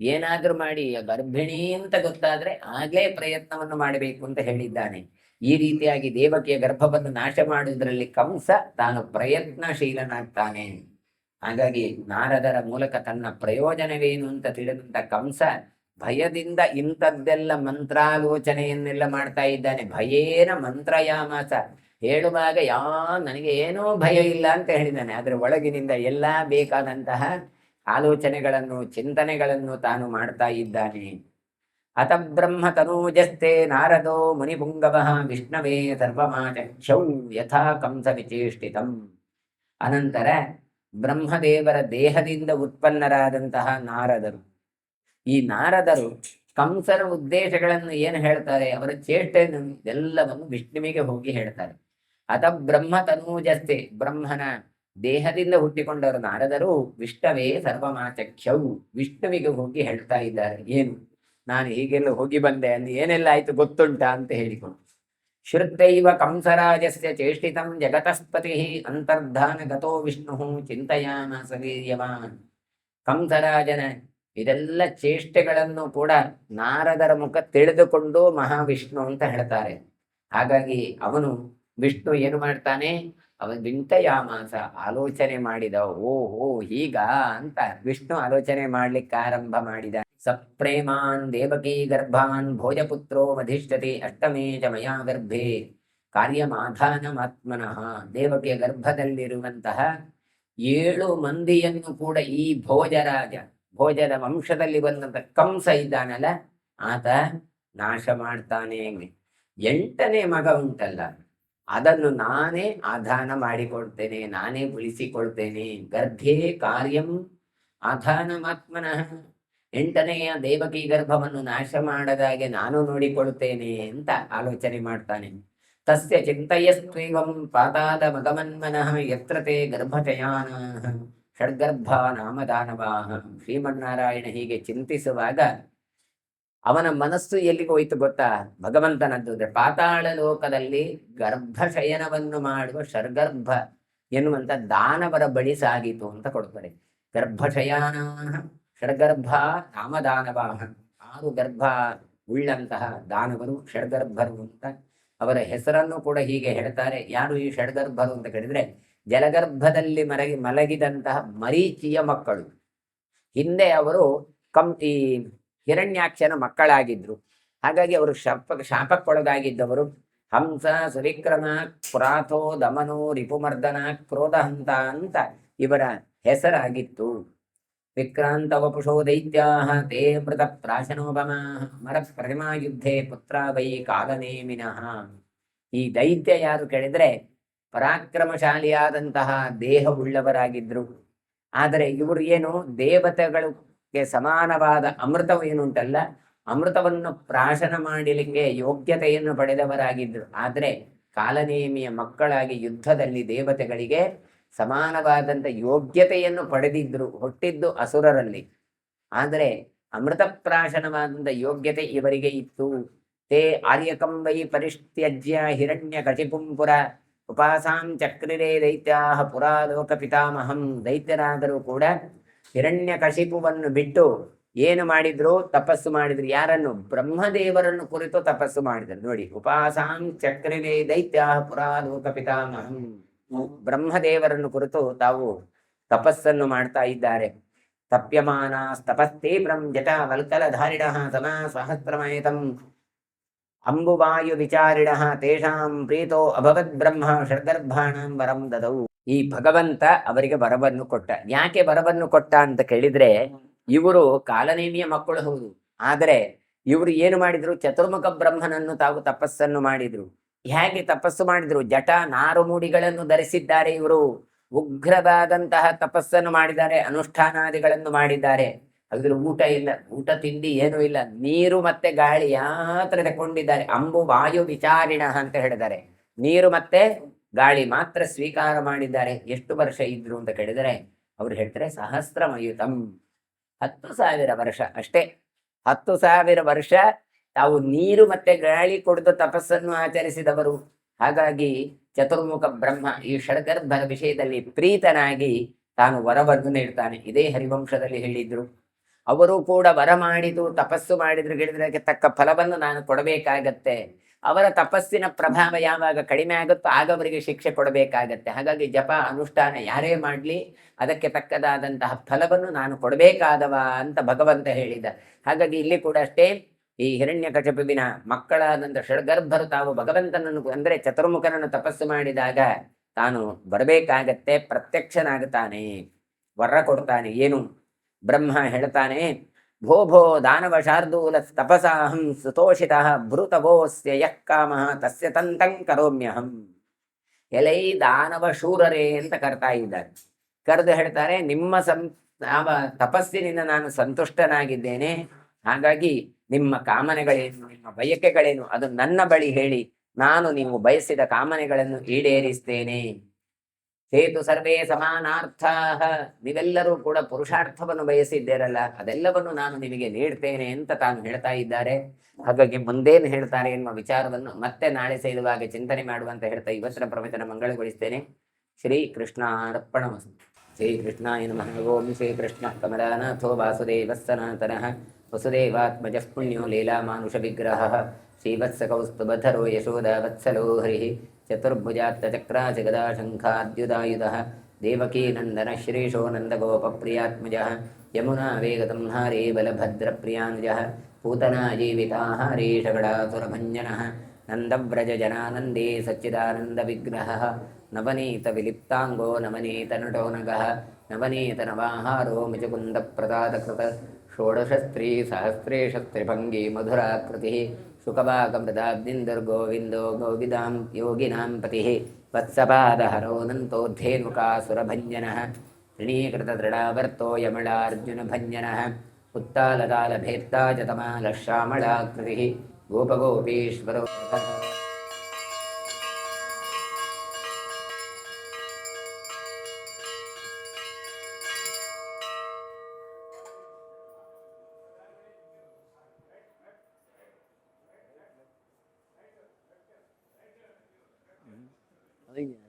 ಏನಾದ್ರೂ ಮಾಡಿ ಗರ್ಭಿಣಿ ಅಂತ ಗೊತ್ತಾದ್ರೆ ಆಗ್ಲೇ ಪ್ರಯತ್ನವನ್ನು ಮಾಡಬೇಕು ಅಂತ ಹೇಳಿದ್ದಾನೆ. ಈ ರೀತಿಯಾಗಿ ದೇವಕಿಯ ಗರ್ಭವನ್ನು ನಾಶ ಮಾಡುವುದರಲ್ಲಿ ಕಂಸ ತಾನು ಪ್ರಯತ್ನಶೀಲನಾಗ್ತಾನೆ. ಹಾಗಾಗಿ ನಾರದರ ಮೂಲಕ ತನ್ನ ಪ್ರಯೋಜನವೇನು ಅಂತ ತಿಳಿದಂತ ಕಂಸ ಭಯದಿಂದ ಇಂಥದ್ದೆಲ್ಲ ಮಂತ್ರಾಲೋಚನೆಯನ್ನೆಲ್ಲ ಮಾಡ್ತಾ ಇದ್ದಾನೆ. ಭಯೇನ ಮಂತ್ರಯಾಮಾಸ, ಹೇಳುವಾಗ ನನಗೆ ಏನೂ ಭಯ ಇಲ್ಲ ಅಂತ ಹೇಳಿದ್ದಾನೆ. ಆದ್ರೆ ಒಳಗಿನಿಂದ ಎಲ್ಲಾ ಬೇಕಾದಂತಹ ಆಲೋಚನೆಗಳನ್ನು, ಚಿಂತನೆಗಳನ್ನು ತಾನು ಮಾಡ್ತಾ ಇದ್ದಾನೆ. ಅತ ಬ್ರಹ್ಮ ತನೂಜಸ್ತೆ ನಾರದೋ ಮುನಿಪುಂಗವ ವಿಷ್ಣವೇ ಸರ್ವಮಾಚಕ್ಷೌ ಯಥಾ ಕಂಸ ವಿಚೇಷ್ಟಿತಂ. ಅನಂತರ ಬ್ರಹ್ಮದೇವರ ದೇಹದಿಂದ ಉತ್ಪನ್ನರಾದಂತಹ ನಾರದರು, ಈ ನಾರದರು ಕಂಸರ ಉದ್ದೇಶಗಳನ್ನು ಏನು ಹೇಳ್ತಾರೆ, ಅವರ ಚೇಷ್ಟೆಯನ್ನು ಎಲ್ಲವನ್ನು ವಿಷ್ಣುವಿಗೆ ಹೋಗಿ ಹೇಳ್ತಾರೆ. ಅತ ಬ್ರಹ್ಮ ತನೂಜಸ್ತೆ, ಬ್ರಹ್ಮನ ದೇಹದಿಂದ ಹುಟ್ಟಿಕೊಂಡವರು ನಾರದರು ವಿಷ್ಣವೇ ಸರ್ವಮಾಚಕ್ಷೌ, ವಿಷ್ಣುವಿಗೆ ಹೋಗಿ ಹೇಳ್ತಾ ಇದ್ದಾರೆ. ಏನು, ನಾನು ಹೀಗೆಲ್ಲ ಹೋಗಿ ಬಂದೆ, ಅಲ್ಲಿ ಏನೆಲ್ಲ ಆಯ್ತು ಗೊತ್ತುಂಟಾ ಅಂತ ಹೇಳಿಕೊಂಡು. ಶ್ರುತೈವ ಕಂಸರಾಜಸ್ಯ ಚೇಷ್ಟಿತಂ ಜಗತಸ್ಪತಿ ಅಂತರ್ಧಾನ ಗತೋ ವಿಷ್ಣು ಚಿಂತಯಾಮಾಸ ವೀರ್ಯವಾನ್. ಕಂಸರಾಜನ ಇದೆಲ್ಲ ಚೇಷ್ಟೆಗಳನ್ನು ಕೂಡ ನಾರದರ ಮುಖ ತಿಳಿದುಕೊಂಡು ಮಹಾವಿಷ್ಣು ಅಂತ ಹೇಳ್ತಾರೆ. ಹಾಗಾಗಿ ಅವನು ವಿಷ್ಣು ಏನು ಮಾಡ್ತಾನೆ, ಅವನು ಚಿಂತಯಾಮಾಸ, ಆಲೋಚನೆ ಮಾಡಿದ. ಓಹೋ ಹೀಗ ಅಂತ ವಿಷ್ಣು ಆಲೋಚನೆ ಮಾಡ್ಲಿಕ್ಕೆ ಆರಂಭ ಮಾಡಿದ. ಸಪ್ರೇಮಾನ್ ದೇವಕೀ ಗರ್ಭಾನ್ ಭೋಜಪುತ್ರೋ ವಧಿಷ್ಠತಿ ಅಷ್ಟಮೇ ಚ ಮಯಾ ಗರ್ಭೆ ಕಾರ್ಯಮಾಧಾನಮಾತ್ಮನಃ. ದೇವಕಿಯ ಗರ್ಭದಲ್ಲಿರುವಂತಹ 7 ಮಂದಿಯನ್ನು ಕೂಡ ಈ ಭೋಜದ ವಂಶದಲ್ಲಿ ಬಂದಂತ ಕಂಸ ಇದ್ದಾನಲ್ಲ, ಆತ ನಾಶ ಮಾಡ್ತಾನೆ. 8ನೇ ಮಗ ಉಂಟಲ್ಲ, ಅದನ್ನು ನಾನೇ ಆಧಾನ ಮಾಡಿಕೊಳ್ತೇನೆ, ನಾನೇ ಉಳಿಸಿಕೊಳ್ತೇನೆ. ಗರ್ಭೆ ಕಾರ್ಯಂ ಆಧಾನಮಾತ್ಮನಃ. 8ನೆಯ ದೇವಕಿ ಗರ್ಭವನ್ನು ನಾಶ ಮಾಡದಾಗೆ ನಾನು ನೋಡಿಕೊಳ್ತೇನೆ ಅಂತ ಆಲೋಚನೆ ಮಾಡ್ತಾನೆ. ತಸ್ಯ ಚಿಂತಯಸ್ತ್ವೇವಂ ಪಾತಾದ ಮಗಮನ್ಮನಃ ಯತ್ರ ತೇ ಗರ್ಭಚಯಾನಃ ಷಡ್ಗರ್ಭ ನಾಮದಾನವಾಹ. ಶ್ರೀಮನ್ನಾರಾಯಣ ಹೀಗೆ ಚಿಂತಿಸುವಾಗ ಅವನ ಮನಸ್ಸು ಎಲ್ಲಿಗೆ ಹೋಯ್ತು ಗೊತ್ತಾ? ಭಗವಂತನದ್ದು. ಪಾತಾಳ ಲೋಕದಲ್ಲಿ ಗರ್ಭಶಯನವನ್ನು ಮಾಡುವ ಷಡ್ಗರ್ಭ ಎನ್ನುವಂತ ದಾನವರ ಬಳಿ ಸಾಗಿತು ಅಂತ ಕೊಡ್ತಾರೆ. ಗರ್ಭಶಯಾನ ಷಡ್ಗರ್ಭ ನಾಮದಾನವಾಹ. 6 ಗರ್ಭ ಉಳ್ಳಂತಹ ದಾನವರು ಷಡ್ಗರ್ಭರು ಅಂತ ಅವರ ಹೆಸರನ್ನು ಕೂಡ ಹೀಗೆ ಹೇಳ್ತಾರೆ. ಯಾರು ಈ ಷಡ್ಗರ್ಭರು ಅಂತ ಕೇಳಿದ್ರೆ, ಜಲಗರ್ಭದಲ್ಲಿ ಮಲಗಿದಂತಹ ಮರೀಚಿಯ ಮಕ್ಕಳು. ಹಿಂದೆ ಅವರು ಈ ಹಿರಣ್ಯಾಕ್ಷನ ಮಕ್ಕಳಾಗಿದ್ರು. ಹಾಗಾಗಿ ಅವರು ಶಾಪಕ್ಕೊಳಗಾಗಿದ್ದವರು. ಹಂಸ, ಸುವಿಕ್ರಮ, ಪುರಾಥೋ, ದಮನೋ, ರಿಪುಮರ್ದನ, ಕ್ರೋಧಹಂತ ಅಂತ ಇವರ ಹೆಸರಾಗಿತ್ತು. ವಿಕ್ರಾಂತ ವಪುಷೋ ದೈತ್ಯಾಹ ತೇ ಮೃತ ಪ್ರಾಶನೋಪಮಾಃ ಮರ ಪ್ರತಿಮಾ ಯುದ್ಧೇ ಪುತ್ರ ವೈ ಕಾಲನೇಮಿನಃ. ಈ ದೈತ್ಯ ಯಾರು ಕೇಳಿದ್ರೆ, ಪರಾಕ್ರಮಶಾಲಿಯಾದಂತಹ ದೇಹವುಳ್ಳವರಾಗಿದ್ರು. ಆದರೆ ಇವರು ಏನು, ದೇವತೆಗಳಿಗೆ ಸಮಾನವಾದ ಅಮೃತ ಏನುಂಟಲ್ಲ, ಅಮೃತವನ್ನು ಪ್ರಾಶನ ಮಾಡಲಿಕ್ಕೆ ಯೋಗ್ಯತೆಯನ್ನು ಪಡೆದವರಾಗಿದ್ರು. ಆದರೆ ಕಾಲನೇಮಿಯ ಮಕ್ಕಳಾಗಿ ಯುದ್ಧದಲ್ಲಿ ದೇವತೆಗಳಿಗೆ ಸಮಾನವಾದಂಥ ಯೋಗ್ಯತೆಯನ್ನು ಪಡೆದಿದ್ರು. ಹುಟ್ಟಿದ್ದು ಅಸುರರಲ್ಲಿ, ಆದರೆ ಅಮೃತಪ್ರಾಶನವಾದಂಥ ಯೋಗ್ಯತೆ ಇವರಿಗೆ ಇತ್ತು. ತೇ ಆರ್ಯಕಂ ವೈ ಪರಿಷ್ತ್ಯಜ್ಯ ಹಿರಣ್ಯ ಕಚಿಪುಂಪುರ ಉಪಾಸಾಂ ಚಕ್ರಿರೇ ದೈತ್ಯಾಹ ಪುರಾಲೋಕ ಪಿತಾಮಹಂ. ದೈತ್ಯರಾದರೂ ಕೂಡ ಹಿರಣ್ಯ ಕಶಿಪುವನ್ನು ಬಿಟ್ಟು ಏನು ಮಾಡಿದ್ರು? ತಪಸ್ಸು ಮಾಡಿದ್ರು. ಯಾರನ್ನು? ಬ್ರಹ್ಮದೇವರನ್ನು ಕುರಿತು ತಪಸ್ಸು ಮಾಡಿದರು. ನೋಡಿ, ಉಪಾಸಾಂ ಚಕ್ರಿರೇ ದೈತ್ಯಾಹ ಪುರಾಲೋಕ ಪಿತಾಮಹಂ. ಬ್ರಹ್ಮದೇವರನ್ನು ಕುರಿತು ತಾವು ತಪಸ್ಸನ್ನು ಮಾಡ್ತಾ ಇದ್ದಾರೆ. ತಪ್ಯಮಾನ ತಪಸ್ತೆ ಜಟ ವಲ್ಕಲಧಾರಿಣ ಸಮ ಸಹಸ್ರಮಯತಂ ಅಂಬುವಾಯು ವಿಚಾರಿಣ ತೇಷಾಂ ಪ್ರೀತೋ ಅಭವದ್ ಬ್ರಹ್ಮ ಷಡ್ಗರ್ಭಾಣಂ ವರಂ ದದೌ. ಈ ಭಗವಂತ ಅವರಿಗೆ ವರವನ್ನು ಕೊಟ್ಟ. ಯಾಕೆ ವರವನ್ನು ಕೊಟ್ಟ ಅಂತ ಕೇಳಿದ್ರೆ, ಇವರು ಕಾಲನೇಮಿಯ ಮಕ್ಕಳು ಹೌದು, ಆದರೆ ಇವರು ಏನು ಮಾಡಿದ್ರು? ಚತುರ್ಮುಖ ಬ್ರಹ್ಮನನ್ನು ತಾವು ತಪಸ್ಸನ್ನು ಮಾಡಿದ್ರು. ಹೇಗೆ ತಪಸ್ಸು ಮಾಡಿದ್ರು? ಜಟ ನಾರುಮೂಡಿಗಳನ್ನು ಧರಿಸಿದ್ದಾರೆ. ಇವರು ಉಗ್ರವಾದಂತಹ ತಪಸ್ಸನ್ನು ಮಾಡಿದ್ದಾರೆ, ಅನುಷ್ಠಾನಾದಿಗಳನ್ನು ಮಾಡಿದ್ದಾರೆ. ಅದ್ರ ಊಟ ಇಲ್ಲ, ಊಟ ತಿಂಡಿ ಏನೂ ಇಲ್ಲ, ನೀರು ಮತ್ತೆ ಗಾಳಿ ಮಾತ್ರ ತಗೊಂಡಿದ್ದಾರೆ. ಅಂಬು ವಾಯು ವಿಚಾರಿಣ ಅಂತ ಹೇಳಿದ್ದಾರೆ. ನೀರು ಮತ್ತೆ ಗಾಳಿ ಮಾತ್ರ ಸ್ವೀಕಾರ ಮಾಡಿದ್ದಾರೆ. ಎಷ್ಟು ವರ್ಷ ಇದ್ರು ಅಂತ ಕೇಳಿದರೆ ಅವ್ರು ಹೇಳ್ತಾರೆ, ಸಹಸ್ರಮಯುತಂ, 10,000 ವರ್ಷ ಅಷ್ಟೇ. 10,000 ವರ್ಷ ತಾವು ನೀರು ಮತ್ತೆ ಗಾಳಿ ಕುಡಿದು ತಪಸ್ಸನ್ನು ಆಚರಿಸಿದವರು. ಹಾಗಾಗಿ ಚತುರ್ಮುಖ ಬ್ರಹ್ಮ ಈ ಷಡ್ಗರ್ಭರ ವಿಷಯದಲ್ಲಿ ಪ್ರೀತನಾಗಿ ತಾನು ವರವನ್ನು ನೀಡ್ತಾನೆ. ಇದೇ ಹರಿವಂಶದಲ್ಲಿ ಹೇಳಿದ್ರು. ಅವರು ಕೂಡ ವರ ಮಾಡಿದ್ದು, ತಪಸ್ಸು ಮಾಡಿದ್ರು ಹೇಳಿದ್ರೆ ಅದಕ್ಕೆ ತಕ್ಕ ಫಲವನ್ನು ನಾನು ಕೊಡಬೇಕಾಗತ್ತೆ. ಅವರ ತಪಸ್ಸಿನ ಪ್ರಭಾವ ಯಾವಾಗ ಕಡಿಮೆ ಆಗುತ್ತೋ ಆಗ ಅವರಿಗೆ ಶಿಕ್ಷೆ ಕೊಡಬೇಕಾಗತ್ತೆ. ಹಾಗಾಗಿ ಜಪ ಅನುಷ್ಠಾನ ಯಾರೇ ಮಾಡಲಿ ಅದಕ್ಕೆ ತಕ್ಕದಾದಂತಹ ಫಲವನ್ನು ನಾನು ಕೊಡಬೇಕಾದವ ಅಂತ ಭಗವಂತ ಹೇಳಿದ. ಹಾಗಾಗಿ ಇಲ್ಲಿ ಕೂಡ ಅಷ್ಟೇ, ಈ ಹಿರಣ್ಯಕಶಿಪುವಿನ ಮಕ್ಕಳಾದಂಥ ಷಡ್ಗರ್ಭರು ತಾವು ಭಗವಂತನನ್ನು ಅಂದರೆ ಚತುರ್ಮುಖನನ್ನು ತಪಸ್ಸು ಮಾಡಿದಾಗ ತಾನು ಬರಬೇಕಾಗತ್ತೆ. ಪ್ರತ್ಯಕ್ಷನಾಗುತ್ತಾನೆ, ವರ ಕೊಡ್ತಾನೆ. ಏನು? ಬ್ರಹ್ಮ ಹೇಳ್ತಾನೆ, ಭೋ ಭೋ ದಾನವ ಶಾರ್ದೂಲ ತಪಸಾಹಂ ಸುತೋಷಿತಃ ಭೃತವೋಸ್ಯ ಯಃ ಕಾಮಃ ತಸ್ಯ ತಂತಂ ಕರೋಮ್ಯಹಂ. ಎಲೈ ದಾನವ ಶೂರರೇ ಅಂತ ಕರ್ತಾ ಇದ್ದಾರೆ. ಕರೆದು ಹೇಳ್ತಾರೆ, ನಿಮ್ಮ ತಪಸ್ಸಿನಿಂದ ನಾನು ಸಂತುಷ್ಟನಾಗಿದ್ದೇನೆ. ಹಾಗಾಗಿ ನಿಮ್ಮ ಕಾಮನೆಗಳೇನು, ನಿಮ್ಮ ಬಯಕೆಗಳೇನು ಅದು ನನ್ನ ಬಳಿ ಹೇಳಿ, ನಾನು ನೀವು ಬಯಸಿದ ಕಾಮನೆಗಳನ್ನು ಈಡೇರಿಸ್ತೇನೆ. ಹೇತು ಸರ್ವೇ ಸಮಾನಾರ್ಥ, ನೀವೆಲ್ಲರೂ ಕೂಡ ಪುರುಷಾರ್ಥವನ್ನು ಬಯಸಿದ್ದೇರಲ್ಲ, ಅದೆಲ್ಲವನ್ನು ನಾನು ನಿಮಗೆ ನೀಡ್ತೇನೆ ಅಂತ ತಾನು ಹೇಳ್ತಾ ಇದ್ದಾರೆ. ಹಾಗಾಗಿ ಮುಂದೇನು ಹೇಳ್ತಾರೆ ಎನ್ನುವ ವಿಚಾರವನ್ನು ಮತ್ತೆ ನಾಳೆ ಸೇರುವಾಗ ಚಿಂತನೆ ಮಾಡುವಂತ ಹೇಳ್ತಾ ಇವತ್ತಿನ ಪ್ರವಚನ ಮಂಗಳಗೊಳಿಸ್ತೇನೆ. ಶ್ರೀ ಕೃಷ್ಣಾರ್ಪಣಮಸ್ತು. ಶ್ರೀ ಕೃಷ್ಣಾಯ ನಮಃ. ಓಂ ಶ್ರೀ ಕೃಷ್ಣ ಕಮಲಾನಾಥೋ ವಾಸುದೇವ ಸನಾತನಃ ವಸುದೇವಾತ್ಮಜಃ ಪುಣ್ಯೋ ಲೀಲಾ ಮಾನುಷ ವಿಗ್ರಹ ಶ್ರೀವತ್ಸಕೌಸ್ತುಭಧರೋ ಯಶೋಧ ವತ್ಸಲೋ ಹರಿ ಚತುರ್ಭುಜಾತ್ತಚಕ್ರಾಜಗದಾ ಶಂಖಾದ್ಯುದಾಯುಧಃ ದೇವಕೀ ನಂದನ ಶ್ರೀಶೋ ನಂದಗೋಪಪ್ರಿಯಾತ್ಮಜಃ ಯಮುನಾ ವೇಗತಂಹಾರೇ ಬಲಭದ್ರಪ್ರಿಯಾನುಜಃ पूतना जीविताहारी षगडासुरभञ्जनः नन्दव्रजजनानन्दे सच्चिदानन्दविग्रहः नवनीतविलिप्ताङ्गो नवनीतनटो नगः नवनीतनवाहारो मुचुकुन्दप्रसादकृत षोडशस्त्रीसहस्रेशस्त्रिभङ्गी मधुराकृतिः शुकवाकमृदाब्दिन्दुर्गोविन्दो गोविदां योगिनां पतिः वत्सपादहरोऽनन्तोद्धेनुकासुरभञ्जनः ऋणीकृतदृढावर्तो यमलार्जुनभञ्जनः उत्तालतालभेत्ता च तमालश्यामलाकृतिः गोपगोपीश्वरो Đấy.